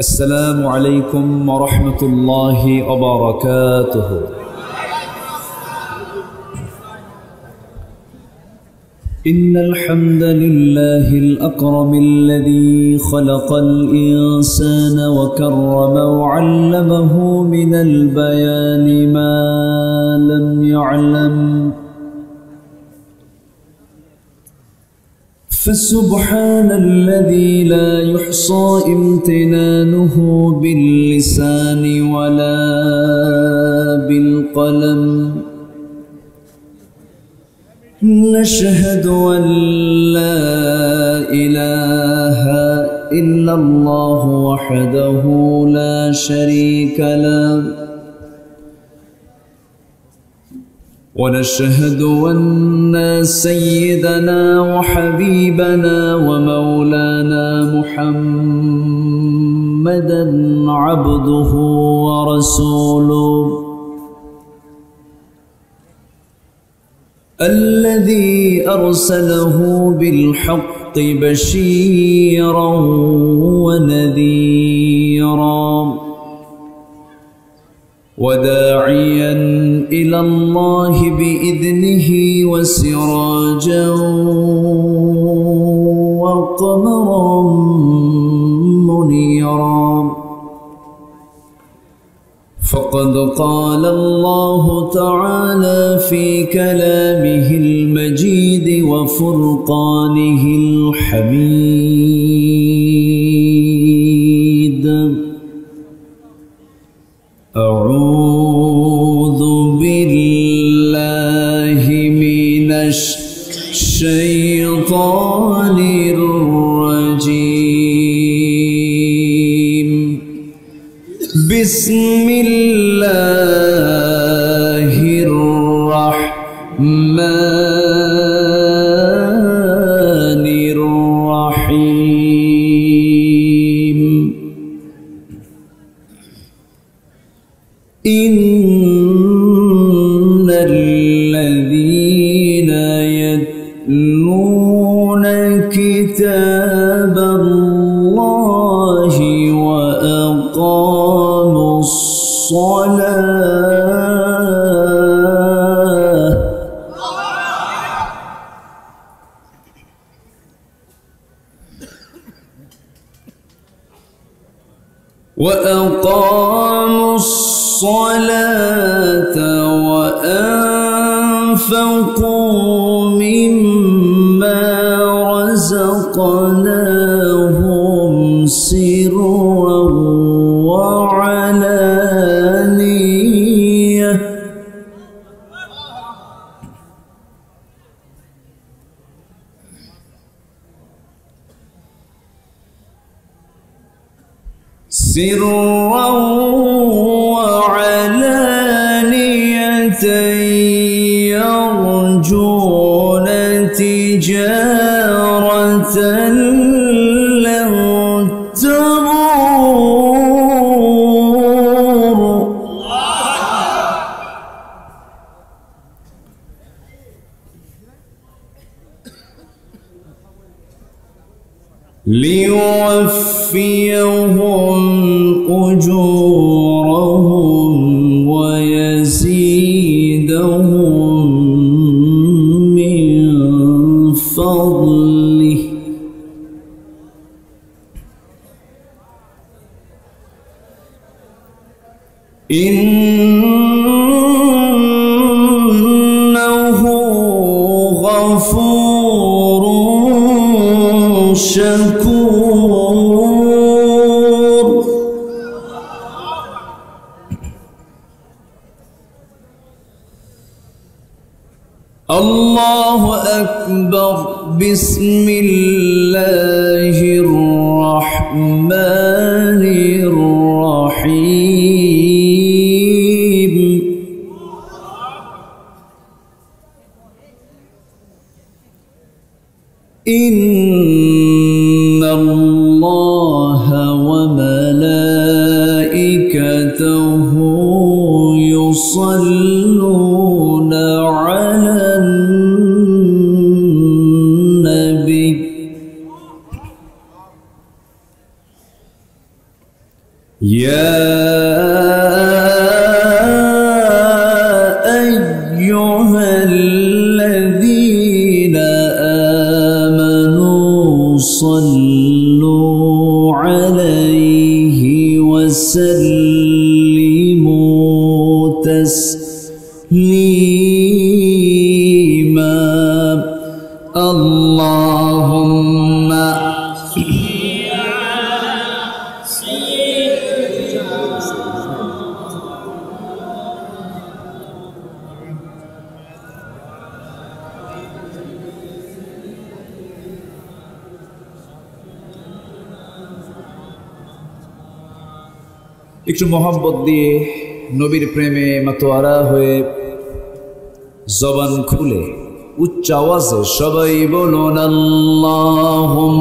السلام عليكم ورحمة الله وبركاته. إن الحمد لله الأكرم الذي خلق الإنسان وكرم وعلمه من البيان ما لم يعلم، فسبحان الذي لا يحصى امتنانه باللسان ولا بالقلم. نشهد أن لا إله إلا الله وحده لا شريك له، ونشهد أن سيدنا وحبيبنا ومولانا محمدًا عبده ورسوله، الذي أرسله بالحق بشيرا ونذيرا وداعيا إلى الله بإذنه وسراجا وقمرا منيرا. فقد قال الله تعالى في كلامه المجيد وفرقانه الحميد: أعوذ بالله من الشيطان الرجيم. بسم الله الرحمن الرحيم. إن الذين يتلون كتاب الله وأقاموا الصلاة وأنفقوا مما رزقناهم سرا وعلانية يرجون تجارة لن تبور. ليوفيهم أجورهم ويزيدهم من فضله. إنه غفور شكور. الله أكبر. بسم الله الرحمن الرحيم. إن الله وملائكته يصلون على النبي يا أيها الذين آمنوا صلوا عليه وسلموا تسليما اللهم একটু মোহাম্মত দিয়ে নবীর প্রেমে মাতোয়ারা হয়ে জবান খুলে উচ্চ আওয়াজে সবাই বলুন আল্লাহুম্মা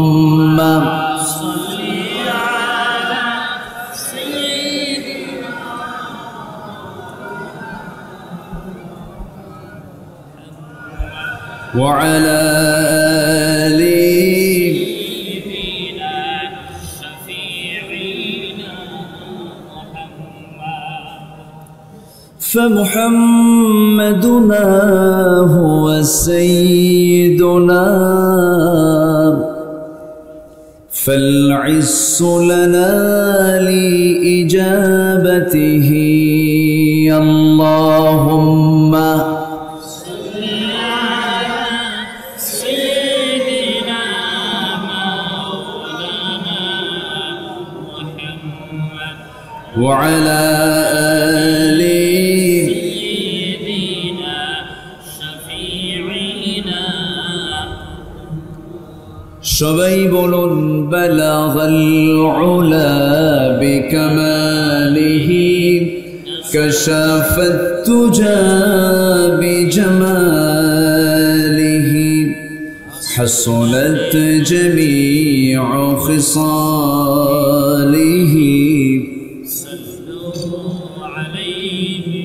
ওয়া আলা আলি فمحمدنا هو سيدنا فالعز لنا لإجابته اللهم صل على سيدنا مولانا محمد وعلى آله সবাই বলুন বালাগাল উলা বিকামালিহি কাশাফাত তুজা বিজামালিহি হাসনাত জামিউ খিসালিহি সাল্লু আলাইহি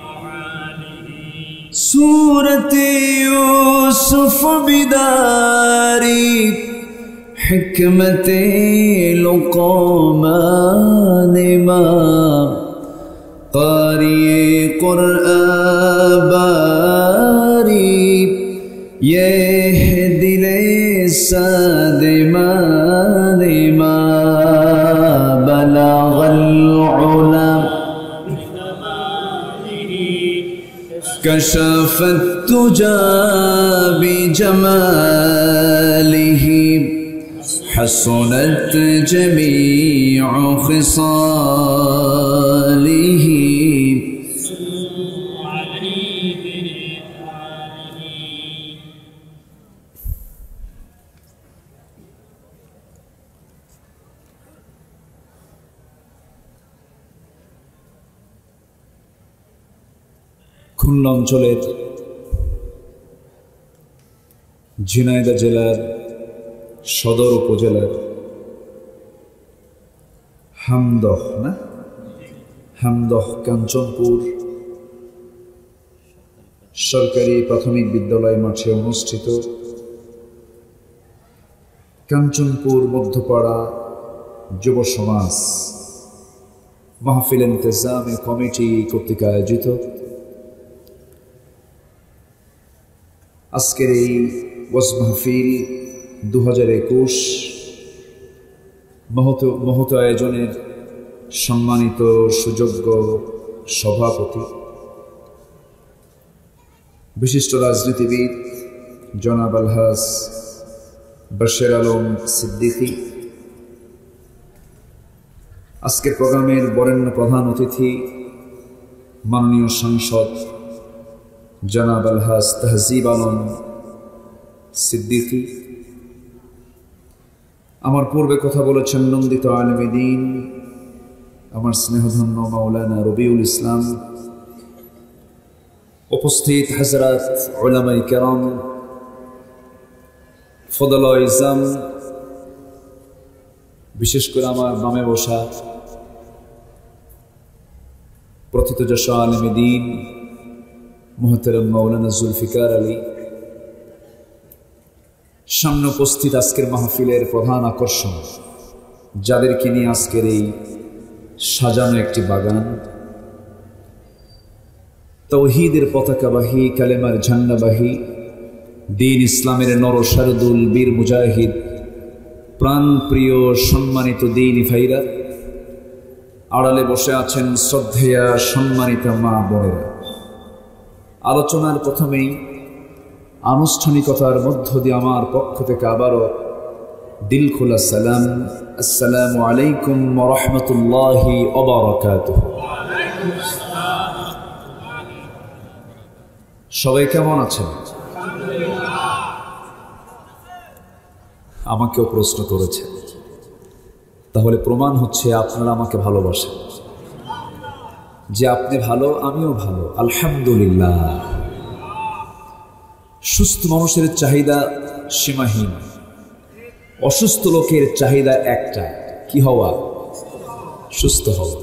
ওয়া আলিহি সূরাত ইউসুফ বিদারি حكمة لقمان ما قارئ قرآن باري يهدي لساد ما بلغ العلا كشف التجى بجماله حسنت جميع خصاله খুলনা অঞ্চলের ঝিনাইদহ জেলার সদর উপজেলার হামদহ কাঞ্চনপুর সরকারি প্রাথমিক বিদ্যালয় মাঠে অনুষ্ঠিত কাঞ্চনপুর মধ্যপাড়া যুব সমাজ মাহফিল ইন্তেজামে কমিটি কর্তৃক আয়োজিত আজকের এই ওয়াজ মাহফিল 2021 মহৎ আয়োজনের সম্মানিত সুযোগ্য সভাপতি বিশিষ্ট রাজনীতিবিদ জনাব আলহাজ বশির আলম সিদ্দিকী, আজকের প্রোগ্রামের বরেণ্য প্রধান অতিথি মাননীয় সাংসদ জনাব আলহাজ তহজিব আলম সিদ্দিকী, আমার পূর্বে কথা বলেছেন নন্দিত আলেমে দ্বীন আমার স্নেহধন্য মাওলানা রবিউল ইসলাম, উপস্থিত হযরত উলামায়ে কেরাম, ফদলায়ে ইজম, বিশেষ করে আমার বামে বসা প্রথিতযশা আলেমে দ্বীন মুহতারাম মাওলানা জুলফিকার আলী, সামনে উপস্থিত আজকের মাহফিলের প্রধান আকর্ষণ যাদেরকে নিয়ে আজকের এই সাজানো একটি বাগান, তাওহীদের পতাকাবাহী, কালেমার ঝান্ডাবাহী, দ্বীন ইসলামের নরশারদুল বীর মুজাহিদ, প্রাণপ্রিয় সম্মানিত দ্বীনী ভাইরা, আড়ালে বসে আছেন শ্রদ্ধেয়া সম্মানিতা মা বোনেরা। আলোচনার প্রথমেই আনুষ্ঠানিকতার মধ্য দিয়ে আমার পক্ষ থেকে আবারও দিল খোলা সালাম, আসসালামু আলাইকুম ওয়া রাহমাতুল্লাহি ওয়া বারাকাতুহু। সবাই কেমন আছেন? আমাকেও প্রশ্ন করেছে, তাহলে প্রমাণ হচ্ছে আপনারা আমাকে ভালোবাসেন। যে আপনি ভালো, আমিও ভালো, আলহামদুলিল্লাহ। সুস্থ মানুষের চাহিদা সীমাহীন, অসুস্থ লোকের চাহিদা একটা, কি হওয়া? সুস্থ হওয়া।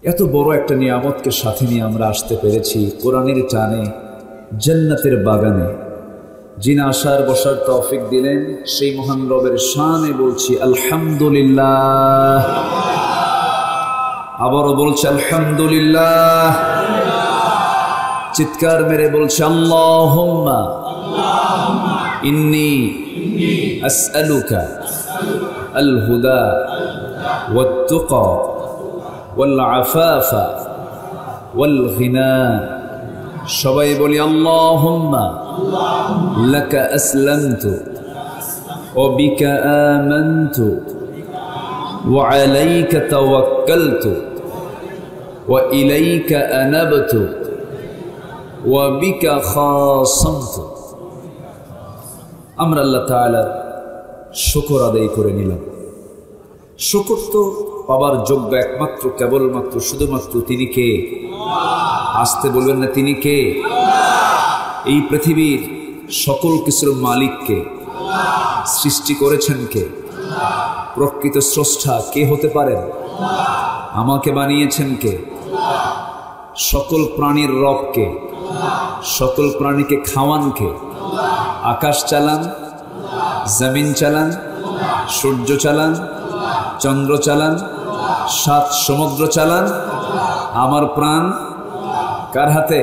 এত বড় একটা নিয়ামতকে সাথে নিয়ে আমরা আসতে পেরেছি কোরআনের টানে, জান্নাতের বাগানে। যিনি আসার বসার তৌফিক দিলেন সেই মহান রবের শানে বলছি আলহামদুলিল্লাহ। আবারও বলছি আলহামদুলিল্লাহ। চিৎকার মেরে বলছি আল্লাহুম্মা ইন্নী আসআলুকা আল হুদা ওয়াত তুকা ওয়াল আফাফা ওয়াল গিনা। সবাই বলি আল্লাহুম্মা লাকা আসলামতু ওয়া বিকা আমানতু ওয়া আলাইকা তাওয়াক্কালতু ওয়া ইলাইকা আনাবতু ওয়া বিকা খাসামতু। আমরা আল্লাহ তাআলার শুকর আদায় করে নিলাম। শুকর তো পাবার যোগ্য একমাত্র, কেবলমাত্র, শুধুমাত্র তিনি কে? আসতে বলবেন না, তিনি কে? এই পৃথিবীর সকল কিছুর মালিক কে? সৃষ্টি করেছেন কে? প্রকৃত স্রষ্টা কে হতে পারেন? আমাকে বানিয়েছেন কে? সকল প্রাণীর রব কে? সকল প্রাণীকে খাওয়ান কে? আকাশ চালান, জমিন চালান, সূর্য চালান, চন্দ্র চালান, 7 সমুদ্র চালান। আমার প্রাণ কার হাতে?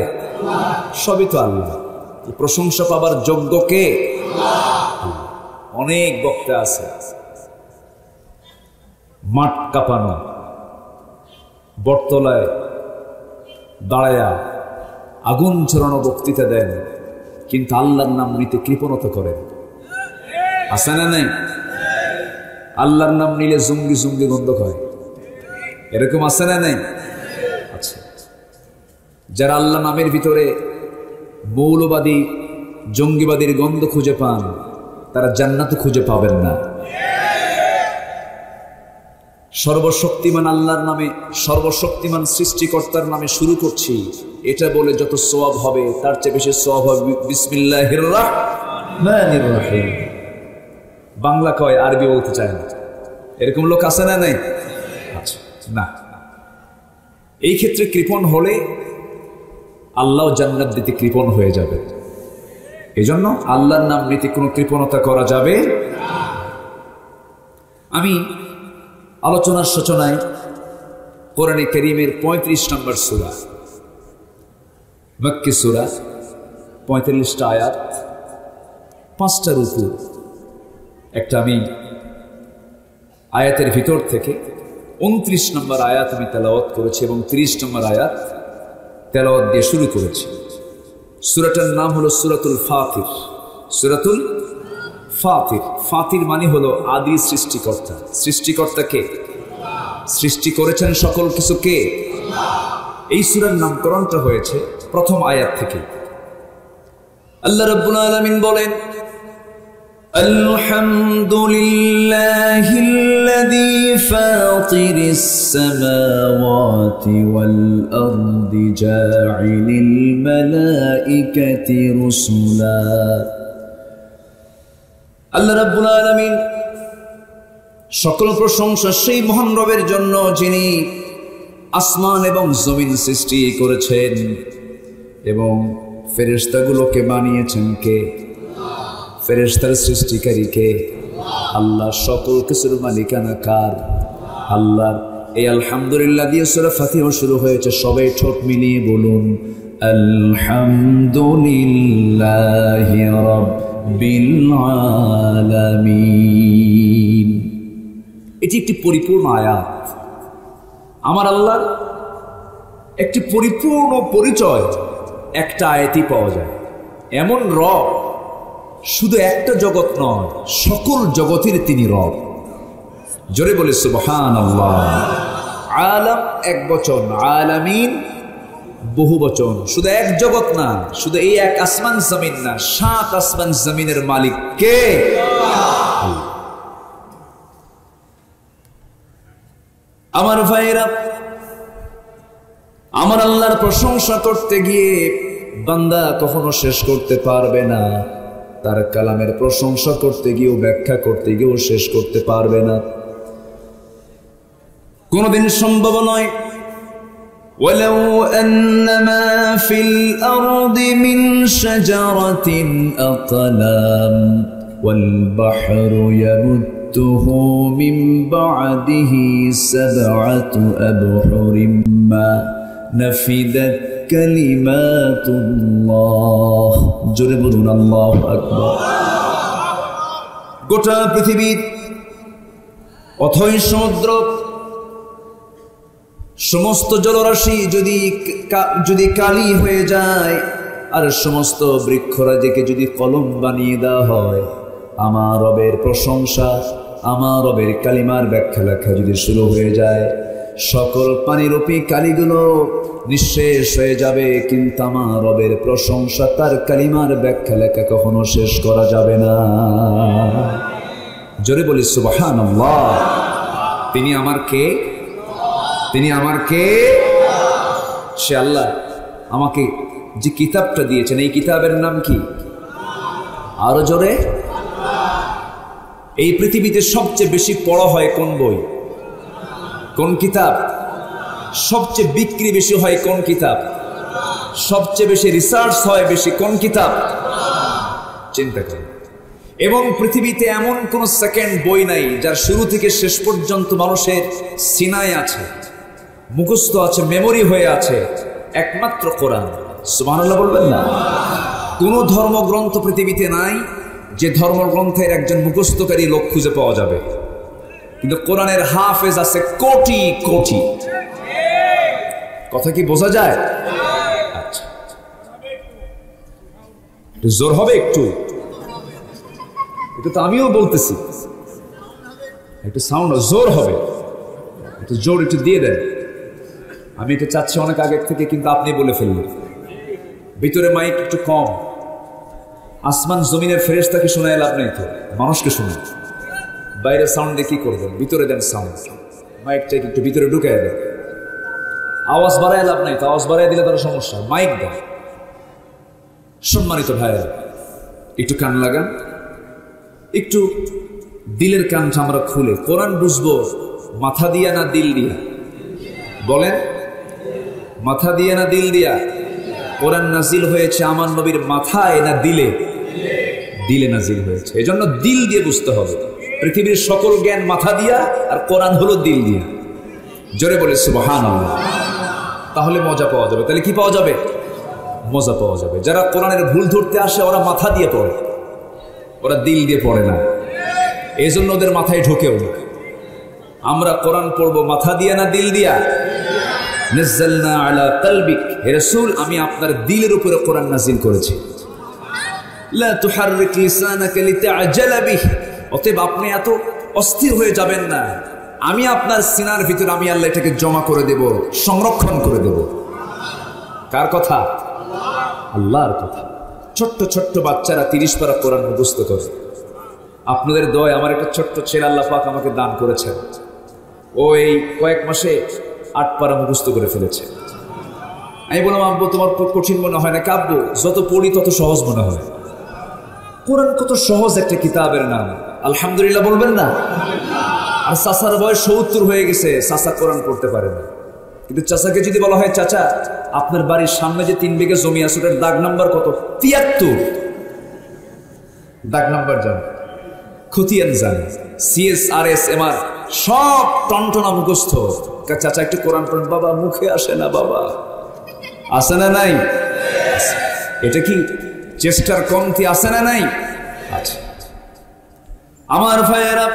সবই তো আল্লাহ। প্রশংসা পাবার যোগ্য কে? অনেক বক্তা আছে মাঠ কাঁপানো, বটতলায় দাঁড়ায়া আগুন ছড়ানো বক্তৃতা দেন, কিন্তু আল্লাহর নাম নিতে কৃপণতা করেন। আছে না নাই? আল্লাহর নাম নিলে জঙ্গি জঙ্গি গন্ধ হয়, এরকম আছে না নাই? আচ্ছা, যারা আল্লাহ নামের ভিতরে মৌলবাদী জঙ্গিবাদীর গন্ধ খুঁজে পান, তারা জান্নাত খুঁজে পাবেন না। সর্বশক্তিমান আল্লাহর নামে, সর্বশক্তিমান সৃষ্টিকর্তার নামে শুরু করছি, এটা বলে যত সওয়াব হবে তার চেয়ে বেশি সওয়াব হবে বিসমিল্লাহির রহমানির রহিম। বাংলা কয়, আরবি বলতে চায় না, এরকম লোক আছে না নাই? আচ্ছা, না। এই ক্ষেত্রে কৃপণ হলে আল্লাহ জান্নাত দিতে কৃপণ হয়ে যাবে। এই জন্য আল্লাহর নাম নিতে কোনো কৃপণতা করা যাবে না। আমি আলোচনার সূচনায় কোরআনে কারীমের 35 নম্বর সূরা, মক্কি সূরা, 45টা আয়াত, 5টা রুকু, একটা আমি আয়াতের ভিতর থেকে 29 নম্বর আয়াত আমি তেলাওয়াত করেছি এবং 30 নম্বর আয়াত তেলাওয়াত দিয়ে শুরু করেছি। সূরাটার নাম হলো সূরাতুল ফাতির। সূরাতুল ফাতির, ফাতির মানে হলো আদি সৃষ্টিকর্তা। সৃষ্টিকর্তা কে? সৃষ্টি করেছেন সকল কিছু কে? এই সূরার নামকরণটা হয়েছে প্রথম আয়াত থেকে। আল্লাহ রাব্বুল আলামিন বলেন, আলহামদুলিল্লাহিল্লাযী ফাতিরিস সামাওয়াতি ওয়াল আরদি জাইলিল মালাইকাতি রুসুলা। আল্লাহ রাব্বুল আলামিন, সকল প্রশংসা সেই মহান রবের জন্য যিনি আসমান এবং জমিন সৃষ্টি করেছেন এবং ফেরেশতাগুলোকে বানিয়েছেন কে? ফেরেশতার সৃষ্টিকারী কে? আল্লাহ। সকল কিছুর মালিকানা কার? আল্লাহর। এই আলহামদুলিল্লাহ দিয়ে সূরা ফাতিহা শুরু হয়েছে। সবাই ঠোঁট মিলিয়ে বলুন আলহামদুলিল্লাহি রাব্বিল আলামিন। এটি একটি পরিপূর্ণ আয়াত। আমার আল্লাহর একটি পরিপূর্ণ পরিচয় একটা আয়াতই পাওয়া যায়। এমন রব, শুধু একটা জগৎ নয়, সকল জগতের তিনি রব। জোরে বলে সুবহানাল্লাহ। আলাম এক বচন, আলামিন বহু বচন। শুধু এক জগৎ না, শুধু এই এক আসমান জমিন না, 7 আসমান জমিনের মালিক কে? আমার ভাইরা, আমার আল্লাহর প্রশংসা করতে গিয়ে বান্দা কখনো শেষ করতে পারবে না। তার কালামের প্রশংসা করতে গিয়েও, ব্যাখ্যা করতে গিয়েও শেষ করতে পারবে না, কোনদিন সম্ভব নয়। ولو أن ما في الأرض من شجرة أقلام والبحر يمده من بعده 7 أبحر ما نفدت كلمات الله। জোরে বলুন আল্লাহু আকবার। গোটা পৃথিবীর অথই সমুদ্র, সমস্ত জলরাশি যদি কালি হয়ে যায়, আর সমস্ত বৃক্ষরাজিকে যদি কলম বানিয়ে দেওয়া হয়, আমার রবের প্রশংসা, আমার রবের কালিমার ব্যাখ্যা লেখা যদি শুরু হয়ে যায়, সকল পানিরূপী কালিগুলো নিঃশেষ হয়ে যাবে, কিন্তু আমার রবের প্রশংসা, তার কালিমার ব্যাখ্যা লেখা কখনো শেষ করা যাবে না। জোরে বলি সুবহানাল্লাহ। তিনি আমার কে? তিনি আমার কে? সে আল্লাহ আমাকে যে কিতাবটা দিয়েছেন, এই কিতাবের নাম কি? আরো জোরে। এই পৃথিবীতে সবচেয়ে বেশি পড়া হয় কোন বই, কোন কিতাব? সবচেয়ে বিক্রি বেশি হয় কোন কিতাব? সবচেয়ে বেশি রিসার্চ হয় বেশি কোন কিতাব? চিন্তা করুন। এবং পৃথিবীতে এমন কোন সেকেন্ড বই নাই যার শুরু থেকে শেষ পর্যন্ত মানুষের সিনায় আছে, মুখস্থ আছে, মেমোরি হয়ে আছে, একমাত্র কোরআন। সুবহানাল্লাহ বলবেন না? কোন ধর্মগ্রন্থ পৃথিবীতে নাই যে ধর্মগ্রন্থের একজন মুখস্থকারী লোক খুঁজে পাওয়া যাবে, কিন্তু কোরআনের হাফেজ আছে কোটি কোটি। কথা কি বোঝা যায়? আচ্ছা, একটু জোর হবে, একটু তো আমিও বলতেছি, একটু সাউন্ড জোর হবে, একটু জোর একটু দিয়ে দেন। আমি এটা চাচ্ছি অনেক আগের থেকে, কিন্তু আপনি বলে ফেললেন। ভিতরে মাইক একটু কম, আসমান জমিনের ফেরেশতাকে শোনায় লাভ নেই তো, মানুষকে শোনায়। বাইরে সাউন্ড দিয়ে কি করবেন? ভিতরে দেন সাউন্ড, মাইকটা একটু ভিতরে ঢুকায় দেন। আওয়াজ বাড়ায় লাভ নাই তো, আওয়াজ বাড়ায় দিলে তার সমস্যা। মাইক দেন। সম্মানিত ভাইয়েরা, একটু কান লাগান, একটু দিলের কানটা আমরা খুলে কোরআন বুঝবো মাথা দিয়া না দিল দিয়া? বলেন, মাথা দিয়া না দিল দিয়া? কোরআন নাজিল হয়েছে আমার নবীর মাথায় না দিলে? দিলে নাজিল হয়েছে, এজন্য দিল দিয়ে বুঝতে হবে। পৃথিবীর সকল জ্ঞান মাথা দিয়া, আর কোরআন হলো দিল দিয়া। জোরে বলে সুবহানাল্লাহ। তাহলে মজা পাওয়া যাবে। তাহলে কি পাওয়া যাবে? মজা পাওয়া যাবে। যারা কোরআনের ভুল ধরতে আসে ওরা মাথা দিয়ে পড়ে, ওরা দিল দিয়ে পড়ে না, এই জন্য ওদের মাথায় ঢোকেও না। আমরা কোরআন পড়বো মাথা দিয়া না দিল দিয়া? নাযালনা আলা কলবিক, হে রাসূল আমি আপনার দিলের উপরে কোরআন নাযিল করেছি। লা তুহাররিক লিসানাকা লিতা'জালা বিহি, অতএব আপনি এত অস্থির হয়ে যাবেন না, আমি আপনার সিনার ভিতরে আমি আল্লাহ এটাকে জমা করে দেব, সংরক্ষণ করে দেব। কার কথা? আল্লাহর কথা। ছোট্ট ছোট্ট বাচ্চারা 30 পারা কোরআন মুখস্থ করে। আপনাদের দয় আমার একটা ছোট্ট ছেলে আল্লাহ পাক আমাকে দান করেছেন, ও এই কয়েক মাসে 8 পারা মুখস্থ করে ফেলেছে। আমি বললাম, আব্বু তোমার কঠিন মনে হয় না? কাব্য যত পড়ি তত সহজ মনে হয়। কোরআন কত সহজ একটা কিতাবের নাম, আলহামদুলিল্লাহ বলবেন না? আর চাচার বয়স 70 হয়ে গেছে, চাচা কোরআন পড়তে পারে না। কিন্তু চাচাকে যদি বলা হয়, চাচা আপনার বাড়ির সামনে যে 3 বিঘা জমি আছে ওটার দাগ নাম্বার কত? 73। দাগ নাম্বার জানে, খতিয়ান জানে, CSRS MR সব টনটনা মুখস্থ। চাচা একটু কোরআন পড়েন, বাবা মুখে আসে না, বাবা আসে না নাই? এটা কি চেষ্টার কমতি আসে না নাই? আচ্ছা আমার ভাইয়েরা,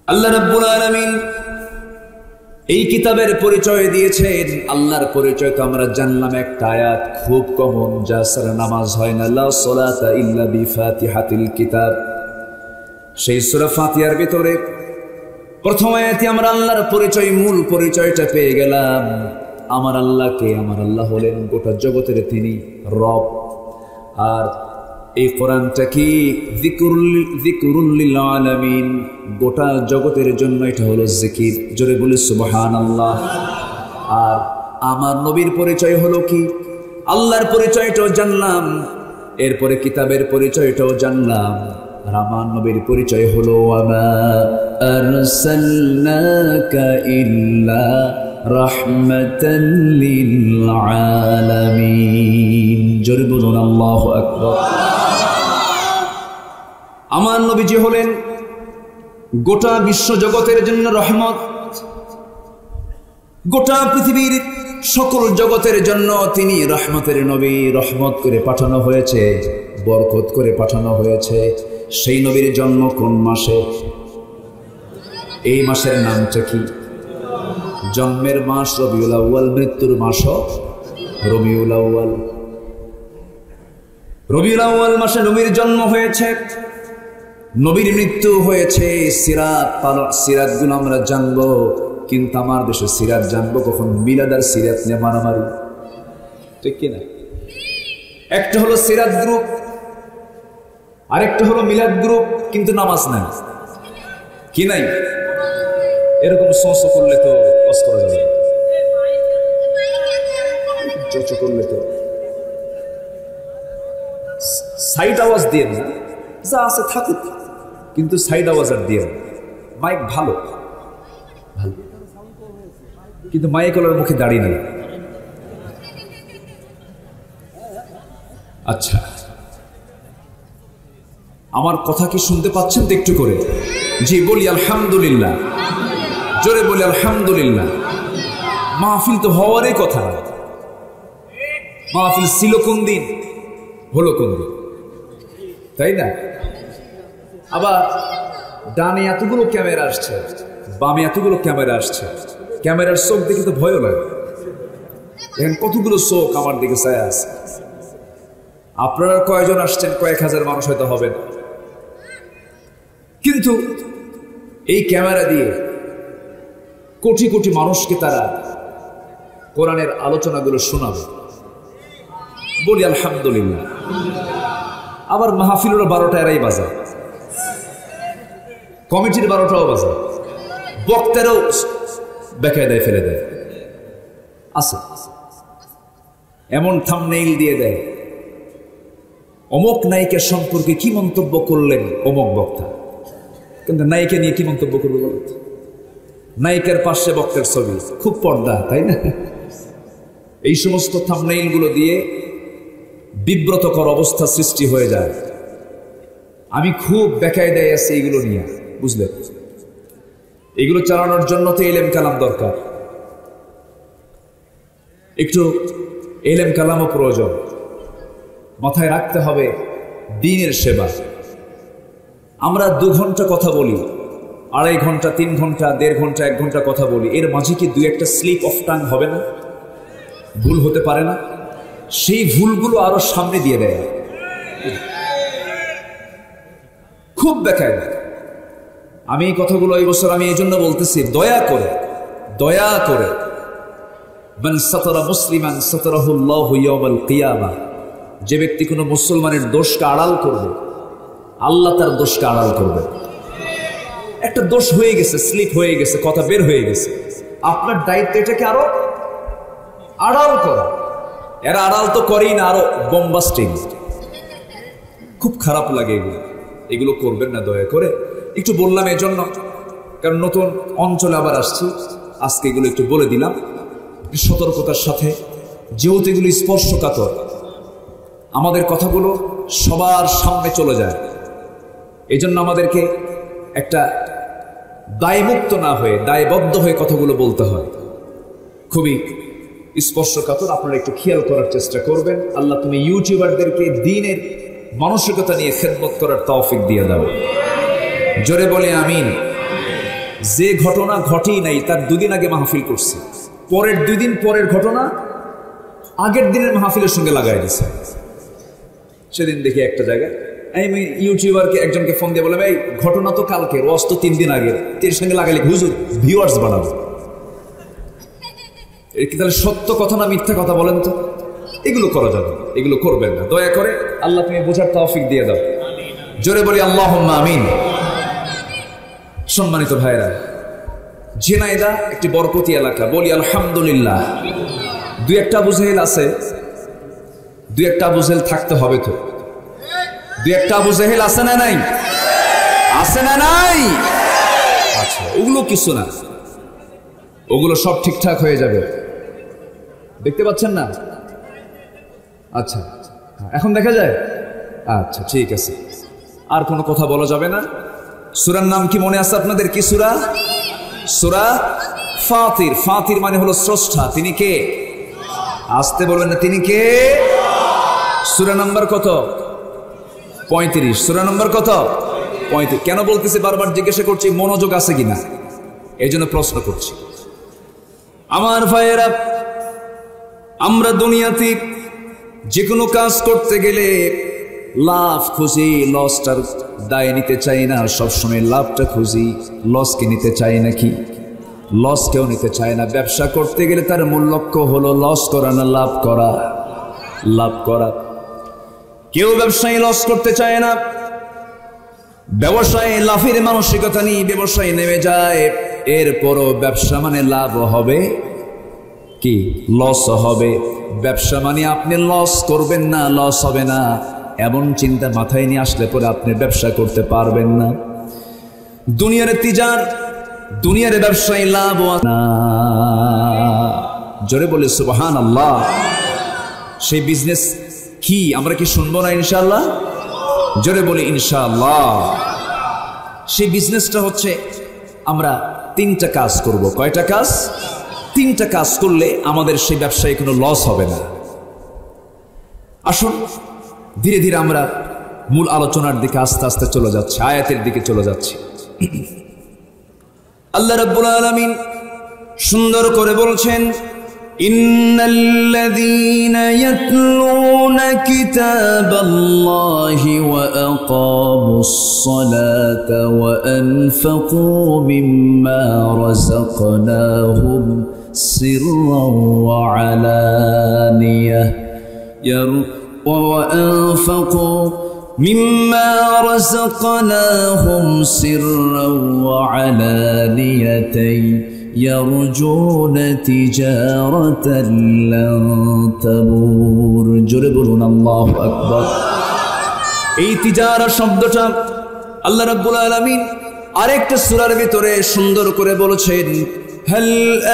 আল্লাহ রাব্বুল আলামিন এই কিতাবের পরিচয় দিয়েছেন। আল্লাহর পরিচয় তো আমরা জানলাম, একটা আয়াত খুব কমন, যা ছাড়া নামাজ হয় না, লা সালাতা ইল্লা বিফাতিহাতিল কিতাব। সেই সূরা ফাতিহার ভিতরে প্রথম আয়াতে আমরা আল্লাহর পরিচয়, মূল পরিচয়টা পেয়ে গেলাম। আমার আল্লাহকে, আমার আল্লাহ হলেন গোটা জগতের তিনি রব। আর এই কোরআনটা কি যিকরুল লিল আলামিন, গোটা জগতের জন্য এটা হলো জিকির। জোরে বলি সুবহানাল্লাহ। আর আমার নবীর পরিচয় হলো কি? আল্লাহর পরিচয়টাও জানলাম, এরপরে কিতাবের পরিচয়টাও জানলাম। আর আমার নবীর পরিচয় হলো ওয়ামা আরসালনাকা ইল্লা রাহমাতাল লিল আলামিন। জোরে বলুন আল্লাহু আকবার। আমার নবীজি হলেন গোটা বিশ্ব জগতের জন্য রহমত, গোটা পৃথিবীর সকল জগতের জন্য তিনি রহমতের নবী। রহমত করে পাঠানো হয়েছে, বরকত করে পাঠানো হয়েছে। সেই নবীর জন্ম কোন মাসে? এই মাসের নামটা কি? জন্মের মাস রবিউল আউয়াল, মৃত্যুর মাস রবিউল আউয়াল। রবিউল আউয়াল মাসে নবীর জন্ম হয়েছে, নবীর মৃত্যু হয়েছে। সিরাতগুলো আমরা জানবো, কিন্তু আমার দেশে সিরাত জানবো কখন? মিলাদ আর সিরাত নিয়ে মারামারি, ঠিক কিনা? একটা হলো সিরাত গ্রুপ, আরেকটা হলো মিলাদ গ্রুপ, কিন্তু নামাজ নাই। কি নাই? এরকম সস করলে তো কস করা যাবে, চর্চা করলে তো সাইড আওয়াজ দিয়ে না, যা আছে থাকুক, কিন্তু সাইড আওয়াজ আর দিয়ে মাইক ভালো ভালো, কিন্তু মাইক ওলার মুখে দাঁড়িয়ে নেই। আচ্ছা, আমার কথা কি শুনতে পাচ্ছেন তো একটু করে? জি বলি আলহামদুলিল্লাহ, জোরে বলি আলহামদুলিল্লাহ। মাহফিল তো হওয়ারই কথা। মাহফিল ছিল কোন দিন, হলো কোন দিন, তাই না? আবার ডানে এতগুলো ক্যামেরা আসছে, বামে এতগুলো ক্যামেরা আসছে। ক্যামেরার চোখ দেখে তো ভয়ও লাগে। দেখেন কতগুলো চোখ আমার দিকে চায় আছে। আপনারা কয়জন আসছেন? কয়েক হাজার মানুষ হয়তো হবেন, কিন্তু এই ক্যামেরা দিয়ে কোটি কোটি মানুষকে তারা কোরআনের আলোচনাগুলো শোনাবে। বলি আলহামদুলিল্লাহ। আবার মাহফিলের 12টা এরাই বাজায়, কমিটির 12টাও বাজায়, বক্তারাও বেকায়দায় ফেলে দেয়। আছে এমন থাম্বনেইল দিয়ে দেয়, অমুক নায়িকার সম্পর্কে কি মন্তব্য করলেন অমুক বক্তা, কিন্তু নায়িকা নিয়ে কি মন্তব্য করবে বলো? নায়িকার পাশে বক্তার ছবি, খুব পর্দা, তাই না? এই সমস্ত থাম্বনেইল গুলো দিয়ে বিব্রতকর অবস্থা সৃষ্টি হয়ে যায়। আমি খুব বেকায়দায় আছি এইগুলো নিয়ে, বুঝলেন? এগুলো চালানোর জন্য তো ইলম কালাম দরকার, একটু ইলম কালামও প্রয়োজন। মাথায় রাখতে হবে দ্বীনের সেবা। আমরা 2 ঘন্টা কথা বলি, 2.5 ঘন্টা, 3 ঘন্টা, 1.5 ঘন্টা, 1 ঘন্টা কথা বলি, এর মাঝে কি 2-1টা স্লিপ অফ টাং হবে না? ভুল হতে পারে না? সেই ভুলগুলো আরো সামনে দিয়ে দেয়, খুব বেকায়দা। আমি এই কথাগুলো এই বছর আমি এই জন্য বলতেছি, দয়া করে দয়া করে, মান সাতারা মুসলিমান সাতারাহুল্লাহু ইয়াওমাল কিয়ামাহ, যে ব্যক্তি কোনো মুসলমানের দোষকে আড়াল করবে, আল্লাহ তার দোষকে আড়াল করবে। একটা দোষ হয়ে গেছে, স্লিপ হয়ে গেছে, কথা বের হয়ে গেছে, আপনার দায়িত্ব এটাকে আরো আড়াল করা। এরা আড়াল তো করেই না, আরো বোমবাস্টিং। খুব খারাপ লাগে এগুলো, এগুলো করবেন না দয়া করে। একটু বললাম এই জন্য, কারণ নতুন অঞ্চলে আবার আসছি, আজকে এগুলো একটু বলে দিলাম সতর্কতার সাথে, যেহেতু এগুলো স্পর্শকাতর, আমাদের কথাগুলো সবার সামনে চলে যায়। এই জন্য আমাদেরকে একটা দায়মুক্ত না হয়ে, দায়বদ্ধ হয়ে কথাগুলো বলতে হয়। খুবই স্পর্শকাতর, আপনারা একটু খেয়াল করার চেষ্টা করবেন। আল্লাহ তুমি ইউটিউবারদেরকে দ্বীনের মানসিকতা নিয়ে খেদমত করার তৌফিক দিয়ে দাও। জোরে বলে আমিন। যে ঘটনা ঘটেই নাই তার দুদিন আগে মাহফিল করছে, পরের 2 দিন পরের ঘটনা আগের দিনের মাহফিলের সঙ্গে লাগাই দিছে। সেদিন দেখি একটা জায়গায় আমি ইউটিউবারকে একজনকে ফোন দিয়ে বললাম, এই ঘটনা তো কালকে, রস তো 3 দিন আগে, এর সঙ্গে লাগাইলে হুজুর ভিউয়ার্স বাড়াবো। এর কি তাহলে সত্য কথা না মিথ্যা কথা বলেন তো? এগুলো করা যাবে, এগুলো করবেন না দয়া করে। আল্লাহ তুমি বোঝার তৌফিক দিয়ে দাও। জোরে বলি আল্লাহুম্মা আমিন। সম্মানিত ভাইরা, ঝিনাইদহ একটি বরকতি এলাকা, বলি আলহামদুলিল্লাহ। 2-1 আবু জেহেল আছে, 2-1 আবু জেহেল থাকতে হবে তো। 2-1 আবু জেহেল আছে না নাই? আছে না নাই? আচ্ছা, ওগুলো কিছু না, ওগুলো সব ঠিকঠাক হয়ে যাবে। দেখতে পাচ্ছেন না? আচ্ছা, এখন দেখা যায়? আচ্ছা ঠিক আছে, আর কোনো কথা বলা যাবে না। সূরার নাম কি মনে আছে আপনাদের? কি সূরা? সূরা ফাতির। ফাতির মানে হলো স্রষ্টা। তিনি কে? আসতে বলবেন না, তিনি কে? সূরা নাম্বার কত? 35। সূরা নাম্বার কত? 35। কেন বলতেছি বারবার জিজ্ঞাসা করছি, মনোযোগ আছে কিনা এই জন্য প্রশ্ন করছি। আমার ভাইয়েরা, আমরা দুনিয়াতে যে কোনো কাজ করতে গেলে লাভ খুঁজি, লসটার দায় নিতে চাই না। সবসময় লাভটা খুঁজি, লসকে নিতে চাই নাকি? লস কেউ নিতে চায় না। ব্যবসা করতে গেলে তার মূল লক্ষ্য হলো লস করা না লাভ করা? লাভ করা। কেউ ব্যবসায়ী লস করতে চায় না। ব্যবসায় লাভের মানসিকতা নিয়ে ব্যবসায় নেমে যায়, এরপরও ব্যবসা মানে লাভ হবে কি লস হবে? ব্যবসা মানে আপনি লস করবেন না, লস হবে না, এমন চিন্তা মাথায় নিয়ে আসলে পরে আপনি ব্যবসা করতে পারবেন না। দুনিয়ার তিজার, দুনিয়ার ব্যবসায় লাভ না। জোরে বলে সুবহানাল্লাহ। সেই বিজনেস কি আমরা কি শুনবো না ইনশাআল্লাহ? জোরে বলি ইনশাআল্লাহ। সেই বিজনেসটা হচ্ছে আমরা 3টা কাজ করব। কয়টা কাজ? 3টা কাজ করলে আমাদের সেই ব্যবসায় কোনো লস হবে না। আসুন ধীরে ধীরে আমরা মূল আলোচনার দিকে আস্তে আস্তে চলে যাচ্ছি, আয়াতের দিকে চলে যাচ্ছি। আল্লাহ রাব্বুল আলামিন সুন্দর করে বলছেন, ইন্নাল্লাযীনা ইয়াতলুনা কিতাবাল্লাহি ওয়া আকামুস সালাতা ওয়া আনফাকু মিম্মা রাযাকনাহুম সিররান ওয়া আলানিয়াহ وأنفقوا مما رزقناهم سرا وعلانية يرجون تجارة لن تبور। জোরে বলুন আল্লাহু আকবার। এই তিজারা শব্দটা আল্লাহ রাব্বুল আলামিন আরেকটা সূরার ভিতরে সুন্দর করে বলেছেন, هل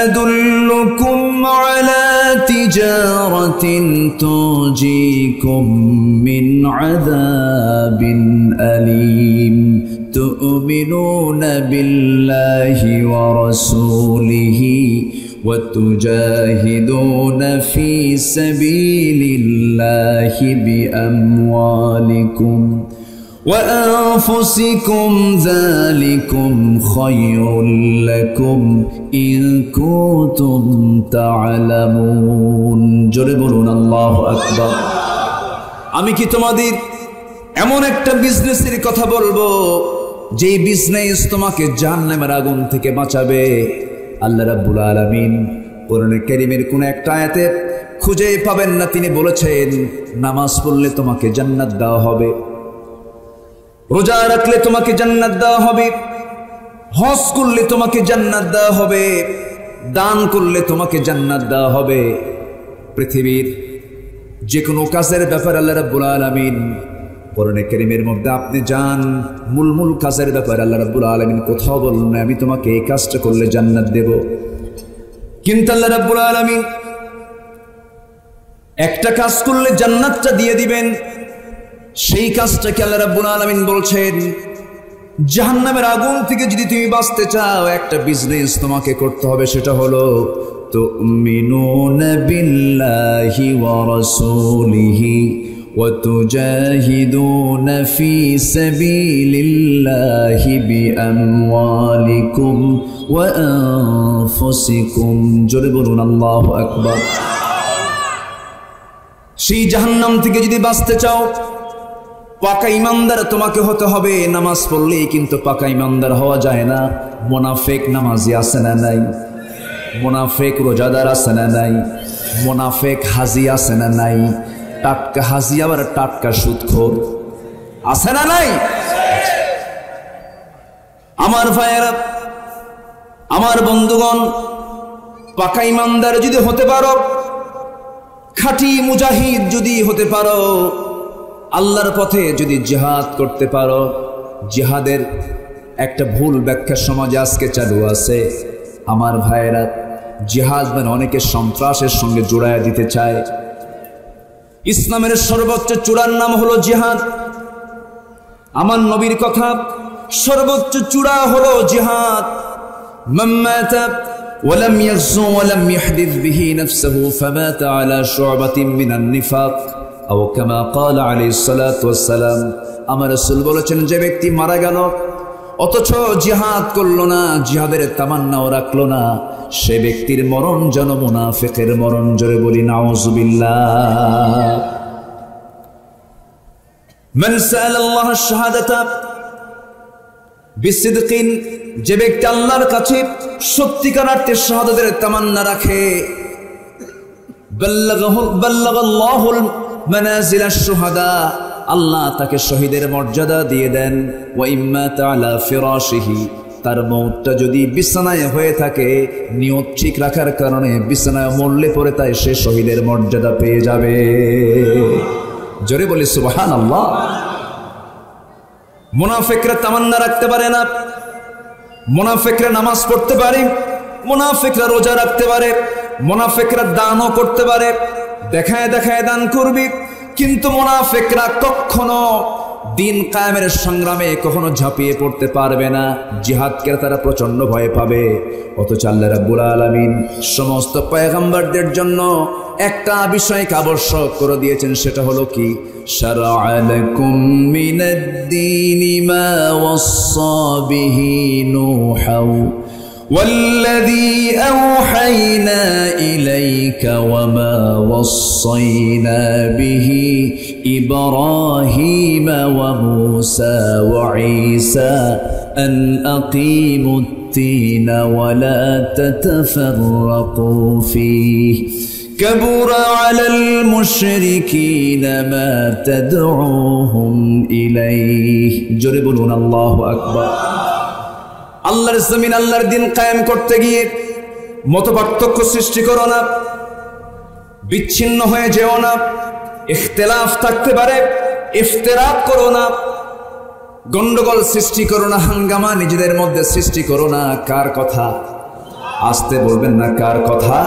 أدلكم على تجارة تنجيكم من عذاب أليم تؤمنون بالله ورسوله وتجاهدون في سبيل الله بأموالكم وأنفسكم ذلكم خير لكم إن كنتم تعلمون। জোরে বলুন আল্লাহু আকবার। আমি কি তোমাদের এমন একটা বিজনেসের কথা বলবো যেই বিজনেস তোমাকে জাহান্নামের আগুন থেকে বাঁচাবে? আল্লাহ রাব্বুল আলামিন কোরআনে কারীমের কোন একটা আয়াতে খুঁজে পাবেন না তিনি বলেছেন নামাজ পড়লে তোমাকে জান্নাত দেওয়া হবে, রোজা রাখলে তোমাকে জান্নাত দেওয়া হবে, হজ করলে তোমাকে জান্নাত দেওয়া হবে, দান করলে তোমাকে জান্নাত দেওয়া হবে। পৃথিবীর যে কোনো কাজের ব্যাপারে আল্লাহ রাব্বুল আলামিন কোরআনে কারীমের মধ্যে আপনি যান মূল কাজের ব্যাপারে আল্লাহ রাব্বুল আলামিন কোথাও বলেন না আমি তোমাকে এই কাজটা করলে জান্নাত দেব। কিন্তু আল্লাহ রাব্বুল আলামিন একটা কাজ করলে জান্নাতটা দিয়ে দিবেন, সেই কাজটাকে আল্লাহ রাব্বুল আলামিন বলছেন জাহান্নামের আগুন থেকে যদি তুমি বাঁচতে চাও, একটা বিজনেস তোমাকে করতে হবে, সেটা হলো তুমিনুনা বিল্লাহি ওয়া রাসূলিহি ওয়া তুজাহিদুনা ফি সাবিলিল্লাহি বিআমওয়ালিকুম ওয়া আনফুসিকুম। জোরে বলুন আল্লাহু আকবার। সেই জাহান্নাম থেকে যদি বাঁচতে চাও, পাকা ইমানদার তোমাকে হতে হবে। নামাজ পড়লেই কিন্তু পাকা ইমানদার হওয়া যায় না। মুনাফিক নামাজি আছে না নাই? মুনাফিক রোজাদার আছে না নাই? মুনাফিক হাজি আছে না নাই? টাটকা হাজি আবার টাটকা সুদখোর আছে না নাই? আমার ভাইয়েরা, আমার বন্ধুগণ, পাকা ইমানদার যদি হতে পারো, খাঁটি মুজাহিদ যদি হতে পারো, আল্লাহর পথে যদি জিহাদ করতে পারো। জিহাদের একটা ভুল ব্যাখ্যা সমাজে আজকে চালু আছে। আমার ভাইয়েরা, জিহাদ মানে অনেকে সন্ত্রাসের সঙ্গে জোড়ায় দিতে চায়। ইসলামের সর্বোচ্চ চূড়ার নাম হলো জিহাদ। আমার নবীর কথা, সর্বোচ্চ চূড়া হলো জিহাদ। মান মাতা ওয়ালাম ইয়াযু ওয়ালাম ইয়াহদিস বিহি নাফসুহু ফামাতা আলা শু'বাতিন মিনান নিফাক আও কামা ক্বালা আলাইহিস সালাতু ওয়াস সালাম। আমার রাসূল বলেছেন, যে ব্যক্তি মারা গেল অথচ জিহাদ করলো না, জিহাদের তামান্নাও রাখলো না, সে ব্যক্তির মরণ যেন মুনাফিকের মরণ। জোরে বলি নাউযুবিল্লাহ। মান সাআলাল্লাহ আশ-শাহাদাতা বিসিদকিন, যে ব্যক্তি আল্লাহর কাছে সত্যিকার অর্থে শাহাদাতের তামান্না রাখে, বাল্লাগাল্লাহুল মানাজিল আশ-শুহাদা, আল্লাহ তাকে শহীদের মর্যাদা দিয়ে দেন। ওয়া ইম্মাতা আলা ফিরাশিহি, তার মওতটা যদি বিছানায় হয়ে থাকে, নিয়ত ঠিক রাখার কারণে বিছানায় মরলে পরে তাই সে শহীদের মর্যাদা পেয়ে যাবে। জোরে বলি সুবহানাল্লাহ। মুনাফিকরা তামান্না রাখতে পারে না। মুনাফিকরা নামাজ পড়তে পারে, মুনাফিকরা রোজা রাখতে পারে, মুনাফিকরা দানও করতে পারে, দেখায় দেখায় দান করবি, কিন্তু মুনাফিকরা কখনো দিন কায়েমের সংগ্রামে কখনো ঝাঁপিয়ে পড়তে পারবে না। জিহাদকে তারা প্রচন্ড ভয় পাবে। অথচ আল্লাহ রাব্বুল আলামিন সমস্ত পয়গম্বরদের জন্য একটা বিষয়কে আবশ্যক করে দিয়েছেন, সেটা হলো কি? শারআ লাকুম মিনাদ-দীনি মা ওয়াসসা বিহি নূহাও والذي أوحينا إليك وما وصينا به إبراهيم وموسى وعيسى أن أقيموا الدين ولا تتفرقوا فيه كبر على المشركين ما تدعوهم إليه جربون الله أكبر আল্লাহর জমিন, আল্লাহর দিন কায়েম করতে গিয়ে মতপার্থক্য সৃষ্টি করো না, বিচ্ছিন্ন হয়ে যেও না, ইখতিলাফ থাকতে পারে, ইফতিরাক করো না, গন্ডগোল সৃষ্টি করো না, হাঙ্গামা নিজেদের মধ্যে সৃষ্টি করো না। কার কথা? আসতে বলবেন না, কার কথা?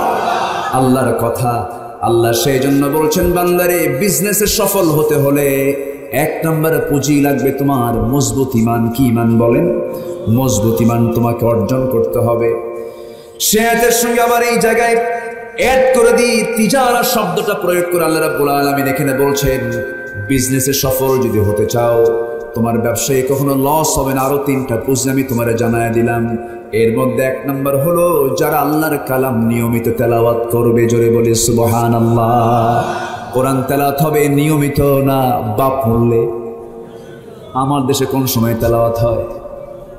আল্লাহর কথা। আল্লাহ সেই জন্য বলছেন, বান্দারে, বিজনেসে সফল হতে হলে এক নম্বরে পুঁজি লাগবে তোমার মজবুত ইমান। কি ইমান বলেন? মজবুত ইমান তোমাকে অর্জন করতে হবে। সে আয়াতের সঙ্গে আবার এই জায়গায় অ্যাড করে দিই, তিজারা শব্দটা প্রয়োগ করে আল্লাহ রাব্বুল আলামিন এখানে বলছেন, বিজনেসে সফল যদি হতে চাও, তোমার ব্যবসায় কখনো লস হবে না। আরো তিনটা পুঁজি আমি তোমারে জানায় দিলাম। এর মধ্যে এক নম্বর হলো, যারা আল্লাহর কালাম নিয়মিত তেলাওয়াত করবে। জোরে বলি সুবহানাল্লাহ। কোরআন তেলাওয়াত হবে নিয়মিত, না বাপ মরলে। আমার দেশে কোন সময় তেলাওয়াত হয়?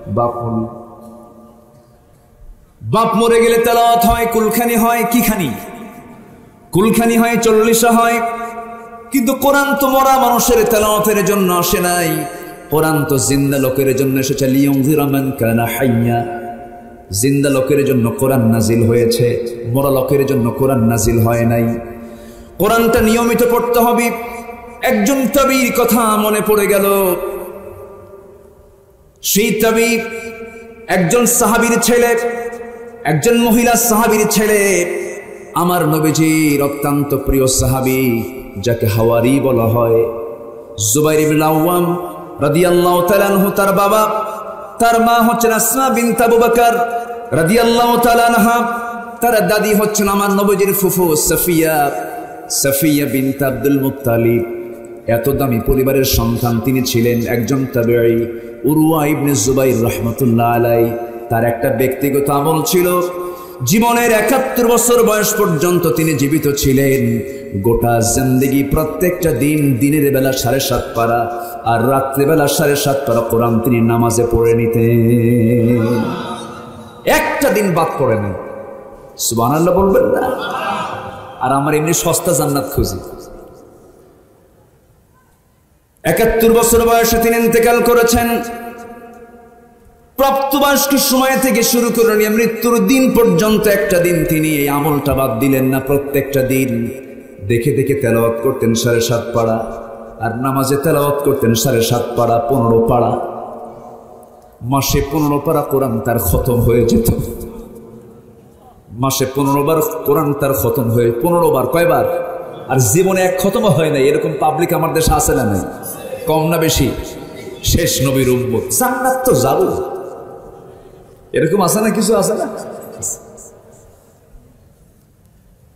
বাপ মরলে। বাপ মরে গেলে তেলাওয়াত হয়, কুলখানি হয়। কি খানি? কুলখানি হয়, চল্লিশা হয়। কিন্তু কোরআন তো মরা মানুষের তেলাওয়াতের জন্য আসে নাই। কোরআন তো জিন্দা লোকের জন্য এসেছে। লিয়ুনযিরা মান কানা হাইয়া, জিন্দা লোকের জন্য কোরআন নাজিল হয়েছে, মরা লোকের জন্য কোরআন নাজিল হয় নাই। কোরআনটা নিয়মিত পড়তে হবে। একজন তাবীর কথা মনে পড়ে গেল। সেই তাবীর একজন সাহাবীর ছেলে, একজন মহিলা সাহাবীর ছেলে, আমার নবীজির অত্যন্ত প্রিয় সাহাবী, যাকে হাওয়ারি বলা হয়। জুবাইর ইবনে আওয়াম রাদিয়াল্লাহু তাআলা আনহু, তার বাবা তার মা হচ্ছেন আসমা বিনত আবু বকর রাদিয়াল্লাহু তাআলা আনহা, তার দাদি হচ্ছেন আমার নবীজির ফুফু সাফিয়া বিনত আব্দুল মুত্তালিব। এত দামি পরিবারের সন্তান তিনি ছিলেন। একজন তাবেঈ উরওয়া ইবনে জুবাইর রাহমাতুল্লাহ আলাইহি, তার একটা ব্যক্তিগত আমল ছিল। জীবনের ৭১ বছর বয়স পর্যন্ত তিনি জীবিত ছিলেন। গোটা জিন্দেগি প্রত্যেকটা দিন দিনের বেলা ৭.৫ পারা আর রাত্রিবেলা ৭.৫ পারা কোরআন তিনি নামাজে পড়ে নিতেন। একটা দিন বাদ পড়ে নেই। সুবহানাল্লাহ বলবেন না? আর আমার এমনি সস্তা জান্নাত খুঁজি। ৭১ বছর বয়সে তিনি ইন্তেকাল করেছেন। প্রাপ্তবয়স্ক সময় থেকে শুরু করে নিয়ে মৃত্যুর দিন পর্যন্ত একটা দিন তিনি এই আমলটা বাদ দিলেন না। প্রত্যেকটা দিন দেখে দেখে তেলাওয়াত করতেন ৭.৫ পারা, আর নামাজে তেলাওয়াত করতেন ৭.৫ পারা, ১৫ পারা। মাসে ১৫ পারা কোরআন তার খতম হয়ে যেত। মাসে ১৫ বার কোরআন তার খতম হয়ে, ১৫ বার কয়বার? আর জীবনে এক খতম হয় না। এরকম পাবলিক আমার দেশে আছে না? নাই? কম না বেশি? শেষ নবীর উম্মত, জান্নাত তো যাবো, এরকম আছে না? কিছু আছে না?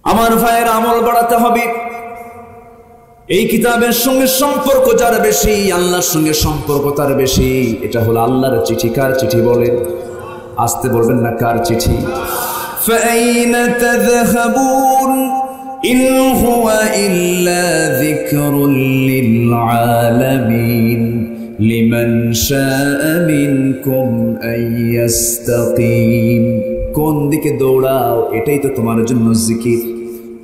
আমার ভাইয়ের আমল বাড়াতে হবে। এই কিতাবের সঙ্গে সম্পর্ক যার বেশি, আল্লাহর সঙ্গে সম্পর্ক তার বেশি। এটা হলো আল্লাহর চিঠি। কার চিঠি বলেন? আসতে বলবেন না, কার চিঠি? فأين تذهبون إن هو إلا ذكر للعالمين লিমান শাআ মিনকুম আইয়াস্তাকিম। কোন দিকে দৌড়াও? এটাই তো তোমার জন্য জিকির।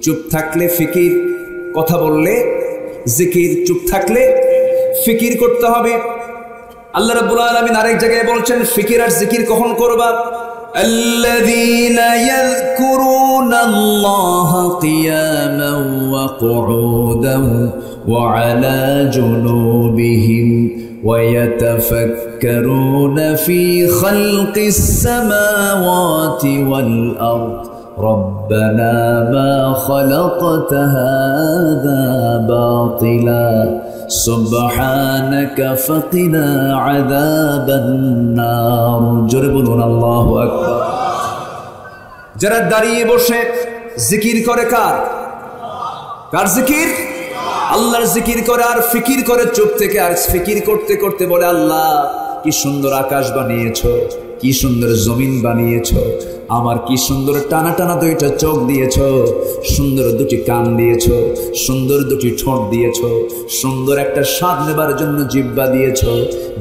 চুপ থাকলে ফিকির, কথা বললে জিকির, চুপ থাকলে ফিকির করতে হবে। আল্লাহ রাব্বুল আলামিন আরেক জায়গায় বলছেন ফিকির আর জিকির কখন করবা? আল্লাযীনা ইয়াযকুরুনাল্লাহা কিয়ামান ওয়া কুউদান ওয়া আলা জুনুবিহিম ويتفكرون في خلق السماوات والأرض ربنا ما خلقت هذا باطلا سبحانك فقنا عذاب النار جربون الله أكبر। যারা দাঁড়িয়ে বসে জিকির করে, কার কার জিকির? আল্লাহর জিকির করে আর ফিকির করে চুপ থেকে। আর ফিকির করতে করতে বলে আল্লাহ কি সুন্দর আকাশ বানিয়েছো, কি সুন্দর জমিন বানিয়েছো, আমার কি সুন্দর টানা টানা দুইটা চোখ দিয়েছো, সুন্দর দুটি কান দিয়েছো, সুন্দর দুটি ঠোঁট দিয়েছো, সুন্দর একটা স্বাদ নেবার জন্য জিহ্বা দিয়েছো।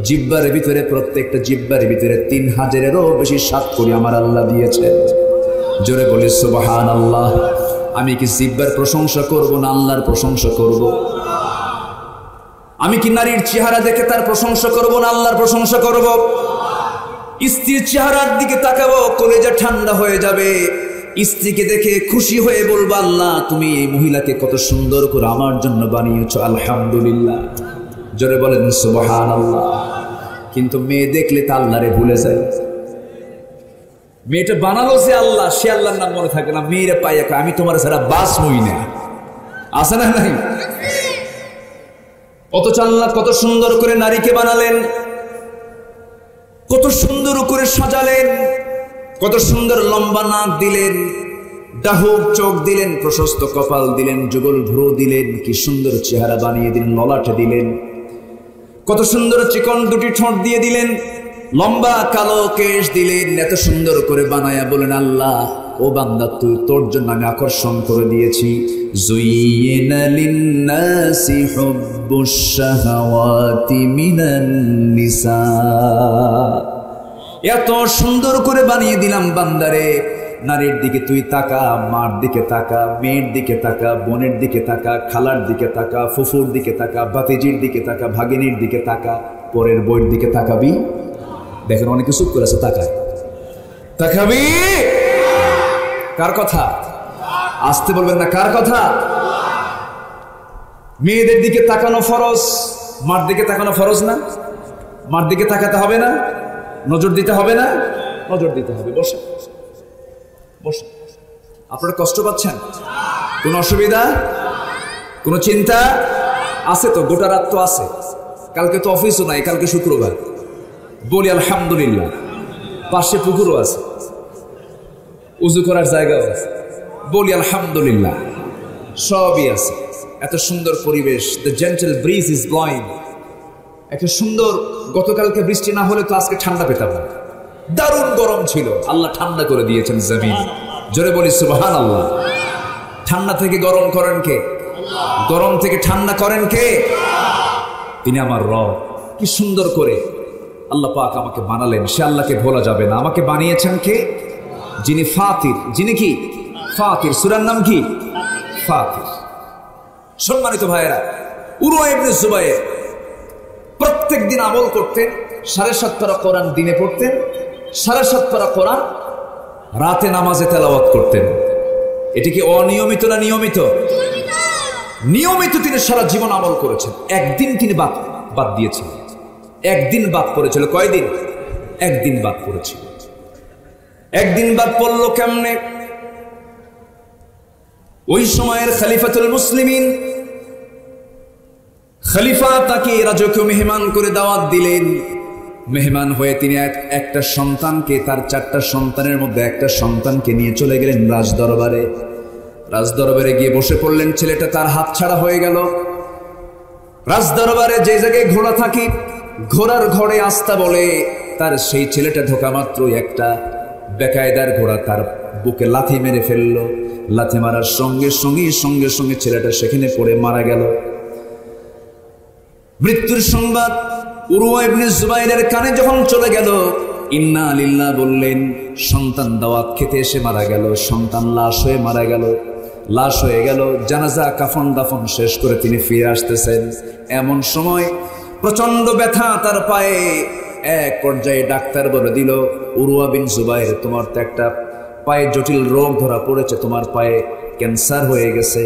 জিহ্বার ভিতরে, প্রত্যেকটা জিহ্বার ভিতরে ৩,০০০-এরও বেশি স্বাদ করে আমার আল্লাহ দিয়েছেন। জোরে বলি সুবহানাল্লাহ। আমি কি জিহ্বার প্রশংসা করব না আল্লাহর প্রশংসা করব? আমি কি নারীর চেহারা দেখে তার প্রশংসা করব না আল্লাহর প্রশংসা করব? স্ত্রীর চেহারার দিকে তাকাবো, কলেজা ঠান্ডা হয়ে যাবে। স্ত্রীকে দেখে খুশি হয়ে বলবো আল্লাহ তুমি এই মহিলাকে কত সুন্দর করে আমার জন্য বানিয়েছো, আলহামদুলিল্লাহ। জোরে বলেন সুবহানাল্লাহ। কিন্তু মেয়ে দেখলে তা আল্লাহরে ভুলে যায়। মেয়েটা বানালো যে আল্লাহ, সে আল্লাহর নাম মনে থাকে না। মেয়েরা পাইয়া আমি তোমার ছাড়া বাস নই না, আছে না নাই? অথচ আল্লাহ কত সুন্দর করে নারীকে বানালেন, কত সুন্দর করে সাজালেন, কত সুন্দর লম্বা নাক দিলেন, ডাহুক চোখ দিলেন, প্রশস্ত কপাল দিলেন, যুগল ভ্রু দিলেন, কি সুন্দর চেহারা বানিয়ে দিলেন, ললাটে দিলেন, কত সুন্দর চিকন দুটি ঠোঁট দিয়ে দিলেন, লম্বা কালো কেশ দিলেন। এত সুন্দর করে বানায়া বলেন আল্লাহ ও বান্দা তুই তোর জন্য আমি আকর্ষণ করে দিয়েছি। যুইয়িনা লিন-নাসি হুব্বুশ শাহাওয়াতি মিনান নিসা। এত সুন্দর করে বানিয়ে দিলাম বান্দারে। নারীর দিকে তুই তাকা, মার দিকে তাকা, মেয়ের দিকে তাকা, বোনের দিকে তাকা, খালার দিকে তাকা, ফুফুর দিকে তাকা, ভাতিজির দিকে তাকা, ভাগিনীর দিকে তাকা, পরের বইয়ের দিকে তাকাবি। দেখেন অনেকে চুপ করে আছে, তাকায়, তাকাবি। কার কথা? আসতে বলবেন না, কার কথা? মেয়েদের দিকে তাকানো ফরজ, মার দিকে তাকানো ফরজ না? মার দিকে তাকাতে হবে না? নজর দিতে হবে না? নজর দিতে হবে। বসে বসে। আপনারা কষ্ট পাচ্ছেন? কোন অসুবিধা, কোন চিন্তা আছে তো? গোটা রাত তো আছে, কালকে তো অফিসও নাই, কালকে শুক্রবার। বলি আলহামদুলিল্লাহ। পাশে পুকুরও আছে, উজু করার জায়গাও আছে, বলি আলহামদুলিল্লাহ। সবই আছে, এত সুন্দর পরিবেশ। The gentle bridge is blowing. একটা সুন্দর, গতকালকে বৃষ্টি না হলে তো আজকে ঠান্ডা পেতাম না, দারুণ গরম ছিল, আল্লাহ ঠান্ডা করে দিয়েছেন জমিন। জোরে বলি সুবহানাল্লাহ। ঠান্ডা থেকে গরম করেন কে? গরম থেকে ঠান্ডা করেন কে? তিনি আমার রব। কি সুন্দর করে আল্লাহ পাক আমাকে বানালেন, সে আল্লাহকে ভোলা যাবে না। আমাকে বানিয়েছেন কে? যিনি ফাতির। যিনি কি? ফাতির। সূরার নাম কি? ফাতির। সম্মানিত ভাইয়েরা, উরওয়া ইবনে জুবায়ের প্রত্যেক দিন আমল করতেন। 7.5 পারা কোরআন দিনে পড়তেন, 7.5 পারা কোরআন রাতে নামাজে তেলাওয়াত করতেন। এটি কি অনিয়মিত না নিয়মিত? নিয়মিত তিনি সারা জীবন আমল করেছেন। একদিন তিনি বাদ দিয়েছেন, একদিন বাদ পড়েছিল। কয়দিন? একদিন বাদ পড়েছিল। একদিন বাদ পড়লো কেমনে? ওই সময়ের খলিফাতুল মুসলিমিন, খলিফা তাকে রাজকীয় মেহমান করে দাওয়াত দিলেন। মেহমান হয়ে তিনি একটা সন্তানকে, তার 4টা সন্তানের মধ্যে একটা সন্তানকে নিয়ে চলে গেলেন রাজদরবারে। রাজদরবারে গিয়ে বসে পড়লেন। ছেলেটা তার হাত ছাড়া হয়ে গেল। রাজদরবারে যে জায়গায় ঘোড়া থাকে, ঘোড়ার ঘরে আস্থা বলে, তার সেই ছেলেটা ঢোকা মাত্রই একটা বেকায়দার ঘোড়া তার বুকে লাথি মেরে ফেললো। লাথি মারার সঙ্গে সঙ্গে ছেলেটা সেখানে পড়ে মারা গেল। মৃত্যুর সংবাদ উরওয়া ইবনে জুবাইরের কানে যখন চলে গেল, ইন্না লিল্লাহ বললেন। সন্তান দাওয়াত খেতে এসে মারা গেল, সন্তান লাশ হয়ে মারা গেল, লাশ হয়ে গেল। জানাজা কাফন দাফন শেষ করে তিনি ফিরে আসতেছেন। এমন সময় প্রচন্ড ব্যথা তার পায়ে। এক পর্যায়ে ডাক্তার বলে দিল, উরওয়া বিন জুবাইর, তোমার তো একটা পায়ে জটিল রোগ ধরা পড়েছে, তোমার পায়ে ক্যান্সার হয়ে গেছে।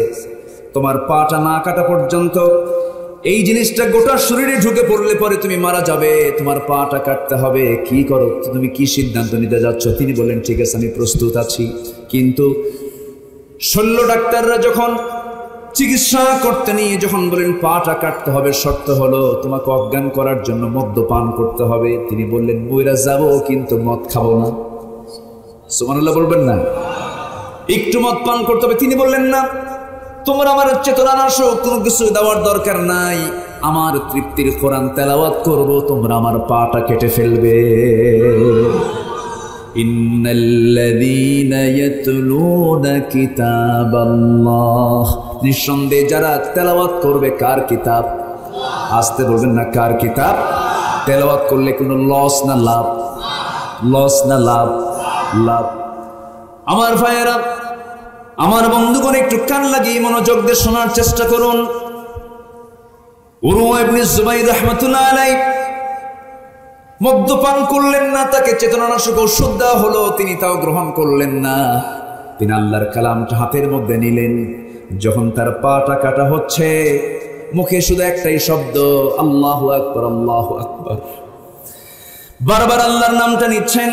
তোমার পাটা না কাটা পর্যন্ত এই জিনিসটা গোটা শরীরে ঢুকে পড়লে পরে তুমি মারা যাবে, তোমার পাটা কাটতে হবে। কি করো তুমি, কি সিদ্ধান্ত নিতে যাচ্ছ? তিনি বললেন, ঠিক আছে, আমি প্রস্তুত আছি। কিন্তু শল্য ডাক্তাররা যখন চিকিৎসা করতে নিয়ে যখন বলেন পাটা কাটতে হবে, শর্ত হলো তোমাকে অজ্ঞান করার জন্য মদ্যপান করতে হবে। তিনি বললেন, মইরা যাবো কিন্তু মদ খাবো না। সুবহানাল্লাহ বলবেন না? একটু মদ পান করতে হবে। তিনি বললেন, না, তোমরা আমার চেতনা নাশক কোনো কিছু দেওয়ার দরকার নাই, আমার তৃপ্তির কোরআন তেলাওয়াত করব, তোমরা আমার পাটা কেটে ফেলবে। ইন্নাল্লাযীনা ইয়াতলুনা কিতাবাল্লাহ, নিঃসন্দেহে যারা তেলাওয়াত করবে কার কিতাব? আসতে বলবেন না, কার কিতাব? তেলাওয়াত করলে কোনো লস না লাভ? লস না লাভ? লাভ। আমার ভাইয়েরা, আমার বন্ধুগণ, একটু কান লাগিয়ে মনোযোগ দিয়ে শোনার চেষ্টা করুন। উরওয়া ইবনে জুবাইর রাহমাতুল্লাহ আলাইহি মদ্যপান করলেন না, তাকে চেতনানাশক ওষুধ দেওয়া হলো, তিনি তাও গ্রহণ করলেন না। তিনি আল্লাহর কালামটা হাতের মধ্যে নিলেন। যখন তার পাটা কাটা হচ্ছে, মুখে শুধু একটাই শব্দ, আল্লাহু আকবার, আল্লাহু আকবার। বারবার আল্লাহর নামটা নিচ্ছেন।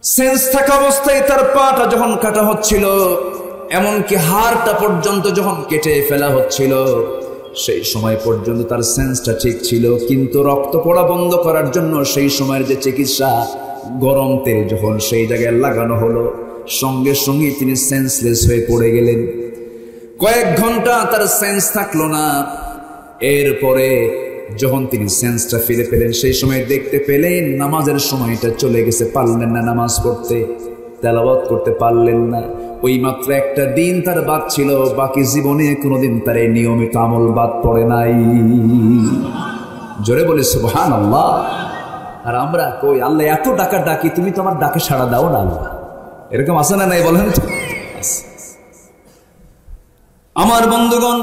সেন্স থাকা অবস্থায় তার পাটা যখন কাটা হচ্ছিল, এমনকি হাড়টা পর্যন্ত যখন কেটে ফেলা হচ্ছিল, সেই সময় পর্যন্ত তার সেন্সটা ঠিক ছিল। কিন্তু রক্ত পড়া বন্ধ করার জন্য সেই সময়ের যে চিকিৎসা, গরম তেল যখন সেই জায়গায় লাগানো হলো, সঙ্গে সঙ্গে তিনি সেন্সলেস হয়ে পড়ে গেলেন। কয়েক ঘন্টা তার সেন্স থাকলো না। এরপরে যখন তিনি সেন্সটা ফিরে পেলেন, সেই সময় দেখতে পেলেন নামাজের সময়টা চলে গেছে, পারলেন না নামাজ পড়তে, তেলাওয়াত করতে পারলেন না। ওই মাত্র একটা দিন তার বাদ ছিল, বাকি জীবনে কোনোদিন তার এই নিয়মিত আমল বাদ পড়ে নাই। জোরে বলে সুবহানাল্লাহ। আর আমরা কই, আল্লাহ এত ডাকা ডাকি, তুমি তো আমার ডাকে সাড়া দাও না আল্লাহ। এরকম আছে না নাই বলেন তো? আমার বন্ধুগণ,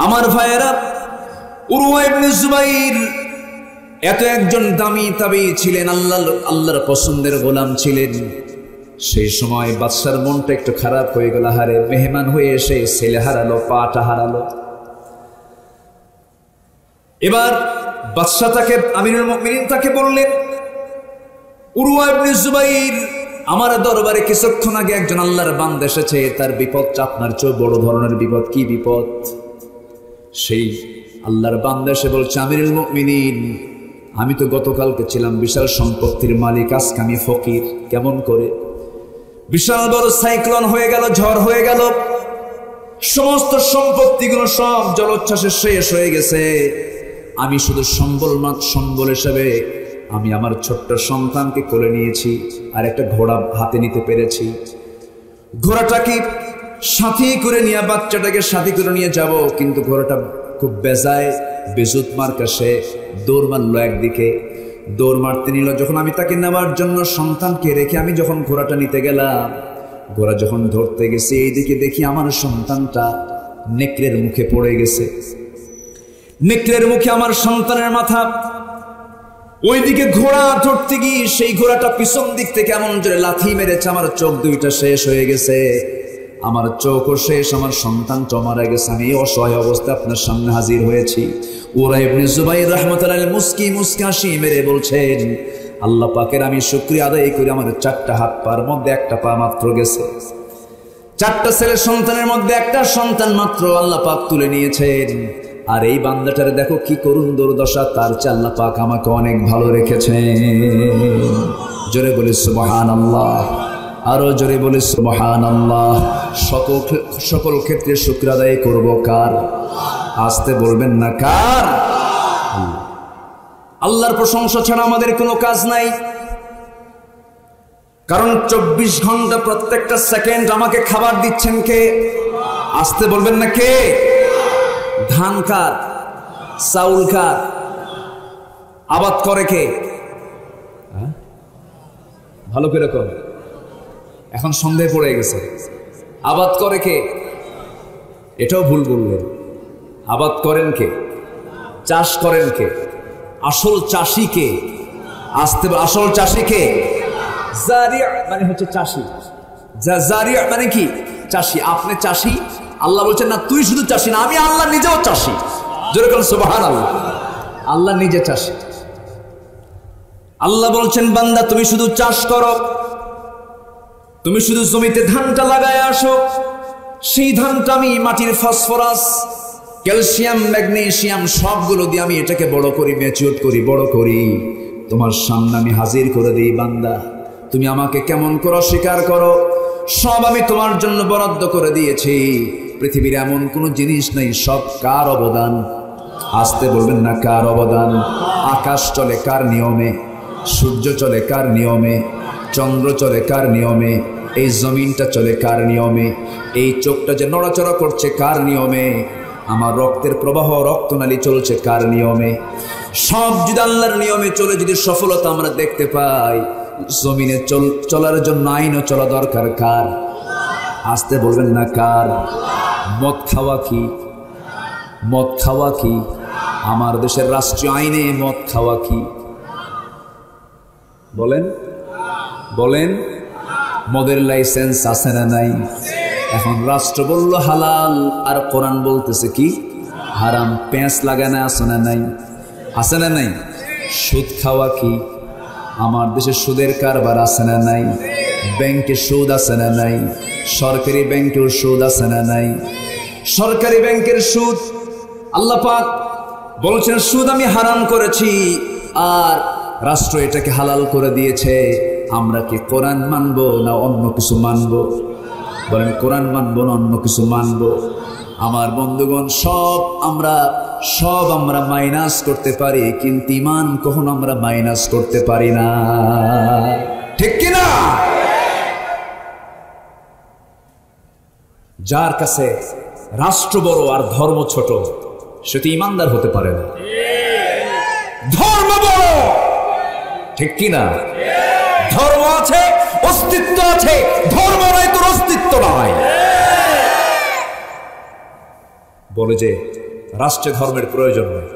আমার ভাইয়েরা, উরওয়া ইবনে জুবাইর এত একজন দামি তাবী ছিলেন, আল্লাহর পছন্দের গোলাম ছিলেন। সেই সময় বাদশার মনটা একটু খারাপ হয়ে গেল। হারে, মেহমান হয়ে এসে ছেলে হারালো, পাটা হারালো। এবার বাদশা তাকে, আমিরুল মুমিনিন তাকে বললেন, উরওয়া ইবনে জুবাইর, আমার দরবারে কিছুক্ষণ আগে একজন আল্লাহর বান্দা এসেছে, তার বিপদটা আপনার চেয়ে বড় ধরনের বিপদ। কি বিপদ? সেই আল্লাহর বান্দা এসে বলছে, আমিরুল মুমিনিন, আমি তো গতকালকে ছিলাম বিশাল সম্পত্তির মালিক, আজকে আমি ফকির। কেমন করে? বিশাল বড় সাইক্লোন হয়ে গেল, ঝড় হয়ে গেল, সমস্ত সম্পত্তিগুলো সব জলোচ্ছ্বাসে শেষ হয়ে গেছে। আমি শুধু সম্বল হিসেবে আমি আমার ছোট্ট সন্তানকে কোলে নিয়েছি, আর একটা ঘোড়া হাতে নিতে পেরেছি। ঘোড়াটাকে সাথী করে নিয়ে, বাচ্চাটাকে সাথী করে নিয়ে যাব, কিন্তু ঘোড়াটা খুব বেজায়, বেজুত মার্কা, সে দৌড় মারলো একদিকে, দৌড় মারতে নিল। যখন আমি তাকে নেওয়ার জন্য সন্তানকে রেখে আমি যখন ঘোড়াটা নিতে গেলাম, ঘোড়া যখন ধরতে গেছে, এইদিকে দেখি আমার সন্তানটা নেকড়ের মুখে পড়ে গেছে। নেকড়ের মুখে আমার সন্তানের মাথা। ওইদিকে ঘোড়া ধরতে গিয়ে সেই ঘোড়াটা পিছন দিক থেকে এমন জোরে লাথি মেরেছে, আমার চোখ দুইটা শেষ হয়ে গেছে। আমার চোখও শেষ, আমার সন্তানটা মারা গেছে। আমি অসহায় অবস্থায় আপনার সামনে হাজির হয়েছি। উরা ইবনে জুবাইর রাহমাতুল্লাহ আলাইহি মুস্কি হাসি মেরে বলছেন, আল্লাহ পাকের আমি শুকরিয়া আদায় করি, আমার 4টা হাত পার মধ্যে একটা পা মাত্র গেছে। 4টা ছেলে সন্তানের মধ্যে একটা সন্তান মাত্র আল্লাহ পাক তুলে নিয়েছেন। আর এই বান্দাটারে দেখো কি করুণ দুর্দশা, তার চেয়ে আল্লাহ পাক আমাকে অনেক ভালো রেখেছেন। জোরে বলি সুবহানাল্লাহ, আরো জোরে বলি সুবহানাল্লাহ। সকল ক্ষেত্রে শুকর আদায় করব কার? আসতে বলবেন না কার? আল্লাহর প্রশংসা ছাড়া আমাদের কোনো কাজ নাই। কারণ 24 ঘন্টা প্রত্যেকটা সেকেন্ড আমাকে খাবার দিচ্ছেন কে? আসতে বলবেন না কে? ধান কার? চাউল কার? আবাদ করে কে? ভালো করে কর, এখন সন্দেহ পড়ে গেছে। আবাদ করে কে? এটাও ভুল বললেন। আবাদ করেন কে? চাষ করেন কে? আসল চাষি কে? আসল চাষি কে? জারিয়া মানে হচ্ছে চাষি। জারিয়া মানে কি? চাষি। আপনি চাষি? আল্লাহ বলছেন না তুই শুধু চাষি না, আমি আল্লাহ নিজেও চাষি। জোরে বলেন সুবহানাল্লাহ। আল্লাহ নিজে চাষি। আল্লাহ বলছেন বান্দা তুমি শুধু চাষ করো, তুমি শুধু জমিতে ধানটা লাগায় আসো, সেই ধানটা আমি মাটির ফসফরাস, ক্যালসিয়াম, ম্যাগনেসিয়াম সবগুলো দিয়ে আমি এটাকে বড় করি, ম্যাচিউর করি, বড় করি, তোমার সামনে আমি হাজির করে দিই। বান্দা তুমি আমাকে কেমন করে অস্বীকার করো? সব আমি তোমার জন্য বরাদ্দ করে দিয়েছি। পৃথিবীর এমন কোনো জিনিস নেই, সব কার অবদান? আসতে বলবেন না কার অবদান? আকাশ চলে কার নিয়মে? সূর্য চলে কার নিয়মে? চন্দ্র চলে কার নিয়মে? এই জমিনটা চলে কার নিয়মে? এই চোখটা যে নড়াচড়া করছে কার নিয়মে? আমার রক্তের প্রবাহ, রক্তনালী চলছে কার নিয়মে? সব যদি আল্লাহর নিয়মে চলে, যদি সফলতা আমরা দেখতে পাই, জমিনে চলার জন্য আইনও চলা দরকার কার? আসতে বলবেন না কার? মদ খাওয়া কি? মদ খাওয়া কি? আমার দেশের রাষ্ট্রীয় আইনে মদ খাওয়া কি? বলেন বলেন। মদের লাইসেন্স আছে না নাই? এখন রাষ্ট্র বলল হালাল, আর কোরআন বলতেছে কি? হারাম। পেঁচ লাগানো আছে না নাই? আছে না নাই? সুদ খাওয়া কি? আমার দেশে সুদের কারবার আছে না নাই? ব্যাংকে সুদ আছে না নাই? সরকারি ব্যাংকেও সুদ আছে না নাই? সরকারি ব্যাংকের সুদ আল্লাহ পাক বলছেন সুদ আমি হারাম করেছি, আর রাষ্ট্র এটাকে হালাল করে দিয়েছে। আমরা কি কোরআন মানবো না অন্য কিছু মানবো? বলেন কোরআন মানবো না অন্য কিছু মানবো? আমার বন্ধুগণ, সব আমরা মাইনাস করতে পারি, কিন্তু ঈমান কখনো আমরা মাইনাস করতে পারি না। ঠিক কি না? যার কাছে রাষ্ট্র বড় আর ধর্ম ছোট, সে তো ঈমানদার হতে পারে না। ধর্ম বড়, ঠিক কি না? ধর্ম আছে, অস্তিত্ব আছে, ধর্ম নাই তোর অস্তিত্ব নাই। বলে যে রাষ্ট্রে ধর্মের প্রয়োজন নেই।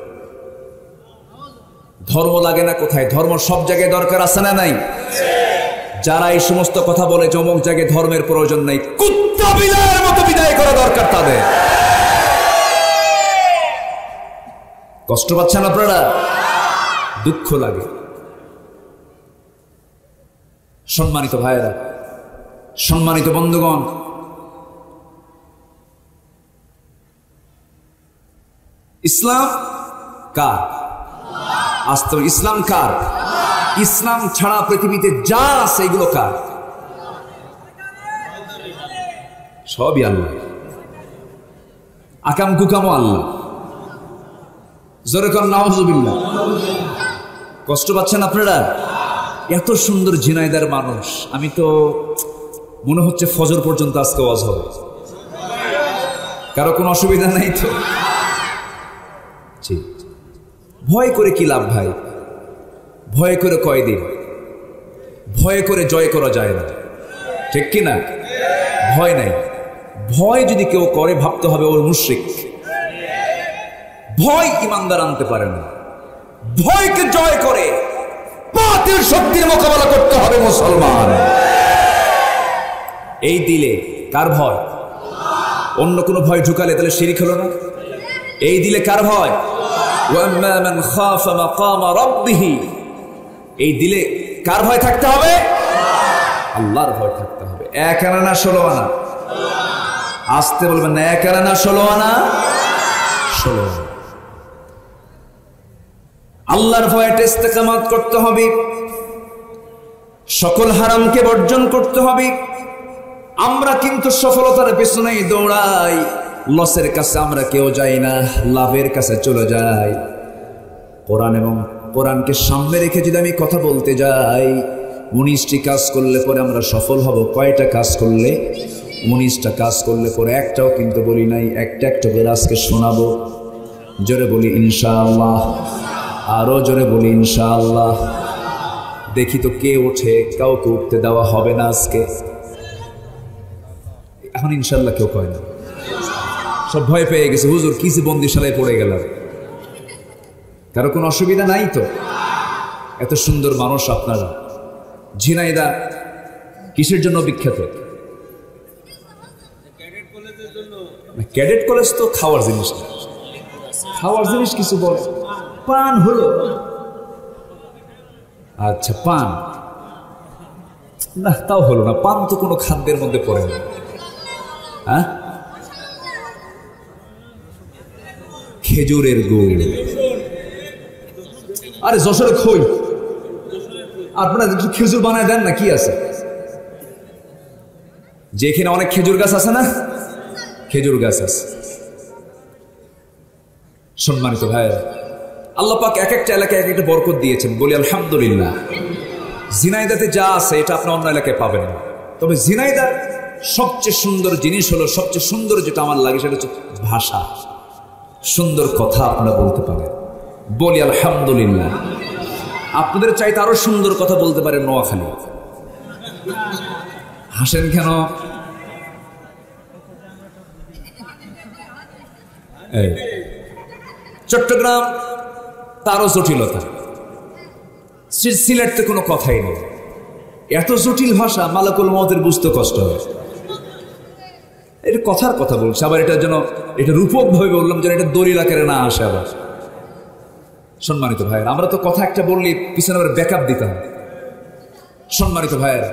ধর্ম লাগে না কোথায়? ধর্ম সব জায়গায় দরকার আছে না নাই? যারা এই সমস্ত কথা বলে যে অমুক জায়গায় ধর্মের প্রয়োজন নেই, কুত্তা বিদায়ের মতো বিদায় করা দরকার তাদের। কষ্ট পাচ্ছেন আপনারা? দুঃখ লাগে। সম্মানিত ভাইয়েরা, সম্মানিত বন্ধুগণ, ইসলাম কার? আসতে ইসলাম কার? ইসলাম ছাড়া পৃথিবীতে যা আছে এগুলো কার? সবই আল্লাহ। আকাম কুকামও আল্লাহ। জোরে কর নাউজুবিল্লাহ। কষ্ট পাচ্ছেন আপনারা? এত সুন্দর ঝিনাইদার মানুষ, আমি তো মনে হচ্ছে ফজর পর্যন্ত আজকে ওয়াজ হবে। কারো কোনো অসুবিধা নাই তো? ভয় করে কি লাভ ভাই? ভয় করে কয়দিন? ভয় করে জয় করা যায় না, ঠিক কি না? ভয় নাই। ভয় যদি কেউ করে ভাবতে হবে ওর মুশরিক। ভয় ইমানদার আনতে পারে না। ভয়কে জয় করে বাতিল শক্তির মোকাবেলা করতে হবে মুসলমান। এই দিলে কার ভয়? অন্য কোনো ভয় ঢুকালে তাহলে শিরক হলো না? এই দিলে কার ভয়? ওয়াম্মা মান খাফা মাকামা রাব্বিহি। এই দিলে কার ভয় থাকতে হবে? আল্লাহর ভয় থাকতে হবে। এক আনা না 16 আনা? আসতে বলবেন না, এক আনা না 16 আনা? 16 আনা। আল্লাহর ভয়ে ইস্তেকামাত করতে হবে, সকল হারামকে বর্জন করতে হবে। আমরা কিন্তু সফলতার পেছনেই দৌড়াই, লসের কাছে আমরা কেউ যাই না, লাভের কাছে চলে যাই। কোরআন এবং কোরআনকে সামনে রেখে যদি আমি কথা বলতে যাই, 19টি কাজ করলে পরে আমরা সফল হব। কয়টা কাজ করলে? 19টা কাজ করলে পরে একটাও কিন্তু বলি নাই, একটা একটা করে আজকে শোনাবো। জোরে বলি ইনশাআল্লাহ, আরো জোরে বলি ইনশাআল্লাহ। দেখি তো কে ওঠে, কাউকে উঠতে দেওয়া হবে না আজকে। এখন ইনশাআল্লাহ কেউ কয় না, সব ভয় পেয়ে গেছে, হুজুর কিসে বন্দিশালায় পড়ে গেলাম। কারো কোনো অসুবিধা নাই তো? এত সুন্দর মানুষ আপনারা। ঝিনাইদহ কিসের জন্য বিখ্যাত? ক্যাডেট কলেজ তো খাওয়ার জিনিস না। খাওয়ার জিনিস কিছু বলে, পান হলো। আচ্ছা পান না, তাও হলো না। পান তো কোনো খাদ্যের মধ্যে পড়ে না। হ্যাঁ, খেজুরের গুড়। আরে যশোরে খই, আপনারা খেজুর বানায় দেন না, কি আছে? যেখানে অনেক খেজুর গাছ আছে না, খেজুর গাছ আছে। সম্মানিত ভাই, আল্লাহ পাক এক একটা এলাকায় এক একটা বরকত দিয়েছেন, বলি আলহামদুলিল্লাহ। ঝিনাইদহতে যা আছে এটা আপনি অন্য এলাকায় পাবেন না। তবে ঝিনাইদহ সবচেয়ে সুন্দর জিনিস হলো, সবচেয়ে সুন্দর যেটা আমার লাগে সেটা হচ্ছে ভাষা। সুন্দর কথা আপনারা বলতে পারেন, বলি আলহামদুলিল্লাহ। আপনাদের চাইতে আরো সুন্দর কথা বলতে পারেন নোয়াখালী। হাসেন কেন? চট্টগ্রাম তারও জটিলতা, সিলেটে কোনো কথাই নেই। এত জটিল ভাষা, মালাকুল মওতের বুঝতে কষ্ট হয়। এটা কথার কথা বলছে, আবার এটা যেন এটা রূপক ভাবে বললাম যেন এটা দলিল আকারে না আসে। আবার সম্মানিত ভাইয়ের, আমরা তো কথা একটা বললে পিছনে আবার ব্যাকআপ দিতে হবে। সম্মানিত ভাইয়ের,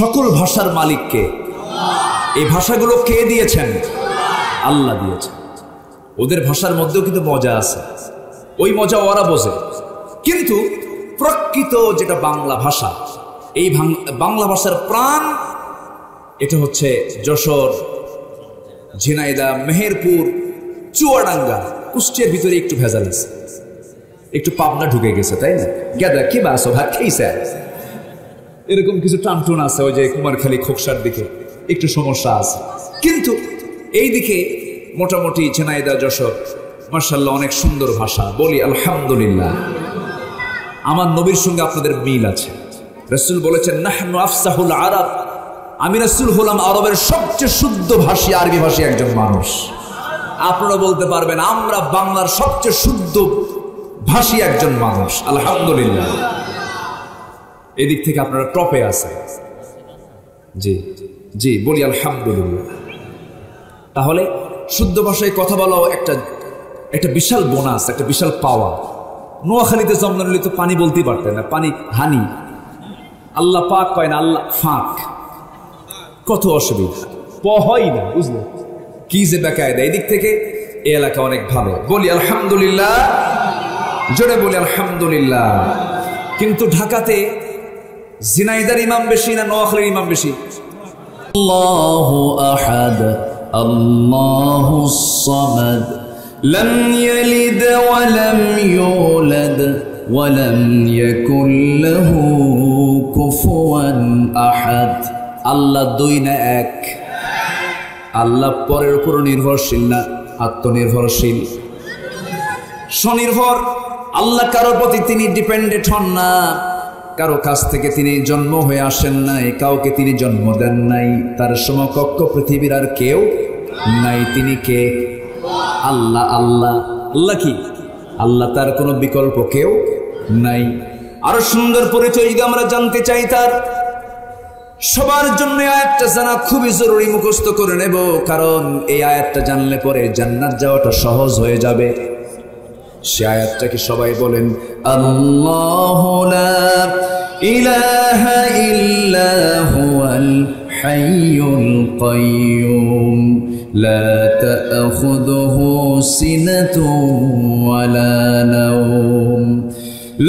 সকল ভাষার মালিককে, এই ভাষাগুলো কে দিয়েছেন? আল্লাহ দিয়েছেন। ওদের ভাষার মধ্যেও কিন্তু মজা আছে, ওই মজা ওরা বোঝে। কিন্তু প্রকৃত যেটা বাংলা ভাষা, এই বাংলা ভাষার প্রাণ এটা হচ্ছে যশোর, ঝিনাইদহ, মেহেরপুর, চুয়াডাঙ্গা, কুষ্টিয়ার ভিতরে একটু ভেজাল আছে, একটু পাবনা ঢুকে গেছে, তাই না? গেদা কি বাসো ভাত খেয়েছে, এরকম কিছু টানটুন আছে। ওই যে কুমারখালী, খোকসার দিকে একটু সমস্যা আছে। কিন্তু এই দিকে মোটামুটি ঝিনাইদহ, যশোর, মাশাআল্লাহ অনেক সুন্দর ভাষা, বলি আলহামদুলিল্লাহ। আমার নবীর সঙ্গে আপনাদের মিল আছে। রাসূল বলেছেন নাহনু আফসাহুল আরব, আমি রাসূল হলাম আরবের সবচেয়ে শুদ্ধ ভাষী, আরবি ভাষী একজন মানুষ। আপনারা বলতে পারবেন আমরা বাংলার সবচেয়ে শুদ্ধ ভাষী একজন মানুষ, আলহামদুলিল্লাহ। এদিক থেকে আপনারা টপে আছেন। জি জি, বলি আলহামদুলিল্লাহ। তাহলে শুদ্ধ ভাষায় কথা বলাও একটা বিশাল বোনাস, একটা বিশাল পাওয়া। নোয়াখালীতে জন্ম নিলে তো পানি বলতেই পারতেন না, পানি হানি। আল্লাহ পাক কয় না, আল্লাহ ফাঁক। কত অসুবিধা, হয় না, বুঝলেন কি যে বেকায়দা। এদিক থেকে এই এলাকা অনেক ভালো, বলি আলহামদুলিল্লাহ। জোরে বলি আলহামদুলিল্লাহ। কিন্তু ঢাকাতে ঝিনাইদার ইমাম বেশি না নোয়াখালীর ইমাম বেশি? আল্লাহু আহাদ আল্লাহুস সামাদ লাম ইয়ালিদ ওয়া লাম ইউলাদ ওয়া লাম ইয়াকুল লাহু কুফুয়ান আহাদ। আল্লাহ দুই না এক? আল্লাহ পরের উপর নির্ভরশীল না আত্মনির্ভরশীল? স্বনির্ভর। আল্লাহ কারোর প্রতি তিনি ডিপেন্ডেন্ট হন না, কারো কাছ থেকে তিনি জন্ম হয়ে আসেন নাই, কাউকে তিনি জন্ম দেন নাই, তার সমকক্ষ পৃথিবীর আর কেউ নাই। তিনি কে? আল্লাহ। আল্লাহ আল্লাহ কি? আল্লাহ, তার কোনো বিকল্প কেউ নাই। আরো সুন্দর পরিচয় যদি আমরা জানতে চাই তার, সবার জন্য আয়াতটা জানা খুবই জরুরি, মুখস্থ করে নেব, কারণ এই আয়াতটা জানলে পরে জান্নাত যাওয়াটা সহজ হয়ে যাবে। সে আয়াতটা কি সবাই বলেন? আল্লাহু লা ইলাহা ইল্লা হুয়াল হাইয়ুল কাইয়্যুম লা তা'খুযুহু সিনাতুন ওয়া লা নাওম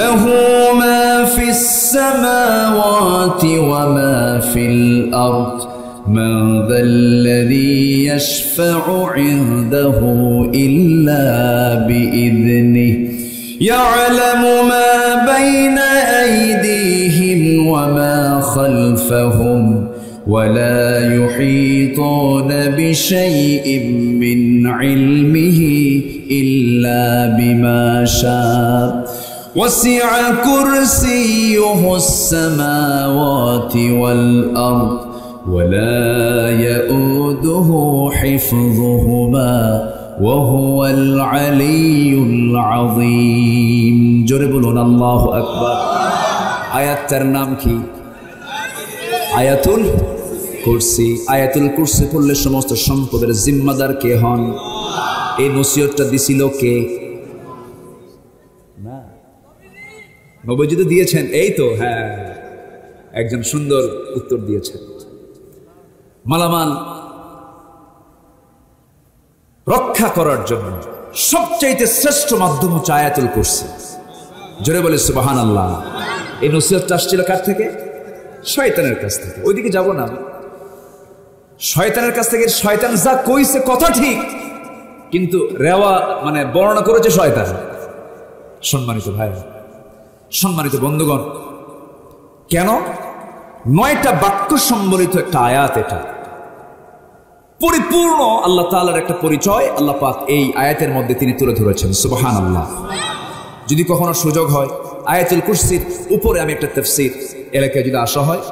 লাহু মা ফিস সামাওয়াতি ওয়া মা ফিল আরদ من ذا الذي يشفع عنده إلا بإذنه يعلم ما بين أيديهم وما خلفهم ولا يحيطون بشيء من علمه إلا بما شاء وسع كرسيه السماوات والأرض ولا يؤوده حفظهما وهو العلي العظيم জোরে বলুন আল্লাহু আকবার। আয়াতটার নাম কি? আয়াতুল কুরসি। আয়াতুল কুরসি পড়লে সমস্ত সম্পদের জিম্মাদার কে হন? এই নসিহতটা দিছিল কে? না, নবীজি তো দিয়েছেন। এই তো, হ্যাঁ, একজন সুন্দর উত্তর দিয়েছেন। মালামাল রক্ষা করার জন্য সবচাইতে শ্রেষ্ঠ মাধ্যম হচ্ছে আয়াতুল কুরসি। জোরে বলে সুবহানাল্লাহ। এই নসিহতটা আসছিল কার থেকে? শয়তানের কাছ থেকে। ওইদিকে যাব না, শয়তানের কাছ থেকে। শয়তান যা কইছে কথা ঠিক, কিন্তু রেওয়া মানে বর্ণনা করেছে শয়তান। সম্মানিত ভাই, সম্মানিত বন্ধুগণ, কেন? 9টা বাক্য সম্বলিত একটা আয়াত, এটা পরিপূর্ণ আল্লাহ তাআলার একটা পরিচয় আল্লাহ পাক এই আয়াতের মধ্যে তিনি তুলে ধরেছেন। সুবহানাল্লাহ। যদি কখনো সুযোগ হয় আয়াতুল কুরসির উপরে আমি একটা তাফসীর এলাকায় যদি আসা হয়,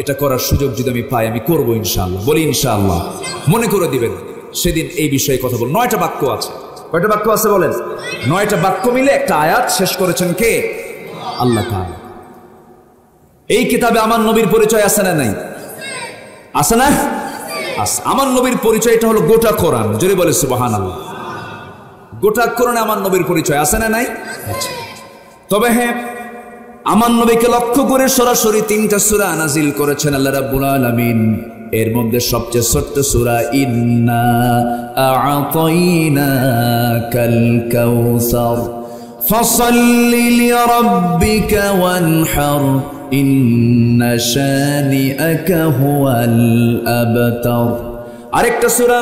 এটা করার সুযোগ যদি আমি পাই আমি করব ইনশাআল্লাহ। বলি ইনশাআল্লাহ। মনে করে দিবেন সেদিন এই বিষয়ে কথা বল। 9টা বাক্য আছে। কয়টা বাক্য আছে বলেন? 9টা বাক্য মিলে একটা আয়াত শেষ করেছেন কে? আল্লাহ তাআলা। এই কিতাবে আমার নবীর পরিচয় আছে না নাই? আছে না? আছে। আমার নবীর পরিচয় এটা হলো গোটা কোরআন। জোরে বলে সুবহানাল্লাহ। গোটা কোরআনে আমার নবীর পরিচয় আছে না নাই? আচ্ছা, তবে হ্যাঁ, আমার নবীকে লক্ষ্য করে সরাসরি 3টা সূরা নাজিল করেছেন আল্লাহ রাব্বুল আলামিন। এর মধ্যে সবচেয়ে ছোট্ট সূরা ইন্না আ'তাইনাকাল কাউসার ফাসাল্লি লিরাব্বিকা ওয়ানহার ইন্না শানিআকা হুয়াল আবতার। আরেকটা সূরা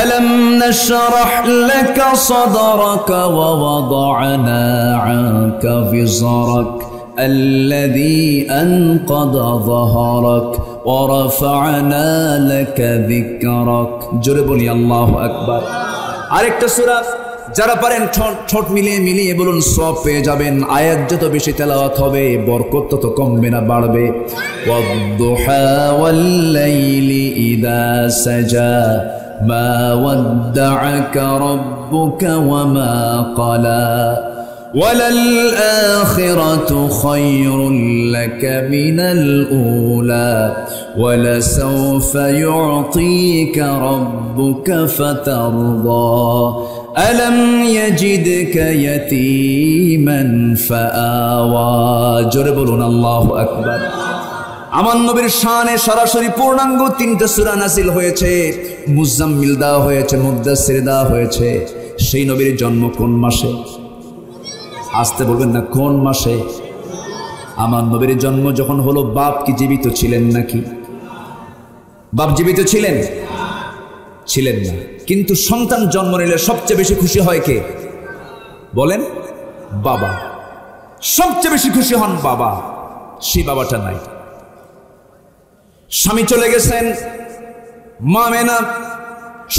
আলাম নাশরাহ লাকা সাদরাকা ওয়া ওয়াদা'না আনকা বিযরাক الذي أنقض ظهرك ورفعنا لك ذكرك। জোরে বলি আল্লাহু আকবার। আরেকটা সূরা যারা পারেন ঠোঁট মিলিয়ে মিলিয়ে বলুন, সওয়াব পেয়ে যাবেন। আয়াত যত বেশি তেলাওয়াত হবে বরকত তত কমবে না বাড়বে। ওয়াদ-দুহা ওয়াল-লাইলি ইযা সাজা মা ওয়াদ্দা'আকা রাব্বুকা ওয়া মা ক্বালা وللآخرة خير لك من الأولى ولسوف يعطيك ربك فترضى ألم يجدك يتيما فآوى। জোরে বলুন আল্লাহু আকবার। আমার নবীর শানে সরাসরি পূর্ণাঙ্গ 3টা সূরা নাযিল হয়েছে। মুজাম্মিল দেওয়া হয়েছে, মুদ্দাসসির দেওয়া হয়েছে। সেই নবীর জন্ম কোন মাসে? আসতে বলবেন না কোন মাসে? আমার নবীর জন্ম যখন হলো বাপ কি জীবিত ছিলেন নাকি? বাপ জীবিত ছিলেন? ছিলেন না। কিন্তু সন্তান জন্ম নিলে সবচেয়ে বেশি খুশি হয় কে? বলেন, বাবা। সবচেয়ে বেশি খুশি হন বাবা। সেই বাবাটা নাই। স্বামী চলে গেছেন, মা মেনা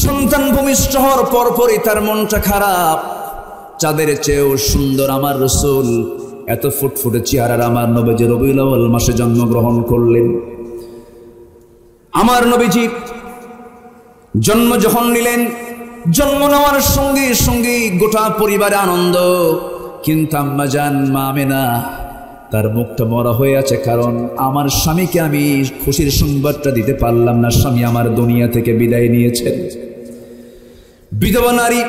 সন্তান ভূমিষ্ঠ হওয়ার পরপরই তার মনটা খারাপ। চাঁদের চেয়েও সুন্দর আমার রাসূল, এত ফুটফুটে চেহারার আমার নবীজি রবিউল আউয়াল মাসে জন্মগ্রহণ করলেন। আমার নবীজি জন্ম যখন নিলেন, জন্ম নেওয়ার সঙ্গে সঙ্গে গোটা পরিবারে আনন্দ। কিন্তু আম্মা জান মা আমেনা তার মুখটা মরা হয়ে আছে, কারণ আমার স্বামীকে আমি খুশির সংবাদটা দিতে পারলাম না। স্বামী আমার দুনিয়া থেকে বিদায় নিয়েছেন। বিধবা নারী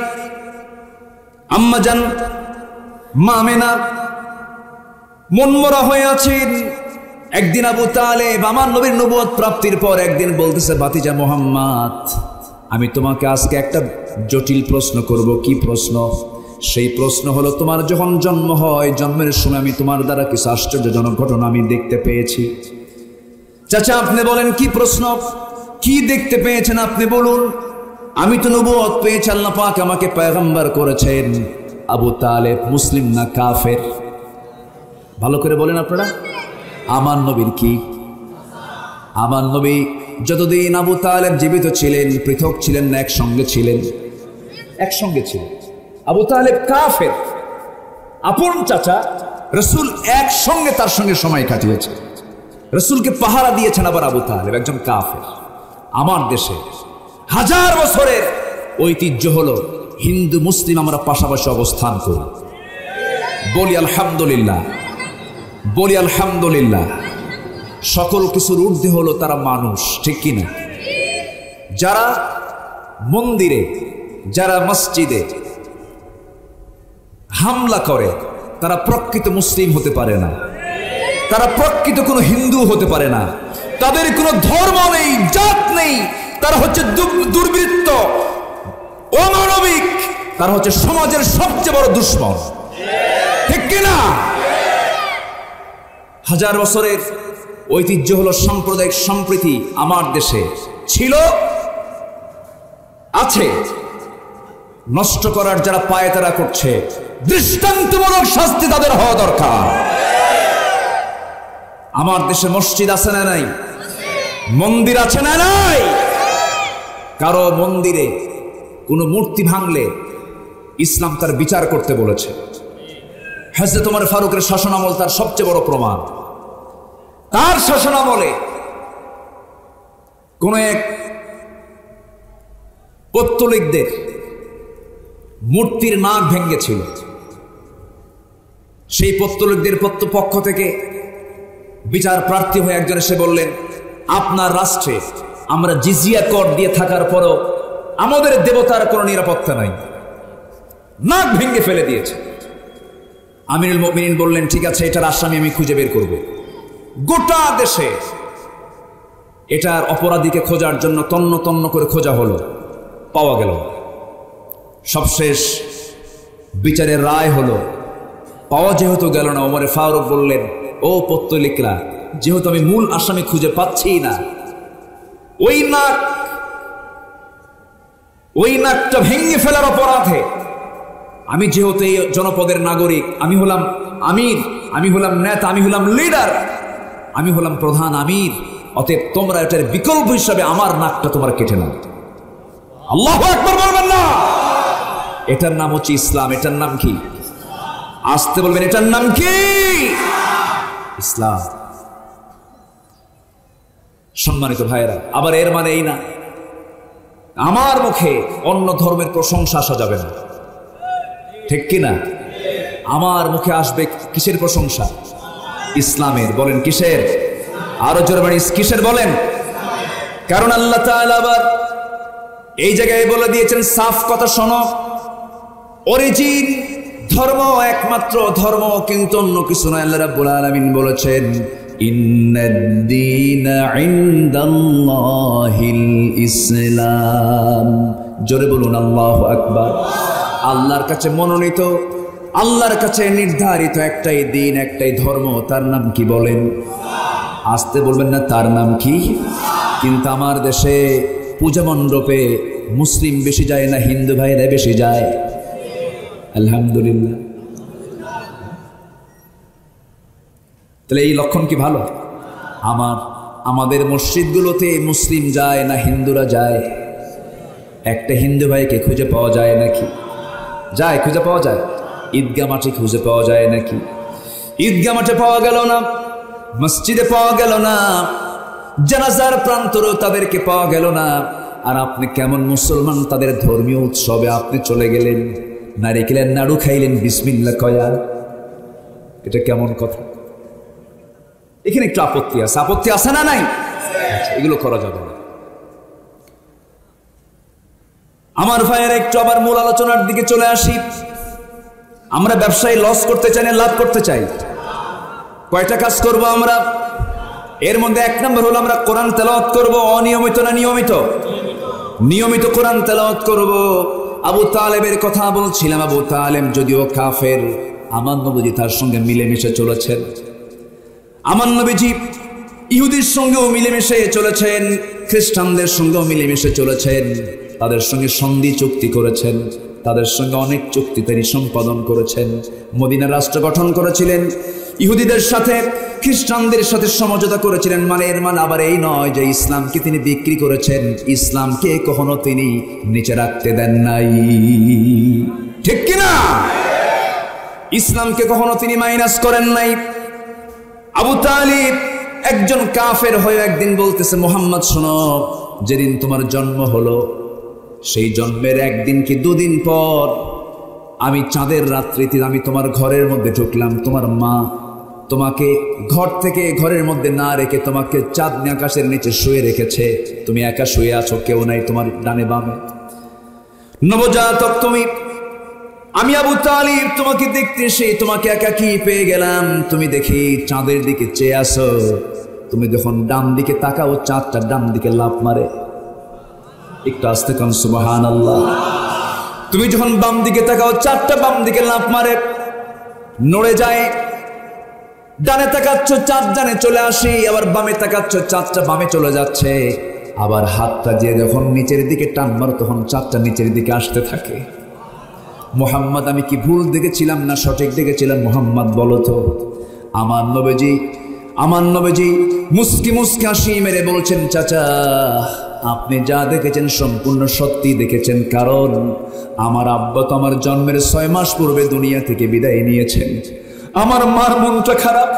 আম্মা জান মা আমেনা মনমরা হয়ে আছেন। একদিন আবু তালেব আমার নবীর নবুয়ত প্রাপ্তির পর একদিন বলতেছে, ভাতিজা মুহাম্মদ, আমি তোমাকে আজকে একটা জটিল প্রশ্ন করব। কি প্রশ্ন? সেই প্রশ্ন হলো, তোমার যখন জন্ম হয়, জন্মের সময় আমি তোমার দ্বারা কিছু আশ্চর্যজনক ঘটনা আমি দেখতে পেয়েছি। চাচা আপনি বলেন কি প্রশ্ন, কি দেখতে পেয়েছেন আপনি বলুন। আমি তো নবুয়ত পেয়েছি, আল্লাহ পাক আমাকে পয়গম্বর করেছেন। আবু তালেব মুসলিম না কাফের? ভালো করে বলেন আপনারা। আমার নবীর কি? আমার নবী যতদিন আবু তালেব জীবিত ছিলেন পৃথক ছিলেন না, একসঙ্গে ছিলেন? একসঙ্গে ছিলেন। আবু তালেব কাফের, আপন চাচা, রাসূল একসঙ্গে তার সঙ্গে সময় কাটিয়েছে, রাসূলকে পাহারা দিয়েছেন। আবার আবু তালেব একজন কাফের। আমার দেশে 1000 বছরের ঐতিহ্য হলো হিন্দু মুসলিম আমরা পাশাপাশি অবস্থান করি। বলি আলহামদুলিল্লাহ, বলি আলহামদুলিল্লাহ। সকল কিছুর ঊর্ধ্বে হলো তারা মানুষ, ঠিক কিনা? যারা মন্দিরে, যারা মসজিদে হামলা করে তারা প্রকৃত মুসলিম হতে পারে না, তারা প্রকৃত কোনো হিন্দু হতে পারে না। তাদের কোনো ধর্ম নেই, জাত নেই। তারা হচ্ছে দুর্বৃত্ত, অমানবিক। তারা হচ্ছে সমাজের সবচেয়ে বড় দুশ্মন, ঠিক কিনা? 1000 বছরের ঐতিহ্য হলো সাম্প্রদায়িক সম্প্রীতি। আমার দেশে ছিল, আছে। নষ্ট করার যারা পায় তারা করছে। দৃষ্টান্তমূলক শাস্তি তাদের হওয়া দরকার। আমার দেশে মসজিদ আছে না নাই? মন্দির আছে না নাই? কারো মন্দিরে কোনো মূর্তি ভাঙলে ইসলাম তার বিচার করতে বলেছে। হযরত ওমর ফারুকের শাসনামল তার সবচেয়ে বড় প্রমাণ। তার শাসনামলে কোন এক পত্তলিকদের মূর্তির নাক ভেঙেছিল। সেই পত্তলিকদের পক্ষ থেকে বিচার প্রার্থী হয়ে একজন এসে বললেন, আপনার রাষ্ট্রে আমরা জিজিয়া কর দিয়ে থাকার পরও আমাদের দেবতার কোনো নিরাপত্তা নাই, নাক ভেঙে ফেলে দিয়েছে। আমিরুল মুমিনিন বললেন, ঠিক আছে, এটার আসামি আমি খুঁজে বের করব। গোটা দেশে এটার অপরাধীকে খোঁজার জন্য তন্ন তন্ন করে খোঁজা হলো, পাওয়া গেল। সবশেষ বিচারের রায় হলো, পাওয়া যেহেতু গেল না, ওমর ফারুক বললেন, ও পত্তলিকরা, যেহেতু আমি মূল আসামি খুঁজে পাচ্ছি না, ওই নাকটা ভেঙে ফেলার অপরাধে আমি যেহেতু এই জনপদের নাগরিক, আমি হলাম আমির, আমি হলাম নেতা, আমি হলাম লিডার, আমি হলাম প্রধান আমির, অতএব তোমরা এটার বিকল্প হিসাবে আমার নাকটা তোমরা কেটে নাও। আল্লাহু আকবার বলবেন না? এটার নাম হচ্ছে ইসলাম। এটার নাম কি? আসতে বলবেন, এটার নাম কি? ইসলাম। সম্মানিত ভাইয়েরা, আবার এর মানে এই না আমার মুখে অন্য ধর্মের প্রশংসা আসা যাবে না, ঠিক কিনা? আমার মুখে আসবে কিসের প্রশংসা? ইসলামের। বলেন কিসের? আরো জোরে বাড়ি কিসের বলেন? কারণ আল্লাহ তাআলা আবার এই জায়গায় বলে দিয়েছেন সাফ কথা, শোনো, অরিজিন ধর্ম একমাত্র ধর্ম, কিন্তু অন্য কিছু নয়। আল্লাহ রাব্বুল আলামিন বলেছেন, ইন্নাদ-দীনা ইনদাল্লাহিল ইসলাম। জোরে বলুন আল্লাহু আকবার। আল্লাহর কাছে মনোনীত আল্লাহর কাছে নির্ধারিত একটাই দিন, একটাই ধর্ম, তার নাম কি বলেন? আসতে বলবেন না তার নাম কি? কিন্তু আমার দেশে পূজা মণ্ডপে মুসলিম বেশি যায় না হিন্দু ভাইরা বেশি যায়? আলহামদুলিল্লাহ। তাহলে এই লক্ষণ কি ভালো? আমাদের মসজিদগুলোতে মুসলিম যায় না হিন্দুরা যায়? একটা হিন্দু ভাইকে খুঁজে পাওয়া যায় নাকি? যায়, খুঁজে পাওয়া যায়। ঈদগাহ মাঠে খুঁজে পাওয়া যায় নাকি? ঈদগাহ মাঠে পাওয়া গেল না, মসজিদে পাওয়া গেল না, জানাজার প্রান্তরেও তাদেরকে পাওয়া গেল না। আর আপনি কেমন মুসলমান, তাদের ধর্মীয় উৎসবে আপনি চলে গেলেন, নারিকেলের নাড়ু খাইলেন বিসমিল্লাহ কয়া। এটা কেমন কথা? এখানে একটু আপত্তি আছে। আপত্তি আছে না নাই? এগুলো করা যাবে না। আমার ভাইয়ের একটু আবার মূল আলোচনার দিকে চলে আসি। আমরা ব্যবসায় লস করতে চাই না লাভ করতে চাই? কয়টা কাজ করব আমরা? এর মধ্যে এক নম্বর হলো আমরা কোরআন তেলাওয়াত করব। অনিয়মিত না নিয়মিত? নিয়মিত কোরআন তেলাওয়াত করব। আবু তালেবের কথা বলছিলাম। আবু তালেব যদিও কাফের, আমার নবীজি তার সঙ্গে মিলেমিশে চলেছেন। আমার নবীজি ইহুদির সঙ্গেও মিলেমিশে চলেছেন, খ্রিস্টানদের সঙ্গেও মিলেমিশে চলেছেন। তাদের সঙ্গে সন্ধি চুক্তি করেছেন, তাদের সঙ্গে অনেক চুক্তি তিনি সম্পাদন করেছেন। মদিনা রাষ্ট্র গঠন করেছিলেন, ইহুদিদের সাথে খ্রিস্টানদের সাথে সমঝোতা করেছিলেন। মানে এর মানে আবার এই নয় যে ইসলামকে তিনি বিক্রি করেছেন, ইসলামকে কখনো তিনি নিচে রাখতে দেন নাই, ঠিক কিনা? ইসলামকে কখনো তিনি মাইনাস করেন নাই। আবু তালিব একজন কাফের হয়ে একদিন বলতেছে, মোহাম্মদ শোনো, যেদিন তোমার জন্ম হলো সেই জন্মের একদিন কি দুদিন পর আমি চাঁদের রাত্রিতে আমি তোমার ঘরের মধ্যে ঢুকলাম। তোমার মা তোমাকে ঘর থেকে ঘরের মধ্যে না রেখে তোমাকে চাঁদনি আকাশের নিচে শুয়ে রেখেছে। তুমি একা শুয়ে আছো, কেউ নাই তোমার ডানে বামে, নবজাতক তুমি। আমি আবু তালিব তোমাকে দেখতে এসে তোমাকে একাকী পেয়ে গেলাম। তুমি দেখি চাঁদের দিকে চেয়ে আসো, তুমি যখন ডান দিকে তাকাও চাঁদটা ডান দিকে লাফ মারে। একটু আস্তে কান সুবহানাল্লাহ। তুমি যখন বাম দিকে তাকাও চাঁদটা বাম দিকে লাফ মারে, নড়ে যায়। ডানে তাকাচ্ছ চাঁদ ডানে চলে আসি, আবার বামে তাকাচ্ছ চাঁদটা বামে চলে যাচ্ছে। আবার হাতটা দিয়ে যখন নিচের দিকে টান মারো তখন চাঁদটা নিচের দিকে আসতে থাকে। মোহাম্মদ, আমি কি ভুল দেখেছিলাম না সঠিক দেখেছিলাম? মোহাম্মদ বলো তো। আমার নবীজি মুস্কি মুস্কি হাসি মেরে বলছেন, চাচা আপনি যা দেখেছেন সম্পূর্ণ সত্যি দেখেছেন, কারণ আমার আব্বা তো আমার জন্মের 6 মাস পূর্বে দুনিয়া থেকে বিদায় নিয়েছেন। আমার মার মনটা খারাপ।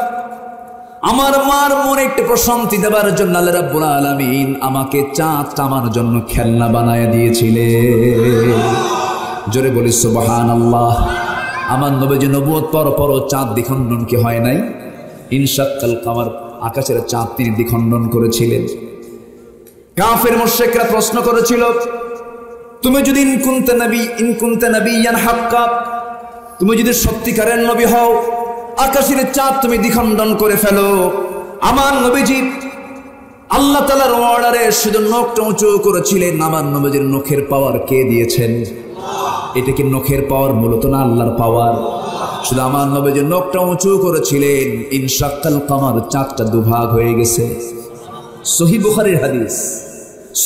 আমার মার মনে একটু প্রশান্তি দেওয়ার জন্য আল্লাহ রাব্বুল আলামিন আমাকে চাঁদটা আমার জন্য খেলনা বানায় দিয়েছিলেন। জোরে বলি সুবহানাল্লাহ। আমার নবীজি নবুয়ত পর চাঁদ দ্বিখণ্ডন কি হয় নাই? ইনশাক্কাল কামার, আকাশের চাঁদ তিনি দ্বিখণ্ডন করেছিলেন। কাফের মুশরিকরা প্রশ্ন করেছিল, তুমি যদি ইন কুনতা নাবিয়ান হাক্কা, তুমি যদি সত্যিকারের নবী হও, আকাশের চাঁদ তুমি দ্বিখণ্ডন করে ফেলো। আমার নবীজি আল্লাহ তাআলার অর্ডারে শুধু নখটা উঁচু করেছিলেন। আমার নবীজির নখের পাওয়ার কে দিয়েছেন? এটা কি নখের পাওয়ার মূলত না আল্লাহর পাওয়ার? শুধু আমার নবীজির নখটা উঁচু করেছিলেন, ইনশাক্কাল কামার চাঁদটা দুভাগ হয়ে গেছে। সহিহ বুখারীর হাদিস,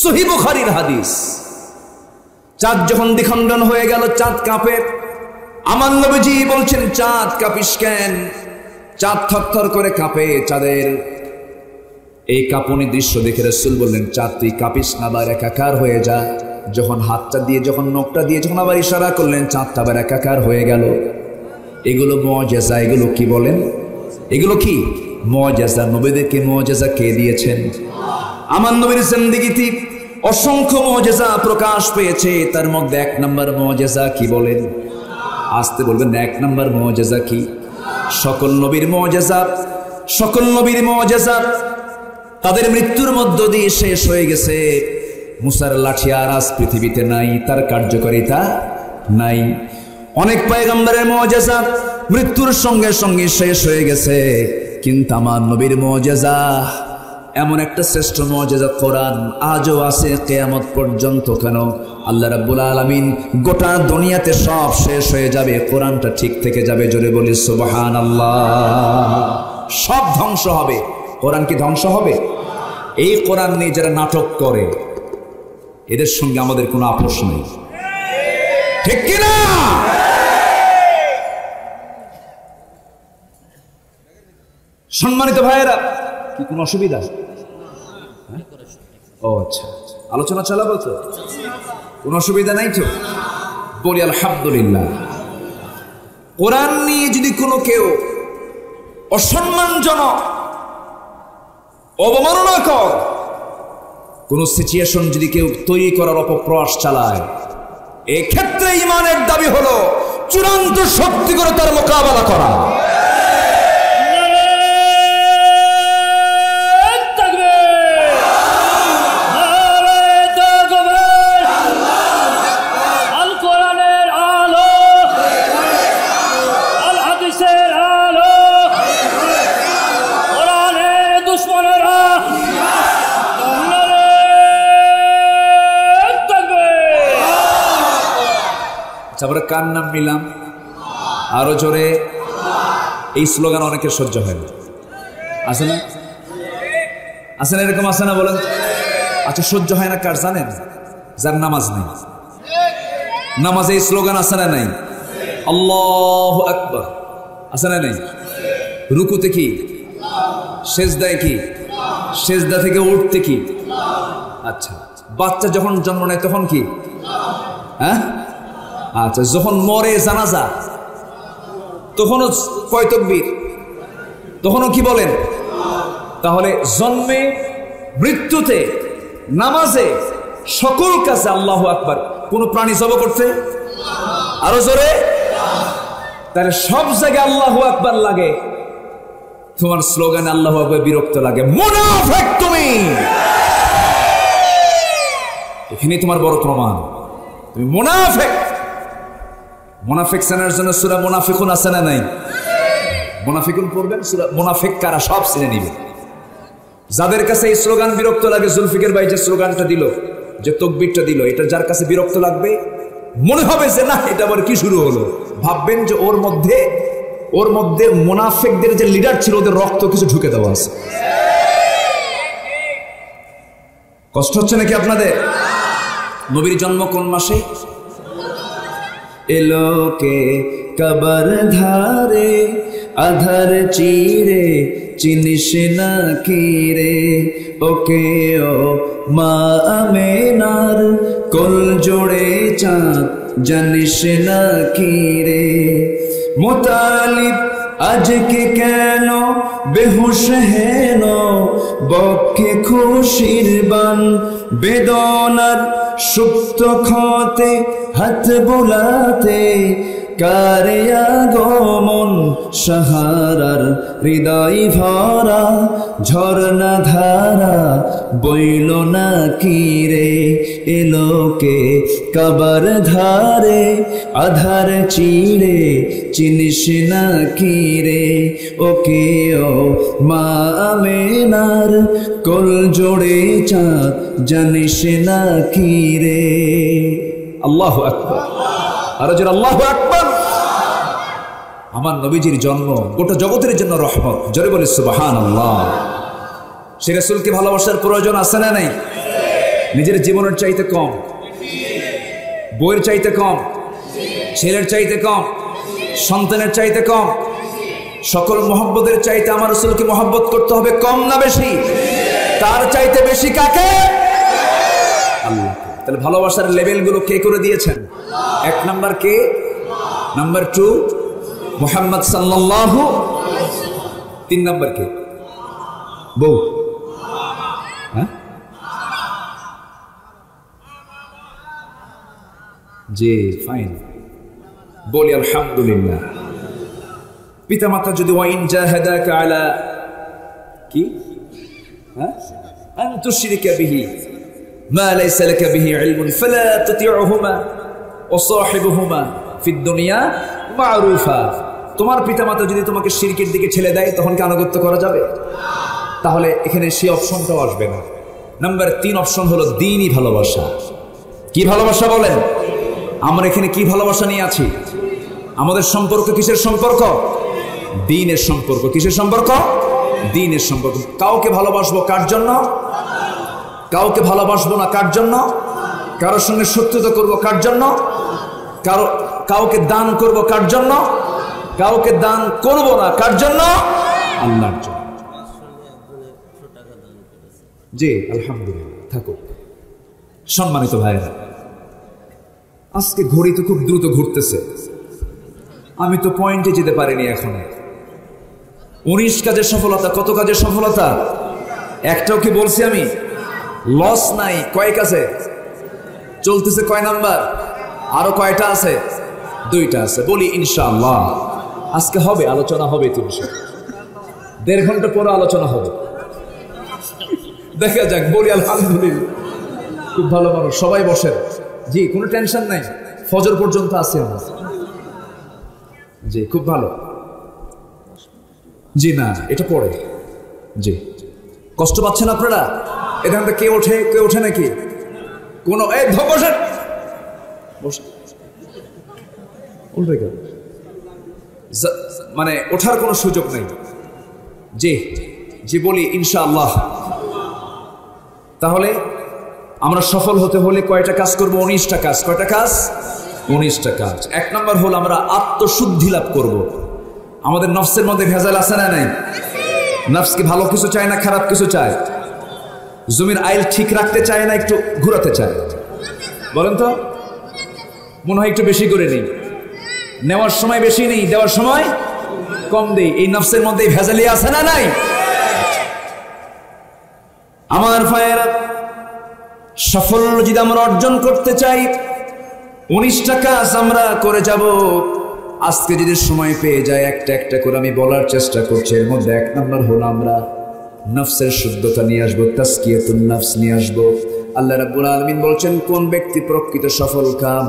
সহিহ বুখারীর হাদিস। চাঁদ যখন দ্বিখণ্ডন হয়ে গেল চাঁদ কাঁপে। আমার নবীজি বলছেন, চাঁদ কাঁপিস কেন? চাঁদ থরথর করে কাঁপে। চাঁদের এই কাঁপুনি দৃশ্য দেখে রাসূল বললেন, চাঁদ তুই কাঁপিস না, আবার একাকার হয়ে যা। যখন হাতটা দিয়ে যখন নখটা দিয়ে যখন আবার ইশারা করলেন, চাঁদটা আবার একাকার হয়ে গেল। এগুলো মুআজিজা। এগুলো কি বলেন? এগুলো কি মুআজিজা। নবীদেরকে মুআজিজা কে দিয়েছেন? আমার নবীর জিন্দেগিতে অসংখ্য মুআজিজা প্রকাশ পেয়েছে। তার মধ্যে 1 নম্বর মুআজিজা কি বলেন? আসতে বলবেন, 1 নম্বর মুআজিজা কি? সকল নবীর মুআজিজা তাদের মৃত্যুর মধ্য দিয়ে শেষ হয়ে গেছে। মুসার লাঠি আর আজ পৃথিবীতে নাই, তার কার্যকারিতা নাই। অনেক পয়গম্বরের মুআজিজা মৃত্যুর সঙ্গে সঙ্গে শেষ হয়ে গেছে, কিন্তু আমার নবীর মুআজিজা এমন একটা শ্রেষ্ঠ মুআজিজা কোরআন আজও আছে কিয়ামত পর্যন্ত। কেন? আল্লাহ রাব্বুল আলামিন গোটা দুনিয়াতে সব শেষ হয়ে যাবে, কোরআনটা ঠিক থেকে যাবে। জোরে বলি সুবহানাল্লাহ। সব ধ্বংস হবে, কোরআন কি ধ্বংস হবে? এই কোরআন নিয়ে যারা নাটক করে এদের সঙ্গে আমাদের কোনো আপোষ নেই, ঠিক কিনা? সম্মানিত ভাইয়েরা, কি কোনো অসুবিধা? ও আচ্ছা, আলোচনা চালাবো তো, কোনো অসুবিধা নাই তো? বলি আলহামদুলিল্লাহ। কোরআন নিয়ে যদি কোনো কেউ অসম্মানজনক, অবমাননাকর কোন সিচুয়েশন যদি কেউ তৈরি করার অপপ্রয়াস চালায়, এক্ষেত্রে ঈমানের দাবি হলো চূড়ান্ত শক্তি করে তার মোকাবেলা করা। আমরা কার নাম নিলাম? আরো জোরে। এই স্লোগান অনেকের সহ্য হয় না, আছে না? আছে না? এরকম আছে না? বলেন। আচ্ছা, সহ্য হয় না কার জানেন? যার নামাজ নেই। নামাজে এই স্লোগান আছে না নাই? আল্লাহু আকবার আছে না নাই? রুকুতে কি? সেজদায় কি? সেজদা থেকে উঠতে কি? আচ্ছা, বাচ্চা যখন জন্ম নেয় তখন কি? হ্যাঁ, আচ্ছা, যখন মরে জানাজা তখনও কয় তাকবীর? তখনও কি বলেন? তাহলে জন্মে, মৃত্যুতে, নামাজে, সকল কাজে আল্লাহু আকবার। কোন প্রাণী জব করতে? আরো জোরে। তাহলে সব জায়গায় আল্লাহু আকবার লাগে, তোমার স্লোগানে আল্লাহু আকবার বিরক্ত লাগে। মুনাফিক তুমি! এখানে তোমার বড় প্রমাণ, তুমি মুনাফিক। মুনাফিক চেনার জন্য সূরা মুনাফিকুন আছে না নাই? মুনাফিকুন পড়বেন, সূরা মুনাফিক কারা সব চিনে নিবে। যাদের কাছে এই স্লোগান বিরক্ত লাগে, জুলফিকার ভাই যে স্লোগানটা দিল, যে তাকবীরটা দিল, এটা যার কাছে বিরক্ত লাগবে, মনে হবে যে না, এটা আবার কি শুরু হলো। ভাববেন যে ওর মধ্যে মুনাফিকদের যে লিডার ছিল, ওদের রক্ত কিছু ঢুকে দেওয়া আছে। কষ্ট হচ্ছে নাকি আপনাদের? নবীর জন্ম কোন মাসে? এলোকে কবর ধারে আধার চিরে, চিনিস না কি রে, ওকে ও মা আমেনার কোল জোড়ে চাঁদ, জানিস না কি রে। মুতালিব আজকে কেন বেহুশ হেন, বক্ষে খুশির বান, বেদনার সুপ্ত ক্ষতে হাত বোলাতে, কারে আগমন সাহারার হৃদয় ভরা, ঝর্ণা ধারা বইল না কি রে, এলোকে কবর ধারে আধার চিরে, চিনিস না কি রে, ওকে ও মা আমেনার কোল জোড়ে চাঁদ, জানিস না কি রে। আল্লাহু আকবার। আর জোরে আল্লাহু আকবার। আমার নবীজির জন্ম গোটা জগতের জন্য রহমত। জোরে বলে সুবহানাল্লাহ। সে রাসূলকে ভালোবাসার প্রয়োজন আছে না নাই? নিজের জীবনের চাইতে কম, বইয়ের চাইতে কম, ছেলের চাইতে কম, সন্তানের চাইতে কম, সকল মহব্বতের চাইতে আমার রাসূলকে মহব্বত করতে হবে। কম না বেশি? তার চাইতে বেশি কাকে? আল্লাহ। তাহলে ভালোবাসার লেভেলগুলো কে করে দিয়েছেন? এক নাম্বার কে? নাম্বার 2 মুহাম্মদ সাল্লাল্লাহু। 3 নাম্বার কে? বউ। হ্যাঁ, জি, ফাইন। বলি আলহামদুলিল্লাহ। পিতামাতা যদি ওয়াইন জাহাদাকা আলা কি, হ্যাঁ, আন তুশরিকা বিহি মা লাইসা লাকা বিহি ইলমুন ফালা তুতিউহুমা ওয়া সাহিবুহুমা ফিদ দুনিয়া মারুফা। তোমার পিতামাতা যদি তোমাকে শিরকের দিকে ঠেলে দেয়, তখন কি আনুগত্য করা যাবে? তাহলে এখানে সেই অপশনটাও আসবে না। নাম্বার 3 অপশন হলো দ্বীনি ভালোবাসা। কি ভালোবাসা বলেন? আমরা এখানে কি ভালোবাসা নিয়ে আছি? আমাদের সম্পর্ক কিসের সম্পর্ক? দ্বীনের সম্পর্ক। কিসের সম্পর্ক? দ্বীনের সম্পর্ক। কাউকে ভালোবাসবো কার জন্য? কাউকে ভালোবাসবো না কার জন্য? কারোর সঙ্গে শত্রুতা করব কার জন্য? কাউকে দান করব কার জন্য? কাউকে দান করব না কার জন্য? আল্লাহর জন্য। জি আলহামদুলিল্লাহ, থাকুক। সম্মানিত ভাইরা, আজকে ঘড়ি তো খুব দ্রুত ঘুরতেছে, আমি তো পয়েন্টে যেতে পারিনি এখন। 19 কাজের সফলতা। কত কাজের সফলতা? একটাও কি বলছি আমি? লস নাই। কয় কাজে চলতেছে? কয় নাম্বার? আরো কয়টা আছে? 2টা আছে। বলি ইনশাআল্লাহ আজকে হবে, আলোচনা হবে 1.5 ঘন্টা পরে আলোচনা হবে, দেখা যাক। বলি আলহামদুলিল্লাহ। খুব ভালো মানুষ, সবাই বসেন। জি কোনো টেনশন নাই, ফজর পর্যন্ত আছে আমার। জি খুব ভালো। জি না এটা পড়ে। জি কষ্ট পাচ্ছেন আপনারা? এখান থেকে কে ওঠে, কে ওঠে নাকি? কোন বসেন বসেন। উল্টে গেল, মানে ওঠার কোনো সুযোগ নেই। জি জি বলি ইনশাআল্লাহ। তাহলে আমরা সফল হতে হলে কয়টা কাজ করব? 19টা কাজ। কয়টা কাজ? 19টা কাজ। 1 নম্বর হলো আমরা আত্মশুদ্ধি লাভ করব। আমাদের নফসের মধ্যে ভেজাল আছে না নাই? নফস কি ভালো কিছু চায় না খারাপ কিছু চায়? জমির আইল ঠিক রাখতে চায় না একটু ঘুরাতে চায়? বলেন তো। মনে হয় একটু বেশি করে নেই, নেওয়ার সময় বেশি নেই, দেওয়ার সময় কম দেই। এই নফসের মধ্যে ভেজালি আছে না নাই? আমার ভাইয়েরা, সাফল্য যদি আমরা অর্জন করতে চাই 19টা কাজ আমরা করে যাব। আজকে যদি সময় পেয়ে যায় একটা একটা করে আমি বলার চেষ্টা করছি। এর মধ্যে 1 নম্বর হলো আমরা নফসের শুদ্ধতা নিয়ে আসবো, তাসকিয়াতুন নফস নিয়ে আসবো। আল্লাহ রাব্বুল আলামিন বলছেন কোন ব্যক্তি প্রকৃত সফল কাম?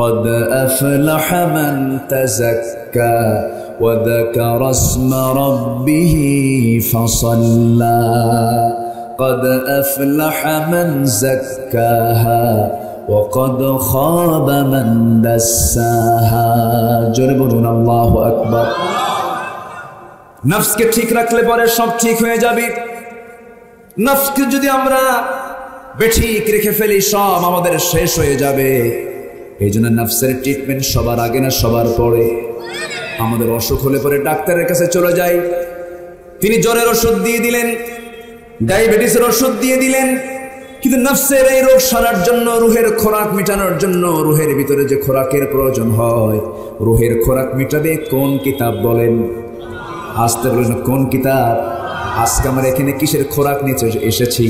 قد أفلح من تزكى وذكر اسم ربه فصلى قد أفلح من زكاها وقد خاب من دساها জোরে বলুন আল্লাহু আকবার। নফসকে ঠিক রাখলে পরে সব ঠিক হয়ে যাবে। নফসকে যদি আমরা বেঠিক রেখে ফেলি সব আমাদের শেষ হয়ে যাবে। এই জন্য নফসের ট্রিটমেন্ট সবার আগে না সবার পরে? আমাদের অসুখ হলে পরে ডাক্তারের কাছে চলে যাই, তিনি জ্বরের ওষুধ দিয়ে দিলেন, ডায়াবেটিসের ওষুধ দিয়ে দিলেন, কিন্তু নফসের এই রোগ সারার জন্য, রুহের খোরাক মেটানোর জন্য, রুহের ভিতরে যে খোরাকের প্রয়োজন হয়, রুহের খোরাক মেটাবে কোন কিতাব বলেন? আসতে বলেন কোন কিতাব? আজকে আমরা এখানে কিসের খোরাক নিয়ে এসেছি?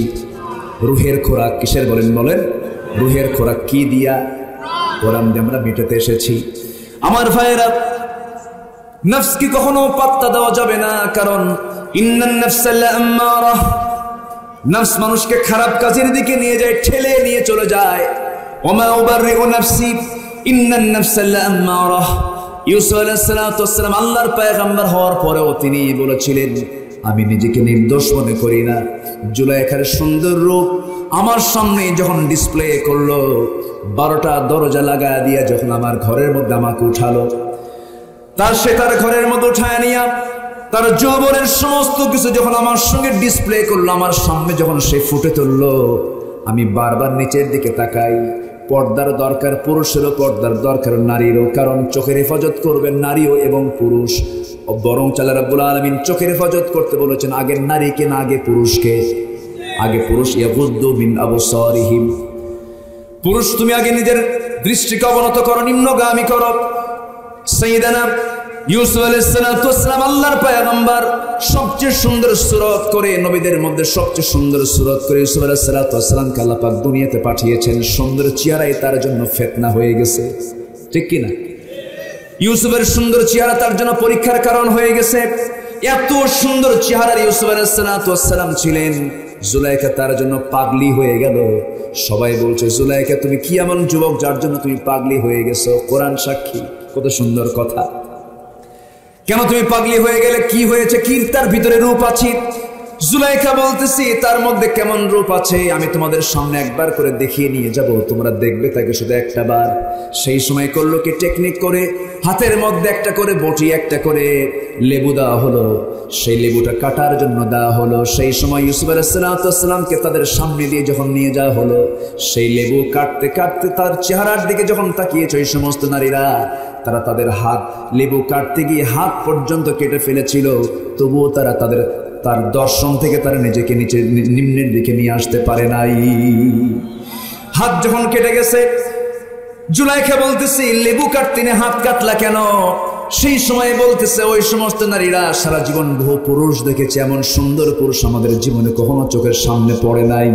রুহের খোরাক কিসের বলেন? বলেন রুহের খোরাক কি দিয়া? কোরআন দিয়ে আমরা মেটাতে এসেছি। আমার ভাইয়েরা, নফসকে কখনো পাত্তা দেওয়া যাবে না, কারণ ইন্নান নাফসা লাআম্মারাহ, নফস মানুষকে খারাপ কাজের দিকে নিয়ে যায়, ঠেলে নিয়ে চলে যায়। ওমা উবাররিউ নাফসি ইন্নান নাফসা লাআম্মারাহ। ইউসুফ আলাইহিস সালাতু ওয়াস সালাম আল্লাহর পয়গম্বর হওয়ার পরেও তিনি বলেছিলেন আমি নিজেকে নির্দোষ মনে করি না। জুলাইখার সুন্দর রূপ আমার সামনে যখন ডিসপ্লে করলো, 12টা দরজা লাগায় দিয়া যখন আমার ঘরের মধ্যে আমাকে উঠালো, তার ঘরের মধ্যে উঠায় নিয়া তার যৌবনের সমস্ত কিছু যখন আমার সঙ্গে ডিসপ্লে করলো, আমার সামনে যখন সে ফুটে তুললো, আমি বারবার নিচের দিকে তাকাই। পর্দার দরকার পুরুষেরও, পর্দার দরকার নারীরও, কারণ চোখের হেফাজত করবেন নারীও এবং পুরুষ। বরং আল্লাহ রাব্বুল আলামিন চোখের হেফাজত করতে বলেছেন আগে নারীকে না আগে পুরুষকে? আগে পুরুষ। ইয়াগুদ্দু মিন আবসারিহিম, পুরুষ তুমি আগে নিজের দৃষ্টিকে অবনত করো, নিম্নগামী করো। সাইয়েদানা ইউসুফ আলাইহিস সালাতু ওয়াস সালাম আল্লাহর পয়গম্বর, সবচেয়ে সুন্দর সুরত করে, নবীদের মধ্যে সবচেয়ে সুন্দর সুরত করে ইউসুফ আলাইহিস সালাতু ওয়াস সালামকে আল্লাহ পাক দুনিয়াতে পাঠিয়েছেন। সুন্দর চেহারাই তার জন্য ফিতনা হয়ে গেছে, ঠিক কি না? ইউসুফের সুন্দর চেহারা তার জন্য পরীক্ষার কারণ হয়ে গেছে। এত সুন্দর চেহারার ইউসুফ আলাইহিস সালাতু ওয়াস সালাম ছিলেন, জুলাইখা তার জন্য পাগলি হয়ে গেল। সবাই বলছে জুলাইখা তুমি কি এমন যুবক যার জন্য তুমি পাগলি হয়ে গেছো? কোরআন সাক্ষী, কত সুন্দর কথা। কেন তুমি পাগলি হয়ে গেলে? কি হয়েছে? কি তার ভিতরে রূপ আছে? জুলাইখা বলতেছি তার মধ্যে কেমন রূপ আছে আমি তোমাদের সামনে একবার করে দেখিয়ে নিয়ে যাব, তোমরা দেখবে তাকে শুধু একটা বার। সেই সময় করলো কি টেকনিক করে হাতের মধ্যে একটা করে বটি, একটা করে লেবু দেওয়া হলো, সেই লেবুটা কাটার জন্য দেওয়া হলো। সেই সময় ইউসুফ আলাইহিসসালামকে তাদের সামনে দিয়ে যখন নিয়ে যাওয়া হলো, সেই লেবু কাটতে কাটতে তার চেহারার দিকে যখন তাকিয়েছে ওই সমস্ত নারীরা, তারা তাদের হাত লেবু কাটতে গিয়ে হাত পর্যন্ত কেটে ফেলেছিল, তবুও তারা তার দর্শন থেকে তারা নিজেকে নিম্নের দিকে নিয়ে আসতে পারে নাই। হাত যখন কেটে গেছে, জুলাইখা বলতেছে লেবু কাটতে নিয়ে হাত কাটলা কেন? সেই সময় বলতেছে ওই সমস্ত নারীরা সারা জীবন বহু পুরুষ দেখেছে, এমন সুন্দর পুরুষ আমাদের জীবনে কখনো চোখের সামনে পড়ে নাই।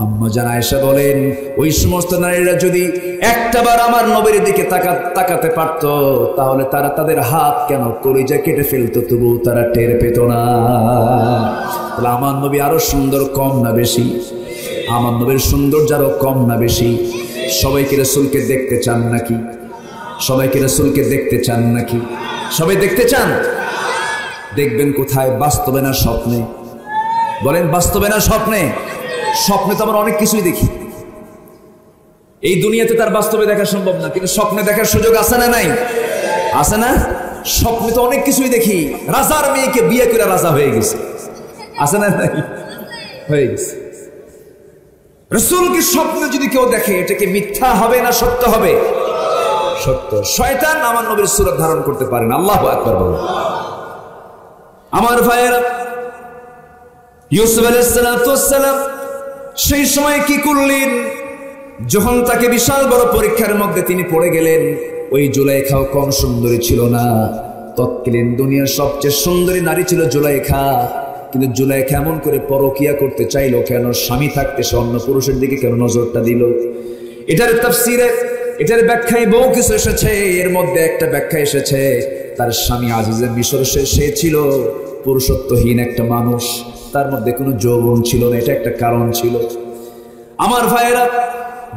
আম্মা জান আয়েশা বলেন ওই সমস্ত নারীরা যদি একটাবার আমার নবীর দিকে তাকাতে পারত, তাহলে তারা তাদের হাত কেন কলিজা কেটে ফেলতো, তবুও তারা টের পেত না। তাহলে আমার নবী আরো সুন্দর কম না বেশি? আমার নবীর সৌন্দর্য আরো কম না বেশি? সবাইকে রাসূলকে দেখতে চান নাকি? সবাইকে রাসূলকে দেখতে চান নাকি? সবাই দেখতে চান? দেখবেন কোথায়? বাস্তবে না স্বপ্নে? বলেন বাস্তবে না স্বপ্নে? স্বপ্নে তো আমরা অনেক কিছুই দেখি, এই দুনিয়াতে তার বাস্তবে দেখা সম্ভব না, কিন্তু স্বপ্নে দেখার সুযোগ আছে না নাই? আছে না? স্বপ্নে তো অনেক কিছুই দেখি, রাজার মেয়েকে বিয়ে করে রাজা হয়ে গেছে, আছে না নাই? হয়ে গেছে। রাসূলকে স্বপ্নে যদি কেউ দেখে, এটা কি মিথ্যা হবে না সত্য হবে? সত্য। শয়তান আমার নবীর সূরত ধারণ করতে পারে না। আল্লাহু আকবার বলেন। আমার ভাইয়েরা, ইউসুফ আলাইহিস সালাম সেই সময় কি করলেন? যখন তাকে বিশাল বড় পরীক্ষার মধ্যে তিনি পড়ে গেলেন, ওই জুলাইখাও কম সুন্দরী ছিল না। তৎকালীন দুনিয়ার সবচেয়ে সুন্দরী নারী ছিল জুলাইখা। কিন্তু জুলাইখা এমন করে পরকিয়া করতে চাইলো কেন? স্বামী থাকতে সে অন্য পুরুষের দিকে কেন নজরটা দিল? এটার তাফসীরে, এটার ব্যাখ্যায় বহু কিছু এসেছে। এর মধ্যে একটা ব্যাখ্যা এসেছে, তার স্বামী আজিজে মিশর, সে ছিল পুরুষত্বহীন একটা মানুষ, তার মধ্যে কোনো যৌবন ছিল না, এটা একটা কারণ ছিল। আমার ভাইয়েরা,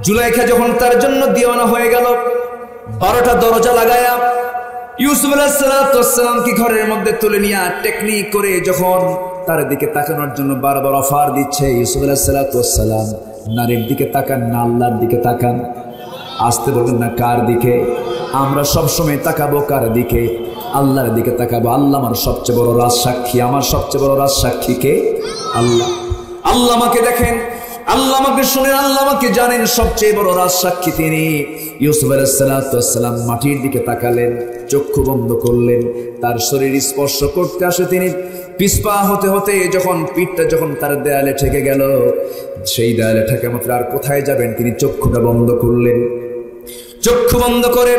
জুলাইখা যখন তার জন্য দিওয়ানা হয়ে গেল, 12টা দরজা লাগায়া ইউসুফ আলাইহিস সালামকে ঘরের মধ্যে তুলে নিয়ে টেকনিক করে যখন তার দিকে তাকানোর জন্য বারবার অফার দিচ্ছে, ইউসুফ আলাইহিস সালাম নারীর দিকে তাকান না আল্লাহর দিকে তাকান। আসতে বলবেন না কার দিকে? আমরা সবসময় তাকাবো কার দিকে? আল্লাহর দিকে তাকাবো। আল্লাহ আমার সবচেয়ে বড় রাজ সাক্ষী, আমার সবচেয়ে বড় রাজ সাক্ষী কে? আল্লাহ। আল্লাহ আমাকে দেখেন, আল্লাহ আমাকে শুনেন, আল্লাহ আমাকে জানেন, সবচেয়ে বড় রাজ সাক্ষী তিনি। ইউসুফ আলাইহিস সালাম মাটির দিকে তাকালেন, চক্ষু বন্ধ করলেন, তার শরীর স্পর্শ করতে আসে তিনি পিছপা হতে হতে যখন পিঠটা যখন তার দেয়ালে ঠেকে গেল, সেই দেয়ালে ঠেকে মাত্র আর কোথায় যাবেন, তিনি চক্ষুটা বন্ধ করলেন। চক্ষু বন্ধ করে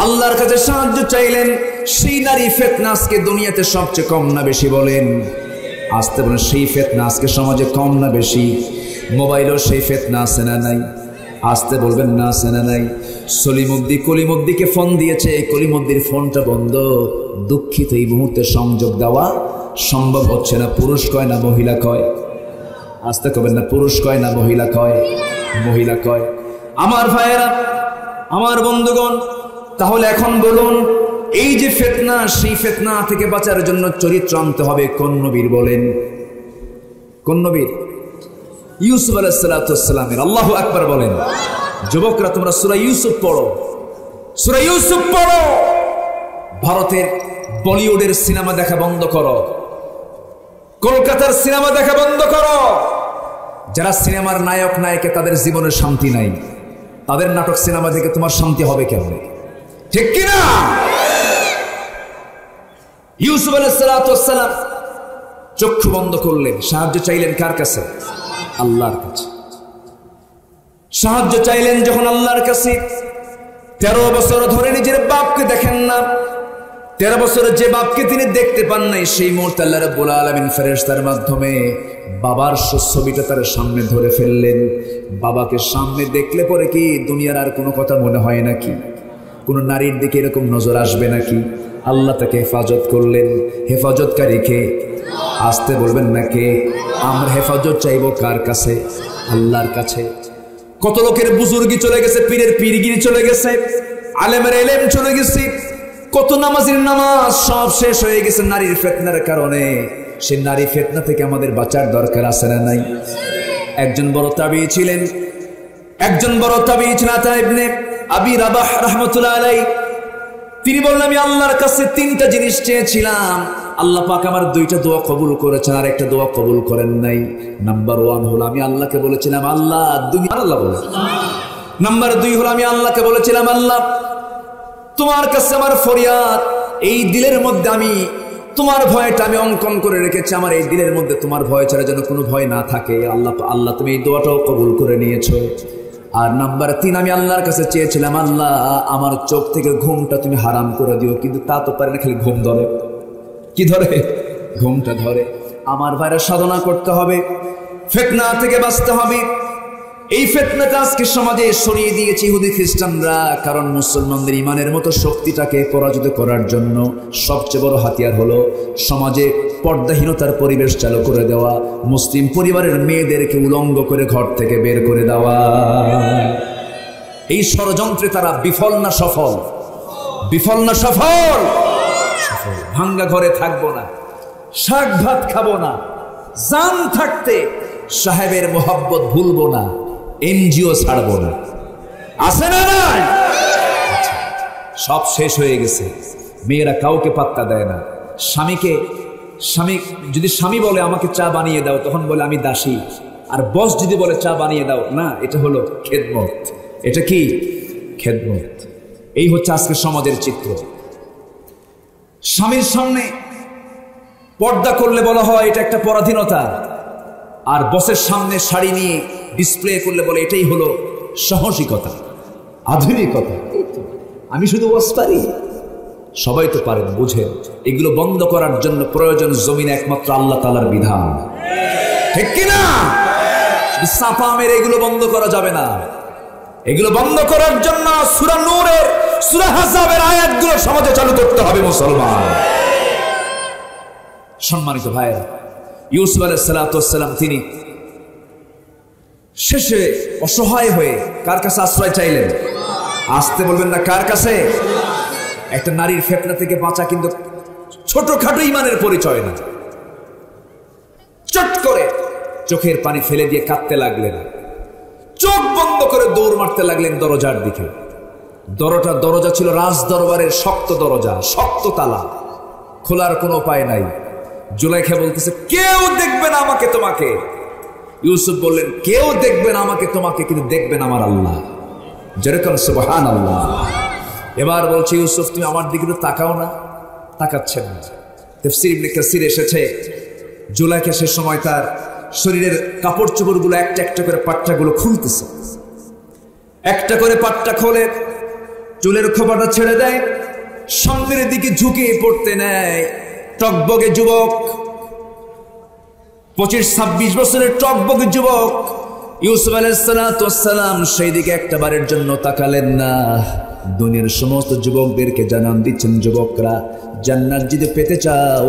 আল্লাহর কাছে সাহায্য চাইলেন। সেই নারী ফিতনা আজকে দুনিয়াতে সবচেয়ে কম না বেশি? বলেন আসতে বলেন, সেই ফিতনা আজকে সমাজে কম না বেশি? মোবাইলও সেই ফিতনা আছে না নাই? আসতে বলবেন না আছে না নাই? সলিমুদ্দি কলিমুদ্দিকে ফোন দিয়েছে, কলিমুদ্দির ফোনটা বন্ধ। দুঃখিত, এই মুহূর্তে সংযোগ দেওয়া সম্ভব হচ্ছে না। পুরুষ কয় না মহিলা কয়? আসতে কবেন না, পুরুষ কয় না মহিলা কয়? মহিলা কয়। আমার ভাইয়েরা, আমার বন্ধুগণ, তাহলে এখন বলুন, এই যে ফিতনা, সেই ফিতনা থেকে বাঁচার জন্য চরিত্র আনতে হবে। কোন নবীর বলেন? কোন নবীর? ইউসুফ আলাইহিস সালামের। আল্লাহু আকবার বলেন। যুবকরা তোমরা সূরা ইউসুফ পড়ো, সূরা ইউসুফ পড়ো। ভারতের বলিউডের সিনেমা দেখা বন্ধ করো, কলকাতার সিনেমা দেখা বন্ধ করো। যারা সিনেমার নায়ক নায়িকা তাদের জীবনে শান্তি নাই, তাদের নাটক সিনেমা দেখে তোমার শান্তি হবে কেমন? ঠিক কিনা? ইউসুফ আলাইহিস সালাম চক্ষু বন্ধ করলেন, সাহায্য চাইলেন কার কাছে? আল্লাহর কাছে। সাহায্য চাইলেন যখন আল্লাহর কাছে, 13 বছর ধরে নিজের বাপকে দেখেন না। 13 বছরে যে বাপকে তিনি দেখতে পান নাই, সেই মুহূর্তে আল্লাহ রাব্বুল আলামিন ফেরেশতার মাধ্যমে বাবার ছবিটা তার সামনে ধরে ফেললেন। বাবাকে সামনে দেখলে পরে কি দুনিয়ার আর কোনো কথা মনে হয় নাকি? কোন নারীর দিকে এরকম নজর আসবে নাকি? আল্লাহ তাকে হেফাজত করলেন। হেফাজতকারী কে? আসতে বলবেন না কে? আমরা হেফাজত চাইবো কার কাছে? আল্লাহর কাছে। কত লোকের বুজুর্গি চলে গেছে, পীরের পীরগিরি চলে গেছে, আলেমের ইলম চলে গেছে, কত নামাজের নামাজ সব শেষ হয়ে গেছে নারীর ফিতনার কারণে। সে নারী ফিতনা থেকে আমাদের বাঁচার দরকার আছে না নাই? একজন বড় তাবিঈ ছিলেন, আতা ইবনে আবি রাবাহ রাহমাতুল্লাহ আলাইহি। তিনি বললেন, আমি আল্লাহর কাছে 3টা জিনিস চেয়েছিলাম, আল্লাহ পাক আমার 2টা দোয়া কবুল করেছেন, আর একটা দোয়া কবুল করেন নাই। নাম্বার 1 হলো আমি আল্লাহকে বলেছিলাম, আল্লাহ আল্লাহ বলে। নাম্বার 2 হলো আমি আল্লাহকে বলেছিলাম, আল্লাহ তোমার কাছে আমার ফরিয়াদ, এই দিলের মধ্যে আমি তোমার ভয়টা আমি অঙ্কন করে রেখেছি, আমার এই দিলের মধ্যে তোমার ভয় ছাড়া যেন কোনো ভয় না থাকে। আল্লাহ তুমি এই দোয়াটাও কবুল করে নিয়েছো। আর নাম্বার 3 আমি আল্লাহর কাছে চেয়েছিলাম, আল্লাহ আমার চোখ থেকে ঘুমটা তুমি হারাম করে দিও, কিন্তু তা তো পারে না, খালি ঘুম ধরে। কি ধরে? ঘুমটা ধরে। আমার ভাইরা সাধনা করতে হবে, ফিতনা থেকে বাঁচতে হবে। এই ফিতনাটা আজকে সমাজে সরিয়ে দিয়েছে ইহুদি খ্রিস্টানরা, কারণ মুসলমানদের ইমানের মতো শক্তিটাকে পরাজিত করার জন্য সবচেয়ে বড় হাতিয়ার হলো সমাজে পর্দাহীনতার পরিবেশ চালু করে দেওয়া, মুসলিম পরিবারের মেয়েদেরকে উলঙ্গ করে ঘর থেকে বের করে দেওয়া। এই ষড়যন্ত্রে তারা বিফল না সফল? বিফল না সফল? ভাঙ্গা ঘরে থাকবো না, শাক ভাত খাবো না, জান থাকতে সাহেবের মোহাব্বত ভুলবো না, এনজিও ছাড়বো না। আছে না নাই? সব শেষ হয়ে গেছে। মেয়েরা কাউকে পাত্তা দেয় না। স্বামী যদি স্বামী বলে আমাকে চা বানিয়ে দাও, তখন বলে আমি দাসী। আর বস যদি বলে চা বানিয়ে দাও, না, এটা হলো খেদমত। এটা কি? খেদমত। এই হচ্ছে আজকে সমাজের চিত্র। স্বামীর সামনে পর্দা করলে বলা হয় এটা একটা পরাধীনতা, আর বসের সামনে শাড়ি নিয়ে ডিসপ্লে করলে বলে এটাই হলো সাহসিকতা, আধুনিকতা। আমি শুধু বস পারি, সবাই তো পারেন, বুঝেন। এগুলো বন্ধ করার জন্য প্রয়োজন জমিনে একমাত্র আল্লাহ তাআলার বিধান, ঠিক কিনা? সাফা মেরে এগুলো বন্ধ করা যাবে না। এগুলো বন্ধ করার জন্য সূরা নূরের, সূরা আহজাবের আয়াতগুলো সমাজে চালু করতে হবে মুসলমান। সম্মানিত ভাইরা, ইউসুফ আলাইহিস সালাতু ওয়াস সালাম তিনি শেষে অসহায় হয়ে কার কাছে আশ্রয় চাইলেন? আসতে বলবেন না, কার কাছে? একটা নারীর ফিতনা থেকে বাঁচা কিন্তু ছোটখাটো ইমানের পরিচয় না। চট করে চোখের পানি ফেলে দিয়ে কাঁদতে লাগলেন, চোখ বন্ধ করে দৌড় মারতে লাগলেন দরজার দিকে। দরজা ছিল রাজ দরবারের শক্ত দরজা, শক্ত তালা, খোলার কোনো উপায় নাই। জুলাইখা বলতেছে, কেউ দেখবে না আমাকে তোমাকে। ইউসুফ বললেন, কেউ দেখবে না আমাকে তোমাকে, কিন্তু দেখবেন আমার আল্লাহ। যেরকম সুবহানাল্লাহ। এবার বলছে, ইউসুফ তুমি আমার দিকে তো তাকাও না। তাকাচ্ছেন না। তাফসীর ইবনে কাসির এসেছে, জুলাইখা সে সময় তার শরীরের কাপড় চোপড়গুলো একটা একটা করে পাট্টাগুলো খুলতেছে। একটা করে পাট্টা খোলে, চুলের খোপাটা ছেড়ে দেয়, সামনের দিকে ঝুঁকে পড়তে নেয়। টকবগে যুবক, 25-26 বছরের টকবগে যুবক ইউসুফ আলাইহিস সালাতু ওয়াস সালাম সেই দিকে একটা বারের জন্য তাকালেন না। দুনিয়ার সমস্ত যুবকদেরকে জানান দিচ্ছেন, যুবকরা, জান্নাত যদি পেতে চাও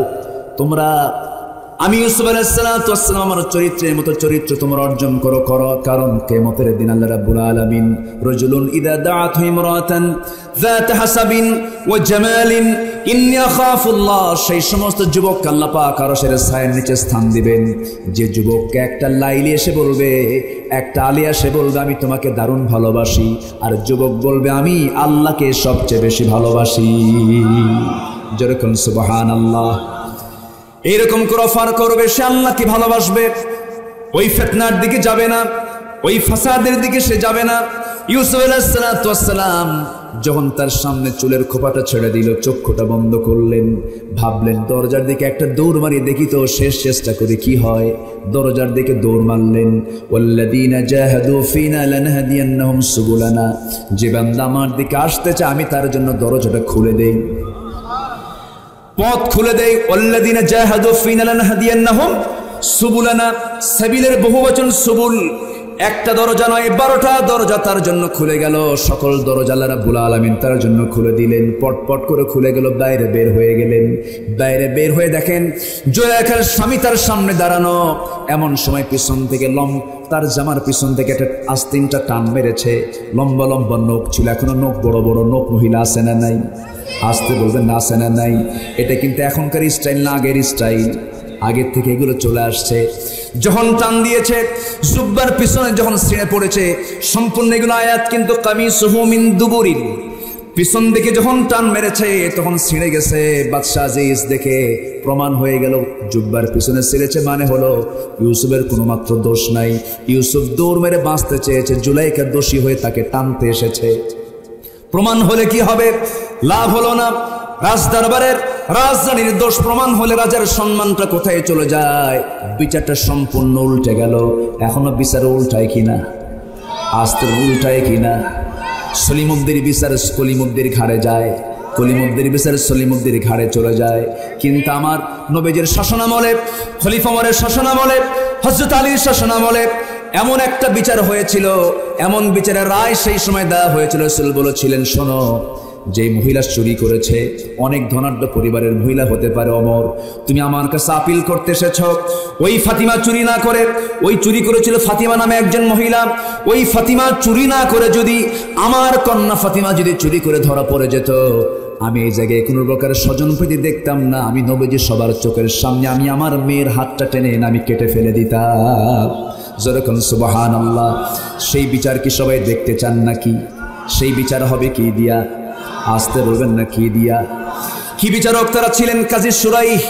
তোমরা আমি ইউসুফ আলাইহিস সালাতু ওয়াস সালাম আমার চরিত্রের মতো চরিত্র তোমরা অর্জন করো। কারণ কিয়ামতের দিন আল্লাহ রাব্বুল আলামিন রাজুলুন ইদা দাআতহু ইমরাতান যাত হাসাবিন ওয়া জামালিন ইন্নী আখাফুল্লাহ, সেই সমস্ত যুবককে আল্লাহ পাক আরশের ছায়ার নিচে স্থান দিবেন। যে যুবককে একটা লাইলি এসে বলবে, একটা আলিয়া এসে বলবে আমি তোমাকে দারুণ ভালোবাসি, আর যুবক বলবে আমি আল্লাহকে সবচেয়ে বেশি ভালোবাসি। যেরকম সুবহানাল্লাহ। এইরকম করে অফার করবে, সে আল্লাহকে ভালোবাসবে, ওই ফিতনার দিকে যাবে না, ওই ফাসাদের দিকে সে যাবে না। ইউসুফ আলাইহিস সালাতু ওয়াস সালাম যখন তার সামনে চুলের খোপাটা ছেড়ে দিল, চক্ষুটা বন্ধ করলেন, ভাবলেন দরজার দিকে একটা দৌড় মারি দেখি তো শেষ চেষ্টা করে কি হয়। দরজার দিকে দৌড় মারলেন। ওয়াল্লাযীনা জাহাদু ফীনা লানহাদিয়ান্নাহুম সুবুলানা, যে বান্দা আমার দিকে আসতে চায় আমি তার জন্য দরজাটা খুলে দেই, পথ খুলে দেই। ওয়াল্লাযীনা জাহাদু ফীনা লানহাদিয়ান্নাহুম সুবুলানা, সাবিলের বহুবচন সুবুল। একটা দরজা নয়, 12টা দরজা তার জন্য খুলে গেল। সকল দরজা আল্লাহ রাব্বুল আলামিন তার জন্য খুলে দিলেন। পটপট করে খুলে গেল, বাইরে বের হয়ে গেলেন। বাইরে বের হয়ে দেখেন জুলাইখার স্বামী তার সামনে দাঁড়ানো। এমন সময় পিছন থেকে তার জামার পিছন থেকে একটা আস্তিনটা টান মেরেছে। লম্বা লম্বা নখ ছিল, এখনো নখ বড় বড় নখ। মহিলা আছে না নাই? আসতে বলবেন না, আছে না নাই? এটা কিন্তু এখনকার স্টাইল না, আগের স্টাইল। আগের থেকে এগুলো চলে আসছে। যখন টান দিয়েছে জুব্বার পিছনে যখন ছিঁড়ে পড়েছে, সম্পূর্ণ এগুলো আয়াত কিন্তু কামিসুহু মিন দুবুরিন, পিছন দিকে যখন টান মেরেছে তখন ছিঁড়ে গেছে। বাদশা আজিজ দেখে প্রমাণ হয়ে গেল জুব্বার পিছনে ছিঁড়েছে, মানে হলো ইউসুফের কোনো মাত্র দোষ নাই। ইউসুফ দৌড় মেরে বাঁচতে চেয়েছে, জুলাইখা দোষী হয়ে তাকে টানতে এসেছে। প্রমাণ হলে কি হবে? লাভ হলো না। রাজদরবারের রাজধানীর দোষ প্রমাণ হলে রাজার সম্মানটা কোথায় চলে যায়? বিচারটা সম্পূর্ণ উল্টে গেল। এখনো বিচার উল্টায় কিনা? আস্তে উল্টায় কিনা? সলিমুদ্দির বিচার কলিমুদ্দির ঘাড়ে যায়, কলিমুদ্দির বিচার সলিমুদ্দির ঘাড়ে চলে যায়। কিন্তু আমার নবীজির শাসনামলে, খলিফা ওমরের শাসনামলে, হযরত আলীর শাসনামলে এমন একটা বিচার হয়েছিল, এমন বিচারের রায় সেই সময় দেওয়া হয়েছিল। রাসূল বলেছিলেন, শোনো, যে মহিলা চুরি করেছে, অনেক ধনাঢ্য পরিবারের মহিলা হতে পারে, ওমর তুমি আমার কাছে আপিল করতে এসেছ। ওই ফাতিমা চুরি না করে, ওই চুরি করেছিল ফাতিমা নামে একজন মহিলা, ওই ফাতিমা চুরি না করে যদি আমার কন্যা ফাতিমা যদি চুরি করে ধরা পড়ে যেত, আমি এই জায়গায় কোনো প্রকার স্বজনপ্রীতি দেখতাম না। আমি নবীজি সবার চোখের সামনে আমি আমার মেয়ের হাতটা টেনে আমি কেটে ফেলে দিতাম। যেরকম সুবহানাল্লাহ। সেই বিচার কি সবাই দেখতে চান নাকি? সেই বিচার হবে কি দিয়া? আসতে বলবেন না কি দিয়া? কি বিচারক তারা ছিলেন? কাজী সুরাইহ,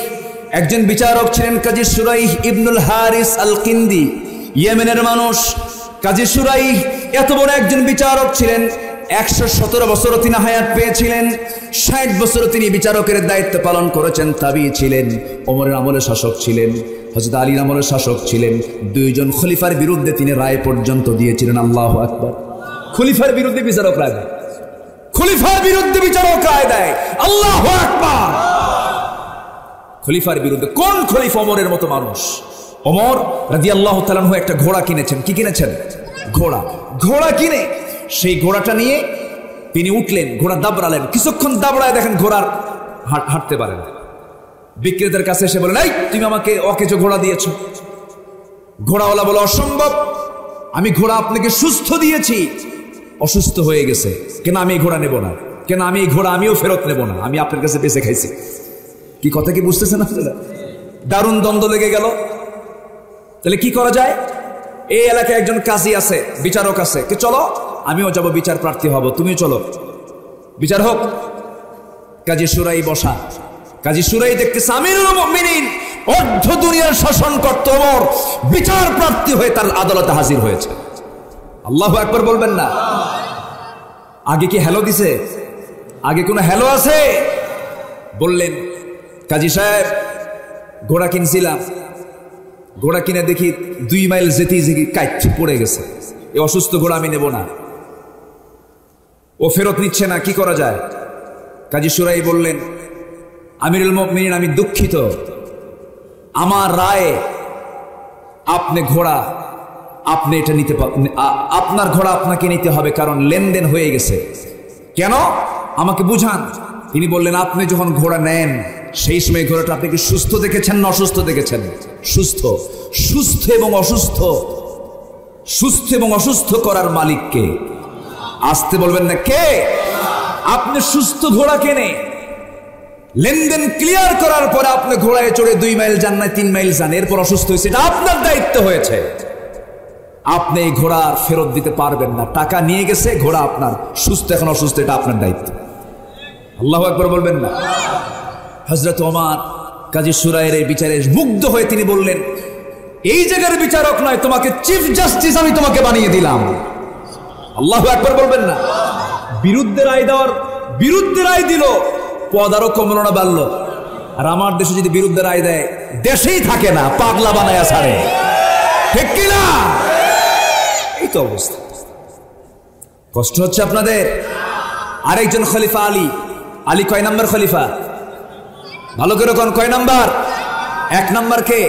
একজন বিচারক ছিলেন কাজী সুরাইহ ইবনুল হারিস আল কিন্দি, ইয়েমেনের মানুষ। কাজী সুরাইহ এত বড় একজন বিচারক ছিলেন। 117 বছর তিনি হায়াত পেয়েছিলেন। 60 বছর তিনি বিচারকের দায়িত্ব পালন করেছেন। তাবি ছিলেন, ওমরের আমলে শাসক ছিলেন, হযরত আলীর আমলে শাসক ছিলেন। দুইজন খলিফার বিরুদ্ধে তিনি রায় পর্যন্ত দিয়েছিলেন। আল্লাহু আকবার। খলিফার বিরুদ্ধে বিচারক রায় দেয়, খলিফার বিরুদ্ধে বিচারক রায় দেয়। আল্লাহু আকবার। খলিফার বিরুদ্ধে। কোন খলিফা? ওমরের মতো মানুষ। ওমর রাদিয়াল্লাহু তাআলা আনহু একটা ঘোড়া কিনেছেন। কি কিনেছেন? ঘোড়া। ঘোড়া কিনে সেই ঘোড়াটা নিয়ে তিনি উঠলেন, ঘোড়া দাবড়ালেন। কিছুক্ষণ দাবড়ায় দেখেন ঘোড়ার হাঁটতে পারেন। বিক্রেতার কাছে এসে বলেন, এই তুমি আমাকে অকেজো ঘোড়া দিয়েছ। ঘোড়াওয়ালা বলে, অসম্ভব, আমি ঘোড়া আপনাকে সুস্থ দিয়েছি, অসুস্থ হয়ে গেছে। কেন আমি এই ঘোড়া নেব না? কেন আমি এই ঘোড়া আমিও ফেরত নেব না, আমি আপনার কাছে বেঁচে খাইছি। কি কথা কি বুঝতেছেন আপনারা? দারুণ দ্বন্দ্ব লেগে গেল। তাহলে কি করা যায়? এই এলাকায় একজন কাজী আছে, বিচারক আছে, কি চলো আমিও যাব, বিচার প্রার্থী হব, তুমিও চলো, বিচার হোক। কাজী সুরাই বসা। কাজী সুরাই দেখতেছে আমিরুল মুমিনিন অর্ধ দুনিয়ার শাসন করত ওমর বিচার প্রার্থী হয়ে তার আদালতে হাজির হয়েছে। আল্লাহু আকবার বলবেন না? আগে কি হ্যালো দিছে? আগে কোনো হ্যালো আছে? বললেন, কাজী সাহেব ঘোড়া কিনছিলাম, ঘোড়া কিনে দেখি 2 মাইল যেতেই কাইট পড়ে গেছে। এই অসুস্থ ঘোড়া আমি নেব না। ও ফেরত নিচ্ছে না, কি করা যায়? কাজী সুরাই বললেন, আমিরুল মুমিনিন আমি দুঃখিত, আমার রায়ে আপনি ঘোড়া আপনি এটা নিতে আপনার ঘোড়া আপনাকে নিতে হবে, কারণ লেনদেন হয়ে গেছে। কেন? আমাকে বুঝান। তিনি বললেন, আপনি যখন ঘোড়া নেন সেই সময় ঘোড়াটা আপনি কি সুস্থ দেখেছেন না অসুস্থ দেখেছেন? সুস্থ। সুস্থ এবং অসুস্থ, সুস্থ এবং অসুস্থ করার মালিককে আসতে বলবেন না কে? আপনি সুস্থ ঘোড়া কেনে লেনদেন ক্লিয়ার করার পরে আপনি ঘোড়ায় চড়ে 2 মাইল যান না 3 মাইল যান, এরপর অসুস্থ হয়েছে, এটা আপনার দায়িত্ব হয়েছে। আপনি এই ঘোড়া ফেরত দিতে পারবেন না, টাকা নিয়ে গেছে, ঘোড়া আপনার, সুস্থ এখন অসুস্থ এটা আপনার দায়িত্ব। আল্লাহু আকবার বলবেন না? হযরত ওমর কাজী সুরাইয়ের এই বিচারে মুগ্ধ হয়ে তিনি বললেন, এই জায়গার বিচারক নয়, তোমাকে চিফ জাস্টিস আমি তোমাকে বানিয়ে দিলাম। আল্লাহু আকবার বলবেন না? বিরুদ্ধে রায় দেওয়ার, বিরুদ্ধে রায় দিল, পদ আরো কমলো না বাড়লো? আর আমার দেশে যদি বিরুদ্ধে রায় দেয় দেশেই থাকে না, পাগলা বানায়া ছাড়ে, ঠিক কিনা? এই তো অবস্থা। কষ্ট হচ্ছে আপনাদের? আরেকজন খলিফা আলী। আলী কয় নাম্বার খলিফা? ভালো করে কোন কয় নাম্বার? 1 নাম্বার কে?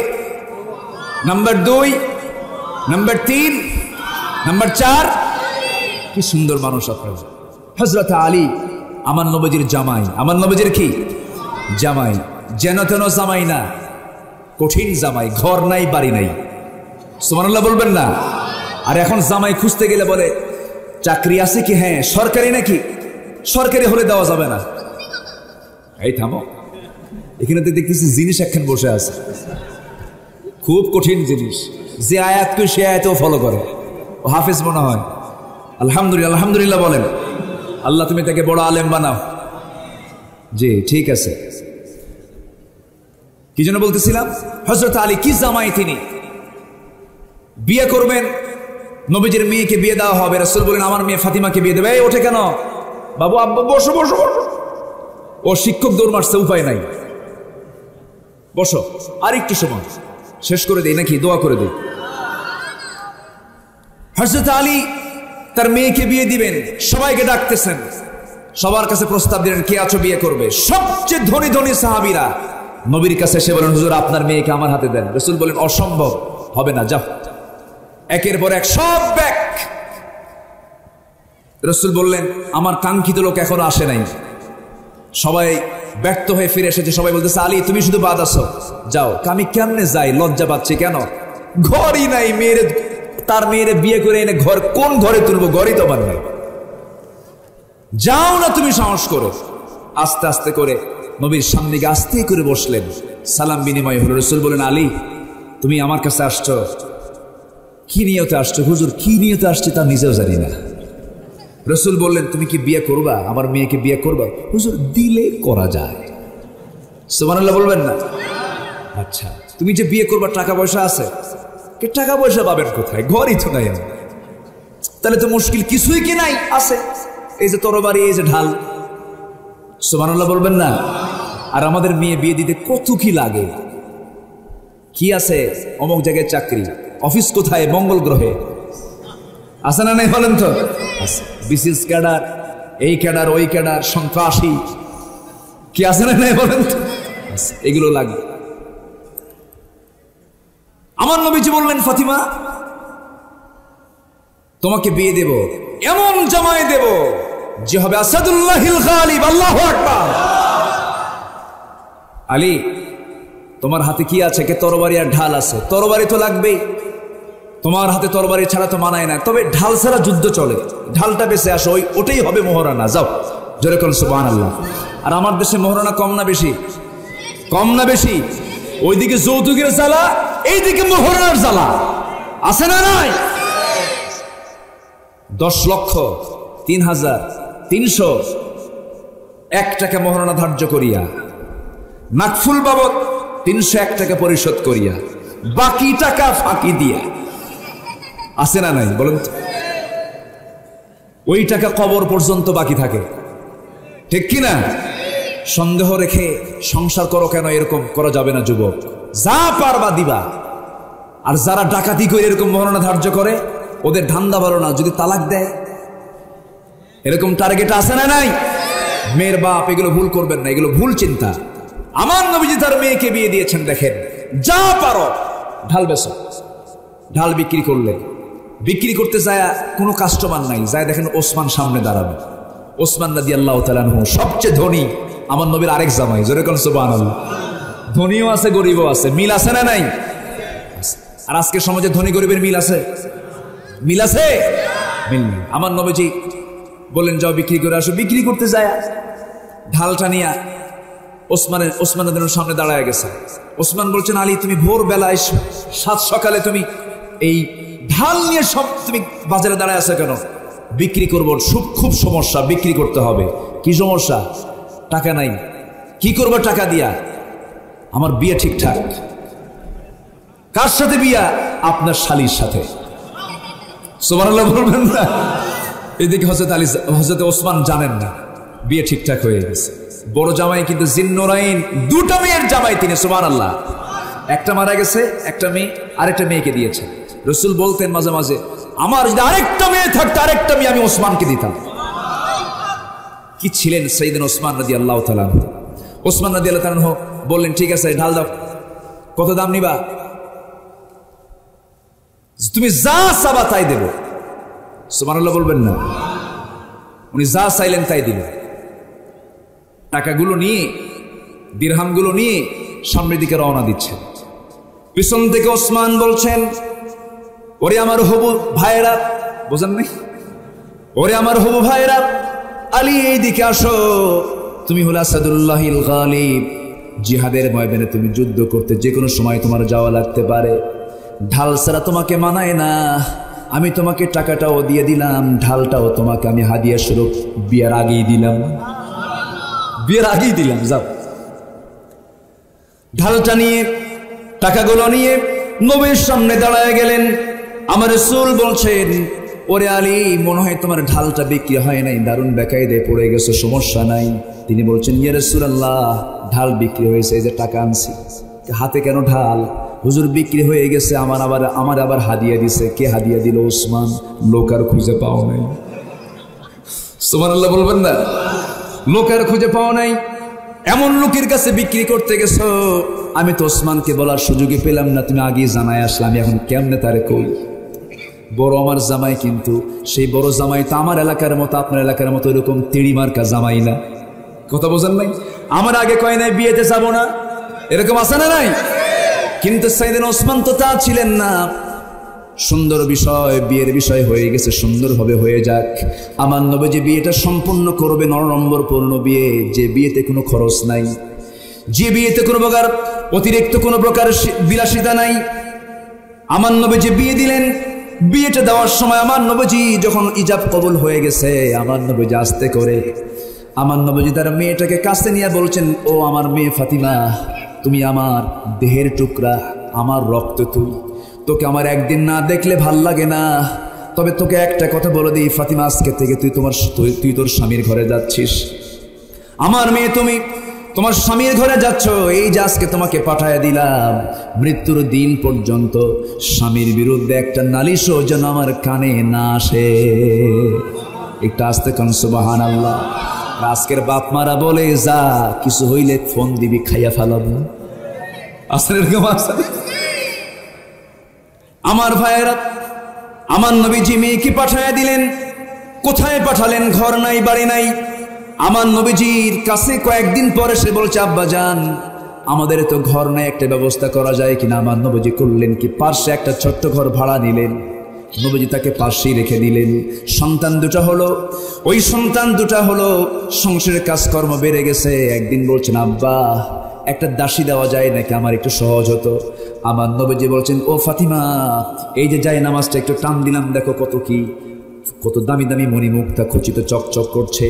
Number 2, number 3, number 4। কি সুন্দর মানুষ আপনার। হযরত আলী আমার নবীজির জামাই। আমার নবীজির কি জামাই? যেন তেন জামাই না, কঠিন জামাই, ঘর নাই বাড়ি নাই। সুবহানাল্লাহ বলবেন না? আর এখন জামাই খুঁজতে গেলে বলে চাকরি আছে কি? হ্যাঁ। সরকারি নাকি? সরকারি হলে দেওয়া যাবে না। এই থামো, এখানে তো দেখতেছি জিনিস একখান বসে আছে। খুব কঠিন জিনিস, যে আয়াতকে সে আয়াতেও ফলো করে। ও হাফেজ মনে হয়। আলহামদুলিল্লাহ, আলহামদুলিল্লাহ বলেন। আল্লাহ তুমি তাকে বড় আলেম বানাও। জি ঠিক আছে। কি জন্য বলতেছিলাম? হযরত আলী কি জামাই, তিনি বিয়ে করবেন, নবীজির মেয়েকে বিয়ে দেওয়া হবে। রাসূল বলেন আমার মেয়ে ফাতিমাকে বিয়ে দেবে। এই ওঠে কেন বাবু, আব্বা বসো বসো বসো। ও শিক্ষক দৌড় মারছে, উপায় নাই, বসো আর একটু সময় শেষ করে দেই নাকি দোয়া করে দেই। হযরত আলী তার মেয়েকে বিয়ে দিবেন, সবাইকে ডাকতেছেন, সবার কাছে প্রস্তাব দিলেন কে আছো বিয়ে করবে। সবচেয়ে ধনী ধনী সাহাবীরা নবীর কাছে এসে বলেন হুজুর আপনার মেয়েকে আমার হাতে দেন। রাসূল বলেন অসম্ভব, হবে না, যাও। একের পর এক সব ব্যাক। রাসূল বললেন আমার কাঙ্ক্ষিত লোক এখনো আসে নাই। সবাই ব্যক্ত হয়ে ফিরে এসেছে, সবাই বলতেছে আলী তুমি শুধু বাদ আসো, যাও। আমি কেমনে যাই, লজ্জা পাচ্ছি, কেন? ঘরই নাই, মেয়ের তার মেয়েরে বিয়ে করে এনে ঘর কোন ঘরে তুলবো, ঘরই তো আমার নাই, যাও না তুমি সাহস করো। আস্তে আস্তে করে নবীর সামনে গিয়ে আস্তে করে বসলেন, সালাম বিনিময় হলো। রাসূল বলেন আলী তুমি আমার কাছে আসছো, কি নিয়তে আসছো? হুজুর কি নিয়তে আসছে তা নিজেও জানি না। রাসূল বললেন তুমি কি বিয়ে করবা, আমার মেয়েকে বিয়ে করবা? হুজুর দিলে করা যায়, সুবহানাল্লাহ বলবেন না? আচ্ছা তুমি যে বিয়ে করবা টাকা পয়সা আছে? কে টাকা পয়সা পাবেন কোথায়, ঘরই তো নাই। তাহলে তো মুশকিল, কিছুই কি নাই, আছে এই যে তরবারি, এই যে ঢাল, সুবহানাল্লাহ বলবেন না? আর আমাদের মেয়ে বিয়ে দিতে কত কি লাগে, কি আছে, অমুক জায়গায় চাকরি, অফিস কোথায়, মঙ্গল গ্রহে, আছে না নাই বলেন তো? বিসিএস ক্যাডার, এই ক্যাডার ওই ক্যাডার, সন্ত্রাসী, কি আছে না নাই বলেন তো? এগুলো লাগবে। আমার নবীজি বললেন ফাতিমা তোমাকে বিয়ে দেব, এমন জামাই দেব যে হবে আসাদুল্লাহিল গালিব, আল্লাহু আকবার। আলী তোমার হাতে কি আছে? কে তরবারি আর ঢাল আছে। তরবারি তো লাগবেই, তোমার হাতে তরবারি ছাড়া তো মানায় না, তবে ঢাল ছাড়া যুদ্ধ চলে, ঢালটা বেঁচে আসো, ওটাই হবে মোহরানা, যাও। জোরে কোন সুবহানাল্লাহ। আর আমার দেশে মোহরানা কম না বেশি? কম না বেশি? ওইদিকে যৌতুকের জ্বালা, এইদিকে মোহরানার জ্বালা, আছে না নাই? 10,03,301 টাকা মোহরানা ধার্য করিয়া, নাকফুল বাবদ 301 টাকা পরিশোধ করিয়া, বাকি টাকা ফাঁকি দিয়া, আছে না নাই বলেন তো? ওই টাকা কবর পর্যন্ত বাকি থাকে, ঠিক কিনা? সন্দেহ রেখে সংসার করো কেন, এরকম করা যাবে না যুবক, যা পারবা দিবা। আর যারা ডাকাতি করে এরকম মোহরানা ধার্য করে, ওদের ধান্দা ভালো না, যদি তালাক দেয়, এরকম টার্গেট আছে না নাই? মেয়ের বাপ এগুলো ভুল করবেন না, এগুলো ভুল চিন্তা। আমার নবীজি তার মেয়েকে বিয়ে দিয়েছেন, দেখেন যা পারো ঢাল বেচো। ঢাল বিক্রি করলে, বিক্রি করতে যায় কোনো কাস্টমার নাই, যায় দেখেন ওসমান সামনে দাঁড়াবে। ওসমান রাদিয়াল্লাহু তাআলা আনহু সবচেয়ে ধনী, আমার নবীর আরেক জামাই, জোরে কোন সুবহানাল্লাহ। ধনীও আছে গরিবও আছে, মিল আছে না নাই? আর আজকে সমাজে ধনী গরিবের মিল আছে? মিল আছে? মিল নেই। আমার নবীজি বললেন যাও বিক্রি করে আসো। বিক্রি করতে যায় ঢালটা নিয়ে ওসমানের সামনে দাঁড়ায় গেছে। ওসমান বলছেন আলী তুমি ভোর বেলায় 7 সকালে তুমি এই ঢাল নিয়ে সব তুমি বাজারে দাঁড়ায় আছো কেন? বিক্রি করবো, খুব সমস্যা, বিক্রি করতে হবে। কি সমস্যা? টাকা নাই। কি করবো টাকা দিয়া? আমার বিয়ে ঠিকঠাক। কার সাথে বিয়া? আপনার শালীর সাথে। সুবহানাল্লাহ বলবেন না? এদিকে হযরত ওসমান জানেন না বিয়ে ঠিকঠাক হয়ে গেছে। বড় জামাই কিন্তু জিন্নুরাইন, 2টা মেয়ের জামাই তিনি, সুবহানাল্লাহ। একটা মারা গেছে, একটা মেয়ে আরেকটা মেয়েকে দিয়েছে। রাসূল বলতেন মাঝে মাঝে আমার যদি আরেকটা মেয়ে থাকতো, আরেকটা মেয়ে আমি ওসমানকে দিতাম। কি ছিলেন সাইয়েদনা ওসমান রাদিয়াল্লাহু তাআলা। ওসমান রাদিয়াল্লাহু তাআলা বললেন ঠিক আছে ঢাল দাও, কত দাম নিবা? তুমি যা চাবা তাই দেব। সুবহানাল্লাহ বলবেন না? উনি যা চাইলেন তাই দিলেন। টাকাগুলো নিয়ে, দিরহামগুলো নিয়ে সামনের দিকে রওনা দিচ্ছেন। পিছন থেকে ওসমান বলছেন ওরে আমার হবু ভাইরা, বোঝেন নাই? ওরে আমার হবু ভাইরা, আলী এই দিকে আসো, তুমি হলো আসাদুল্লাহিল গালিব, জিহাদের ময়দানে তুমি যুদ্ধ করতে যে কোনো সময় তোমার যাওয়া লাগতে পারে, ঢাল ছাড়া তোমাকে মানায় না, আমি তোমাকে টাকাটাও দিয়ে দিলাম, ঢালটাও তোমাকে আমি হাদিয়া স্বরূপ বিয়ের আগেই দিলাম, বিয়ের আগেই দিলাম, যাও। ঢালটা নিয়ে টাকাগুলো নিয়ে নবীর সামনে দাঁড়ায় গেলেন। আমার রাসূল বলছেন, ওরে আলী, মনে হয় তোমার ঢালটা বিক্রি হয় নাই, দারুণ বেকায়দায় পড়ে গেছে, সমস্যা নাই। তিনি বলছেন, ইয়া রাসূলুল্লাহ, ঢাল বিক্রি হয়েছে, এই যে টাকা আনছি। হাতে কেন ঢাল? হুজুর বিক্রি হয়ে গেছে, আমার আবার হাদিয়া দিছে। কে হাদিয়া দিল? ওসমান। লোক আর খুঁজে পাও নাই। সুবহানাল্লাহ বলবেন না? লোক আর খুঁজে পাও নাই, এমন লোকের কাছে বিক্রি করতে গেছো। আমি তো ওসমানকে বলার সুযোগই পেলাম না, তুমি আগেই জানায় আসলাম, এখন কেমনে তারে কই? বড় আমার জামাই, কিন্তু সেই বড় জামাই তো আমার এলাকার মতো আপনার এলাকার মতো এরকম তিড়ি মার্কা জামাই না। কথা বোঝেন নাই? আমার আগে কয় নাই বিয়েতে যাবো না, এরকম আছে না নাই? কিন্তু সাইয়েদনা ওসমান তো তা ছিলেন না। সুন্দর বিষয়, বিয়ের বিষয় হয়ে গেছে, সুন্দরভাবে হয়ে যাক। আমার নবী যে বিয়েটা সম্পূর্ণ করবে, 9 নম্বর পূর্ণ বিয়ে, যে বিয়েতে কোনো খরচ নাই, যে বিয়েতে কোনো প্রকার অতিরিক্ত কোনো প্রকার বিলাসিতা নাই। আমার নবী যে বিয়ে দিলেন, বিয়েটা দেওয়ার সময় আমার নবীজি যখন ইজাব কবুল হয়ে গেছে, আমার নবীজি আস্তে করে আমার নবীজি তার মেয়েটাকে কাছে নিয়ে বলছেন, ও আমার মেয়ে ফাতিমা, তুমি আমার দেহের টুকরা, আমার রক্ত, তুই, তোকে আমার একদিন না দেখলে ভাল লাগে না। তবে তোকে একটা কথা বলে দিই ফাতিমা, আজকে থেকে তুই তোর স্বামীর ঘরে যাচ্ছিস। আমার মেয়ে, তুমি তোমার স্বামীর ঘরে যাচ্ছ। এই যে আজকে তোমাকে পাঠায় দিলাম, মৃত্যুর দিন পর্যন্ত স্বামীর বিরুদ্ধে একটা নালিশও যেন আমার কানে না আসে। একটা আস্তে কান সুবহানাল্লাহ। আজকের বাপ মারা বলে, যা কিছু হইলে ফোন দিবি, খাইয়া ফেলাবো। আসলে এরকম আছে? আমার ভাইয়েরা, আমার নবীজি মেয়েকে পাঠায় দিলেন। কোথায় পাঠালেন? ঘর নাই, বাড়ি নাই। আমার নবীজির কাছে কয়েকদিন পরে সে বলছে, আব্বা জান, আমাদের তো ঘর নাই, একটা ব্যবস্থা করা যায় কিনা? আমার নবীজি করলেন কি, পার্শ্বে একটা ছোট্ট ঘর ভাড়া নিলেন। নবীজি তাকে পাশেই রেখে দিলেন। সন্তান দুটা হলো, ওই সন্তান দুটা হলো, সংসারের কাজকর্ম বেড়ে গেছে। একদিন বলছেন, আব্বা, একটা দাসী দেওয়া যায় নাকি, আমার একটু সহজ হতো। আমার নবীজি বলছেন, ও ফাতিমা, এই যে যাই নামাজটা একটু টান দিলাম, দেখো কত দামি দামি মণিমুক্তা খচিত চকচক করছে।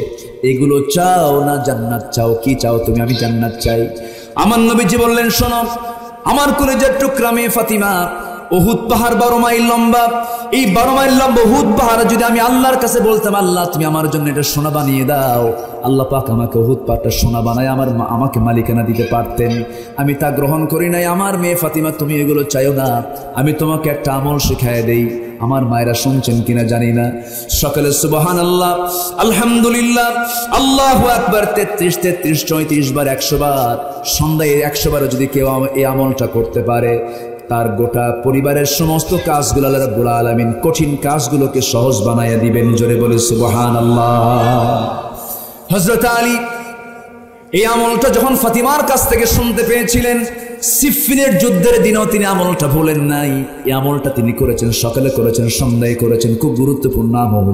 এগুলো চাও না জান্নাত চাও? কি চাও তুমি? আমি জান্নাত চাই। আমার নবীজি বললেন, শোনো, আমার কলিজার টুকরা মেয়ে ফাতিমা, উহুদ পাহাড় 12 মাইল লম্বা। এই 12 মাইল লম্বা উহুদ পাহাড় যদি আমি আল্লাহর কাছে বলতাম, আল্লাহ তুমি আমার জন্য এটা সোনা বানিয়ে দাও, আল্লাহ পাক আমাকে উহুদ পাহাড়টা সোনা বানায় আমাকে মালিকানা দিতে পারতেন। আমি তা গ্রহণ করি নাই। আমার মেয়ে ফাতিমা, তুমি এগুলো চাইও না, আমি তোমাকে একটা আমল শিখায় দেই। আমার মায়েরা শুনছেন কিনা জানি না, সকালে সুবহানাল্লাহ, আলহামদুলিল্লাহ, আল্লাহু আকবার 33, 34 বার, 100 বার, সন্ধ্যায় 100 বার যদি কেউ এই আমলটা করতে পারে, তার গোটা পরিবারের সমস্ত কাজগুলো আল্লাহ রাব্বুল আলামিন কঠিন কাজগুলোকে সহজ বানায়া দিবেন। জোরে বলে সুবহানাল্লাহ। হযরত আলী এই আমলটা যখন ফাতিমার কাছ থেকে শুনতে পেয়েছিলেন, সিফিনের যুদ্ধের দিনও তিনি আমলটা ভুলেন নাই। এই আমলটা তিনি করেছেন, সকালে করেছেন, সন্ধ্যায় করেছেন। খুব গুরুত্বপূর্ণ আমল।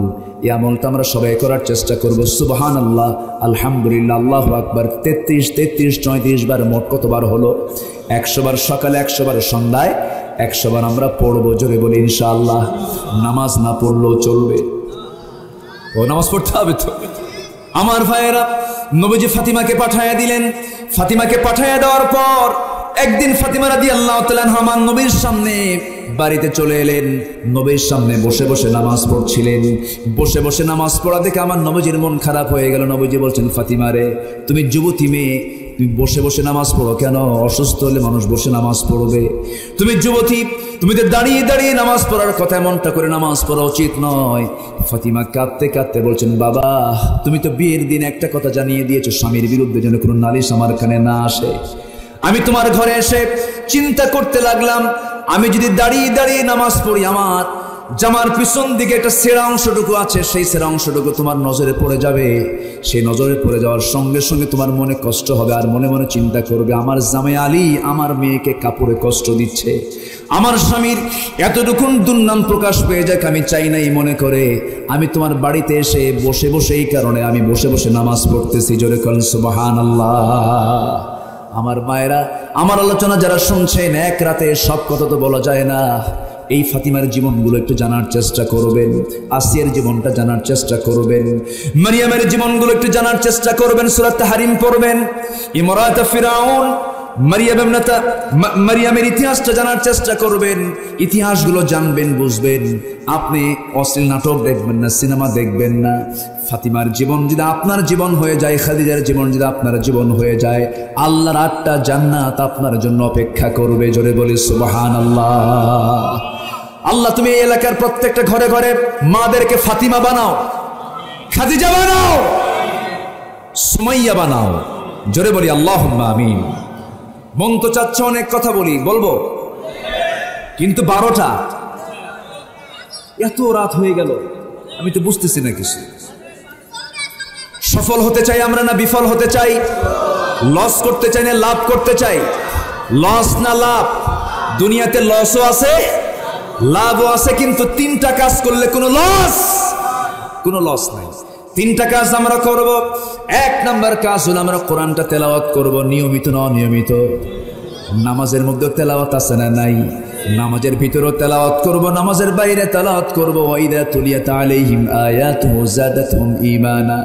এই আমলটা আমরা সবাই করার চেষ্টা করব। সুবহানাল্লাহ, আলহামদুলিল্লাহ, আল্লাহু আকবার 33, 34 বার, মোট কতবার হলো? 100 বার সকালে, 100 বার সন্ধ্যায়, 100 বার আমরা পড়বো। জোরে বলি ইনশাআল্লাহ। নামাজ না পড়লেও চলবে, ও নামাজ পড়তে হবে তো। আমার ভাইয়েরা, নবীজি ফাতিমাকে পাঠায়া দিলেন। ফাতিমাকে পাঠায়া দেওয়ার পর একদিন ফাতিমা রাদিয়াল্লাহু তাআলা আনহা আমার নবীর সামনে বাড়িতে চলে এলেন। নবীর সামনে বসে বসে নামাজ পড়ছিলেন। বসে বসে নামাজ পড়া দেখে আমার নবীজির মন খারাপ হয়ে গেল। নবীজি বলছেন, ফাতিমা রে, তুমি যুবতী মেয়ে, তুমি বসে বসে নামাজ পড়ো কেন? অসুস্থ হলে মানুষ বসে নামাজ পড়বে। তুমি যুবতী, তুমি তো দাঁড়িয়ে দাঁড়িয়ে নামাজ পড়ার কথা, এমনটা করে নামাজ পড়া উচিত নয়। ফাতিমা কাঁদতে কাঁদতে বলছেন, বাবা, তুমি তো বিয়ের দিন একটা কথা জানিয়ে দিয়েছো, স্বামীর বিরুদ্ধে যেন কোনো নালিশ আমার কানে না আসে। আমি তোমার ঘরে এসে চিন্তা করতে লাগলাম, আমি যদি দাঁড়িয়ে দাঁড়িয়ে নামাজ পড়ি, আমার জামার পিছন দিকে একটা সেরা অংশটুকু আছে, সেই সেরা অংশটুকু তোমার নজরে পড়ে যাবে। সেই নজরে পড়ে যাওয়ার সঙ্গে সঙ্গে তোমার মনে কষ্ট হবে, আর মনে মনে চিন্তা করবে, আমার জামাই আলী আমার মেয়েকে কাপড়ে কষ্ট দিচ্ছে, আমার স্বামীর এতটুকুন দুর্নাম প্রকাশ পেয়ে যাক, আমি চাই নাই। মনে করে আমি তোমার বাড়িতে এসে বসে বসে, এই কারণে আমি বসে বসে নামাজ পড়তেছি। জোরে বলেন সুবহানাল্লাহ। আমার মায়েরা, আমার আলোচনা যারা শুনছেন, এক রাতে সব কথা তো বলা যায় না। এই ফাতিমার জীবনগুলো একটু জানার চেষ্টা করবেন, আসিয়ার জীবনটা জানার চেষ্টা করবেন, মারিয়ামের জীবনগুলো একটু জানার চেষ্টা করবেন, সূরা তাহরিম পড়বেন, ইমরাত ফিরাউন, মারিয়ামের ইতিহাসটা জানার চেষ্টা করবেন, ইতিহাসগুলো জানবেন, বুঝবেন। আপনি অশ্লীল নাটক দেখবেন না, সিনেমা দেখবেন না। ফাতিমার জীবন যদি আপনার জীবন হয়ে যায়, খাদিজার জীবন যদি আপনার জীবন হয়ে যায়, আল্লাহর 8টা জান্নাত আপনার জন্য অপেক্ষা করবে। জোরে বলি সুবহানাল্লাহ। আল্লাহ তুমি এই এলাকার প্রত্যেকটা ঘরে ঘরে মাদেরকে ফাতিমা বানাও, খাদিজা বানাও, সুমাইয়া বানাও। জোরে বলি আল্লাহুম্মা আমিন। মন তো চাচ্ছে অনেক কথা বলবো, কিন্তু 12টা, এত রাত হয়ে গেল, আমি তো বুঝতেছি না কিছু। সফল হতে চাই আমরা না বিফল হতে চাই? লস করতে চাই না লাভ করতে চাই? লস না লাভ? দুনিয়াতে লসও আছে, লাভও আছে, কিন্তু 3টা কাজ করলে কোনো লস নাই। 3টা কাজ আমরা করব। 1 নাম্বার কাজ হলো আমরা কোরআনটা তেলাওয়াত করব, নিয়মিত না অনিয়মিত। নামাজের মধ্যে তেলাওয়াত আছে না নাই? নামাজের ভিতরেও তেলাওয়াত করব, নামাজের বাইরে তেলাওয়াত করব। ওয়াইদা তুলিয়াত আলাইহিম আয়াতুহু যাদাতহুম ঈমানা।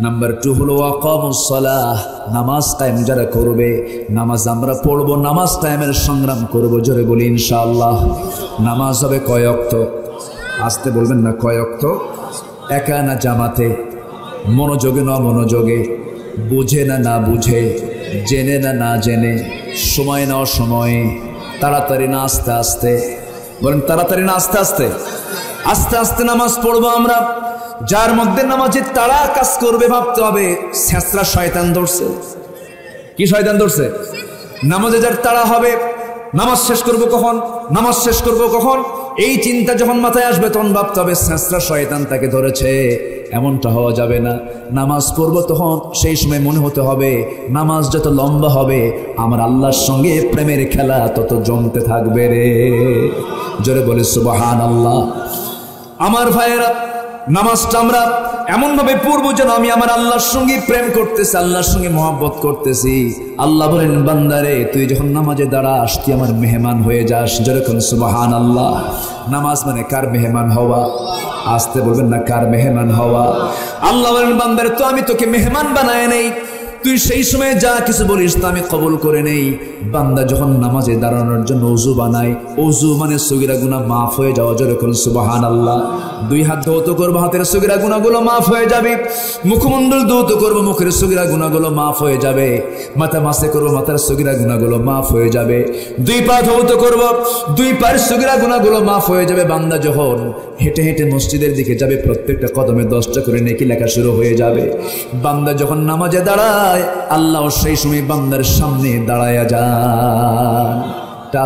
নাম্বার 2 হলো ওয়াকামুস সালাহ, নামাজ কায়েম যারা করবে, নামাজ আমরা পড়ব, নামাজ কায়েমের সংগ্রাম করব। জোরে বলি ইনশাআল্লাহ। নামাজ হবে কয় ওয়াক্ত? আসতে বলবেন না, কয় ওয়াক্ত? একা না জামাতে? মনোযোগে না মনোযোগে? বুঝে না না বুঝে? জেনে না না জেনে? সময় না অসময়ে? তাড়াতাড়ি না আস্তে আস্তে? বলেন তাড়াতাড়ি না আস্তে আস্তে? আস্তে আস্তে নামাজ পড়বো আমরা। যার মধ্যে নামাজের তাড়া কাজ করবে, ভাবতে হবে ছেঁচড়া শয়তান ধরছে। কি শয়তান ধরছে? নামাজে যার তাড়া হবে, নামাজ শেষ করবো কখন, নামাজ শেষ করবো কখন, এই চিন্তা যখন মাথায় আসবে, তখন ভাবতে হবে ছেঁচড়া শয়তান তাকে ধরেছে। এমনটা হওয়া যাবে না। নামাজ পড়বো তখন সেই সময় মনে হতে হবে নামাজ যত লম্বা হবে, আমার আল্লাহর সঙ্গে প্রেমের খেলা তত জমতে থাকবে রে। জোরে বলে সুবহানাল্লাহ। আমার ভাইয়েরা, নামাজটা আমরা এমন ভাবে পড়বো যেন আমি আমার আল্লাহর সঙ্গে প্রেম করতেছি, আল্লাহর সঙ্গে মহব্বত করতেছি। আল্লাহ বলেন, বান্দারে তুই যখন নামাজে দাঁড়াস, তুই আমার মেহমান হয়ে যাস। যেরকম সুবহানাল্লাহ। নামাজ মানে কার মেহমান হওয়া? আসতে বলবেন না, কার মেহমান হওয়া? আল্লাহ বলেন, বান্দারে তো আমি তোকে মেহমান বানায় নেই, তুই সেই সময় যা কিছু বলিস তা আমি কবুল করে নেই। বান্দা যখন নামাজে দাঁড়ানোর জন্য ওযু বানায়, ওযু মানে সগীরা গুনাহ মাফ হয়ে যাওয়া। যেরকম সুবহানাল্লাহ। 2 হাত ধৌত করবো, হাতের সগীরা গুনাহগুলো মাফ হয়ে যাবে। মুখমণ্ডল ধৌত করবো, মুখের সগীরা গুনাহগুলো মাফ হয়ে যাবে। মাথা মাসে করবো, মাথার সগীরা গুনাহগুলো মাফ হয়ে যাবে। 2 পা ধৌত করবো, 2 পায়ের সগীরা গুনাহগুলো মাফ হয়ে যাবে। বান্দা যখন হেঁটে হেঁটে মসজিদের দিকে যাবে, প্রত্যেকটা কদমে 10টা করে নেকি লেখা শুরু হয়ে যাবে। বান্দা যখন নামাজে দাঁড়ায়, আল্লাহ সেই সময় বান্দার সামনে দাঁড়ায়া যান।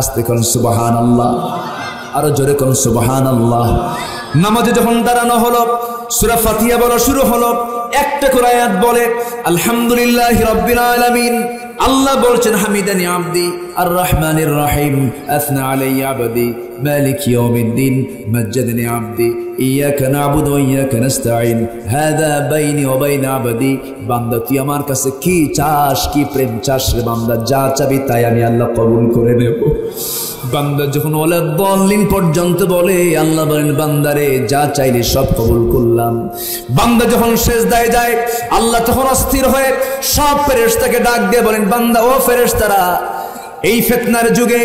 আস্তে করুন সুবহানাল্লাহ, আরো জোরে করুন সুবহানাল্লাহ। নামাজে যখন দাঁড়ানো হলো, সূরা ফাতিহা বলা শুরু হলো, একটা করে আয়াত বলে আলহামদুলিল্লাহি রাব্বিল আলামিন। আল্লাহ বলছেন, হামিদানি আবদি আর রহমানির রহিম, আথনা আলাইয়া আবদি মালিক ইয়াউমিদ্দিন, মাজ্জাদানি আবদি ইয়াকা না'বুদু ওয়া ইয়াকা নাস্তাঈন, হাযা বাইনি ওয়া বাইনা আবদি। বান্দা তুই আমার কাছে কি চাস, কি প্রেম চাস রে বান্দা? যা চাবি তাই আমি আল্লাহ কবুল করে নেব। বান্দা যখন ওয়ালা দলিন পর্যন্ত বলে, আল্লাহ বলেন, বান্দারে যা চাইলে সব কবুল করলাম। বান্দা যখন সিজদায় যায়, আল্লাহ তখন অস্থির হয়ে সব ফেরেশতাকে ডাক দিয়ে বলেন, বান্দা ও ফেরেশতারা, এই ফিতনার যুগে,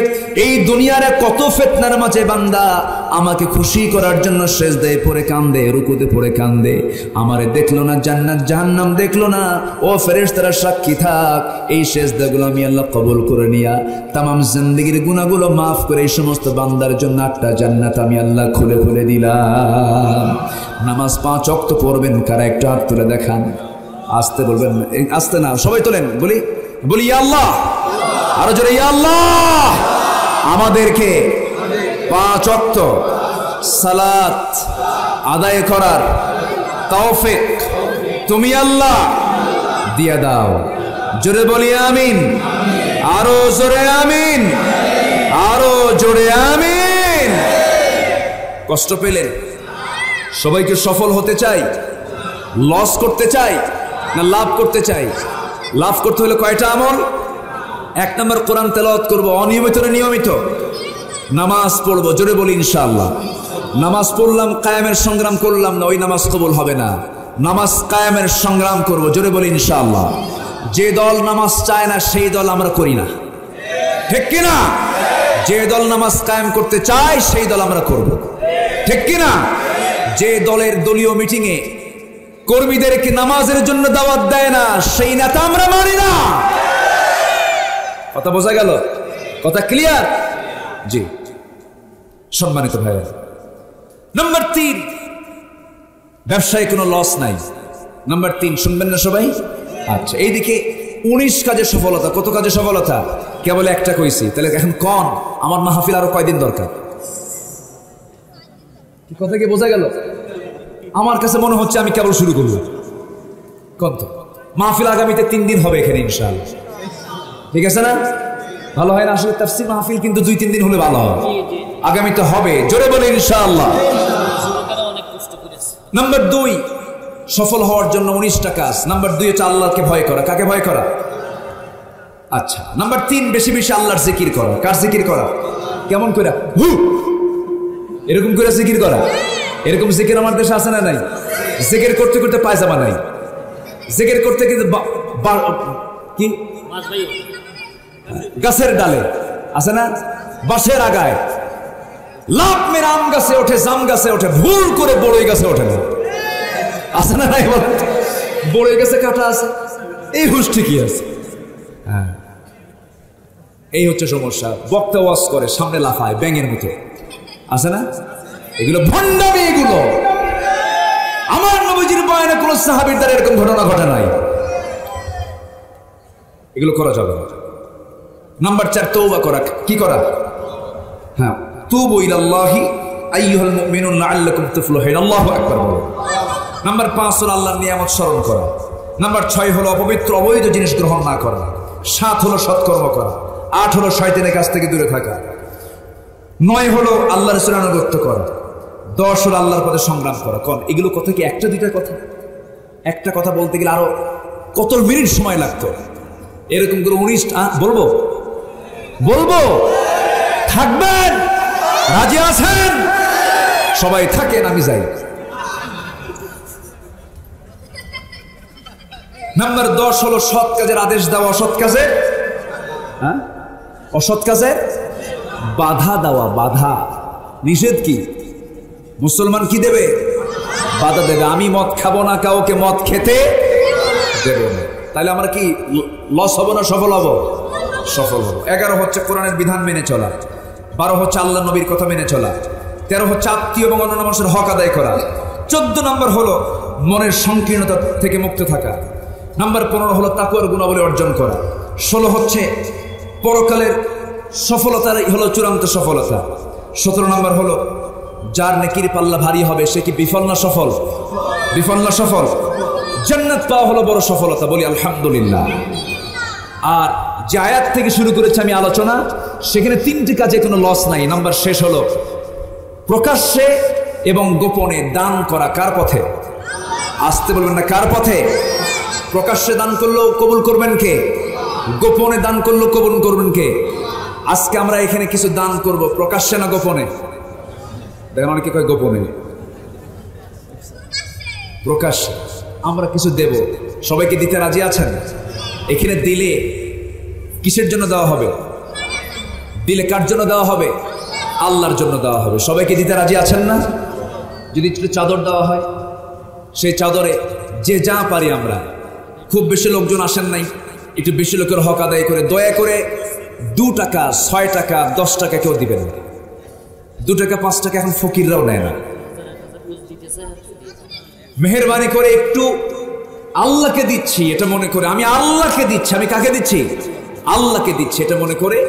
এই দুনিয়ার কত ফিতনার মাঝে বান্দা আমাকে খুশি করার জন্য সিজদায় পড়ে কান্দে, রুকুতে পড়ে কান্দে। আমারে দেখলো না, জান্নাত জাহান্নাম দেখলো না। ও ফেরেশতারা সাক্ষী থাক, এই সিজদাগুলো আমি আল্লাহ কবুল করে নিয়া তামাম জিন্দেগীর গুনাহগুলো মাফ করে এই সমস্ত বান্দার জন্য 8টা জান্নাত আমি আল্লাহ খুলে খুলে দিলাম। নামাজ 5 ওয়াক্ত পড়বেন কারা? একটু হাত তুলে দেখান। আসতে বলবেন, আসতে না, সবাই তোলেন। বলি ইয়া আল্লাহ, আরো জোরে ইয়া আল্লাহ। আমাদেরকে 5 ওয়াক্ত সালাত আদায় করার তৌফিক তুমি আল্লাহ দিয়া দাও। জোরে বলি আমিন, আরো জোরে আমিন, আরো জোরে আমিন। কষ্ট পেলেন? সবাইকে সফল হতে চাই, লস করতে চাই না লাভ করতে চাই? লাভ করতে হলে কয়টা আমল? এক নম্বর কোরআন তেলাওয়াত করব, অনিয়মিত না নিয়মিত? নামাজ পড়বো, জোরে বলি ইনশাআল্লাহ। নামাজ পড়লাম, কায়েমের সংগ্রাম করলাম না, ওই নামাজ কবুল হবে না। নামাজ কায়েমের সংগ্রাম করব, জোরে বলি ইনশাআল্লাহ। যে দল নামাজ চায় না সেই দল আমরা করি না, ঠিক কিনা? যে দল নামাজ কায়েম করতে চায় সেই দল আমরা করব, ঠিক কিনা? যে দলের দলীয় মিটিংয়ে কর্মীদেরকে নামাজের জন্য দাওয়াত দেয় না সেই নেতা আমরা মানি না। কথা বোঝা গেল? কথা ক্লিয়ার? জি সম্মানিত ভাইরা, নাম্বার 3, ব্যবসায় কোনো লস নাই। নাম্বার 3 শুনবেন না সবাই? আচ্ছা, এইদিকে 19 কাজে সফলতা। কত কাজে সফলতা? কেবল একটা কইছি, তাহলে এখন কোন আমার মাহফিল আরো কয়দিন দরকার? কথা কি বোঝা গেল? আমার কাছে মনে হচ্ছে আমি কেবল শুরু করব। কোন তো মাহফিল আগামীতে 3 দিন হবে এখানে ইনশাআল্লাহ, ঠিক আছে না? ভালো হয় না? আসলে তাফসীর মাহফিল কিন্তু 2-3 দিন হলে ভালো হয়। আগামীতে হবে, জোরে বলে ইনশাআল্লাহ। নাম্বার 2, সফল হওয়ার জন্য 19টা কাজ। নাম্বার 2 হচ্ছে আল্লাহকে ভয় করা। কাকে ভয় করা? আচ্ছা। নাম্বার 3, বেশি বেশি আল্লাহর জিকির করা। কার জিকির করা? কেমন করে? এরকম করে জিকির করা। এরকম জিকির আমার দেশে আছে না নাই? জিকির করতে করতে পায়জামা নাই, জিকির করতে কিন্তু কি গাছের ডালে আছে না, বাঁশের আগায়, লাভ মেরে আম গাছে ওঠে, জাম গাছে ওঠে, ভুল করে বড়ই গাছে ওঠে না, আছে না নাই? বল, বড়ই গাছে কাটা আছে, এই হুশ ঠিকই আছে। হ্যাঁ, এই হচ্ছে সমস্যা। বক্তা ওয়াজ করে, সামনে লাফায় ব্যাঙের মতো, আছে না? এগুলো ভণ্ডামি। এগুলো আমার নবীজির বয়ানে কোন সাহাবীর দ্বারা এরকম ঘটনা ঘটে নাই। এগুলো করা যাবে না। নাম্বার 4, তওবা করা। কি করা? হ্যাঁ, তুবু ইলাল্লাহি আইয়ুহাল মুমিনুন লাআল্লাকুম তুফলিহুন। আল্লাহু আকবার বলো। নাম্বার 5 হলো আল্লাহর নিয়ামত স্মরণ করা। নাম্বার 6 হলো অপবিত্র অবৈধ জিনিস গ্রহণ না করা। 7 হলো সৎকর্ম করা। 8 হলো শয়তানের কাছ থেকে দূরে থাকা। 9 হলো আল্লাহর রাসূলের আনুগত্য করা। 10 হলো আল্লাহর পথে সংগ্রাম করা। কোন এগুলো কথা কি একটা দুইটা কথা? একটা কথা বলতে গেলে আরো কত মিনিট সময় লাগতো। এরকম করে 19টা বলবো? বলবো? থাকবেন? রাজি আছেন? সবাই থাকেন, আমি যাই। নাম্বার 10 হলো সৎ কাজের আদেশ দেওয়া, অসৎ কাজে অসৎ কাজে বাধা দেওয়া। বাধা নিষেধ কি? মুসলমান কি দেবে? বাধা দেবে। আমি মদ খাবো না, কাউকে মদ খেতে দেব না। তাহলে আমরা কি লস হবো না সফল হব? সফল হব। 11 হচ্ছে কোরআনের বিধান মেনে চলা। 12 হচ্ছে আল্লাহ নবীর কথা মেনে চলা। 13 হচ্ছে আত্মীয় এবং অন্যান্য মানুষের হক আদায় করা। 14 নম্বর হলো মনের সংকীর্ণতা থেকে মুক্ত থাকা। নাম্বার 15 হলো তাকওয়ার গুণাবলী অর্জন করা। 16 হচ্ছে পরকালের সফলতাই হলো চূড়ান্ত সফলতা। 17 নম্বর হলো যার নেকির পাল্লা ভারী হবে সে কি বিফল না সফল? বিফল না সফল? জান্নাত পাওয়া হলো বড় সফলতা, বলি আলহামদুলিল্লাহ। আর যে আয়াত থেকে শুরু করেছি আমি আলোচনা, সেখানে 3টি কাজে কোনো লস নাই। নাম্বার শেষ হলো প্রকাশ্যে এবং গোপনে দান করা। কার পথে? আসতে বলবেন না, কার পথে? প্রকাশ্যে দান করলেও কবুল করবেন কে? গোপনে দান করলেও কবুল করবেন কে? আজকে আমরা এখানে কিছু দান করব, প্রকাশ্যে না গোপনে? দেখেন অনেকে কয় গোপনে, প্রকাশ্যে। আমরা কিছু দেব, সবাইকে দিতে রাজি আছেন? এখানে দিলে কিসের জন্য দেওয়া হবে? দিলে কার জন্য দেওয়া হবে? আল্লাহর জন্য দেওয়া হবে। সবাইকে দিতে রাজি আছেন না? যদি একটু চাদর দেওয়া হয়, সেই চাদরে যে যা পারি আমরা, খুব বেশি লোকজন আসেন নাই, একটু বেশি লোকের হক আদায় করে দয়া করে 2 টাকা, 6 টাকা, 10 টাকা কেউ দিবেন না। 2 টাকা 5 টাকা এখন ফকিররাও নেয় না। মেহেরবানি করে একটু আল্লাহকে দিচ্ছি এটা মনে করে, আমি আল্লাহকে দিচ্ছি। আমি কাকে দিচ্ছি? আল্লাহকে দিচ্ছি এটা মনে করে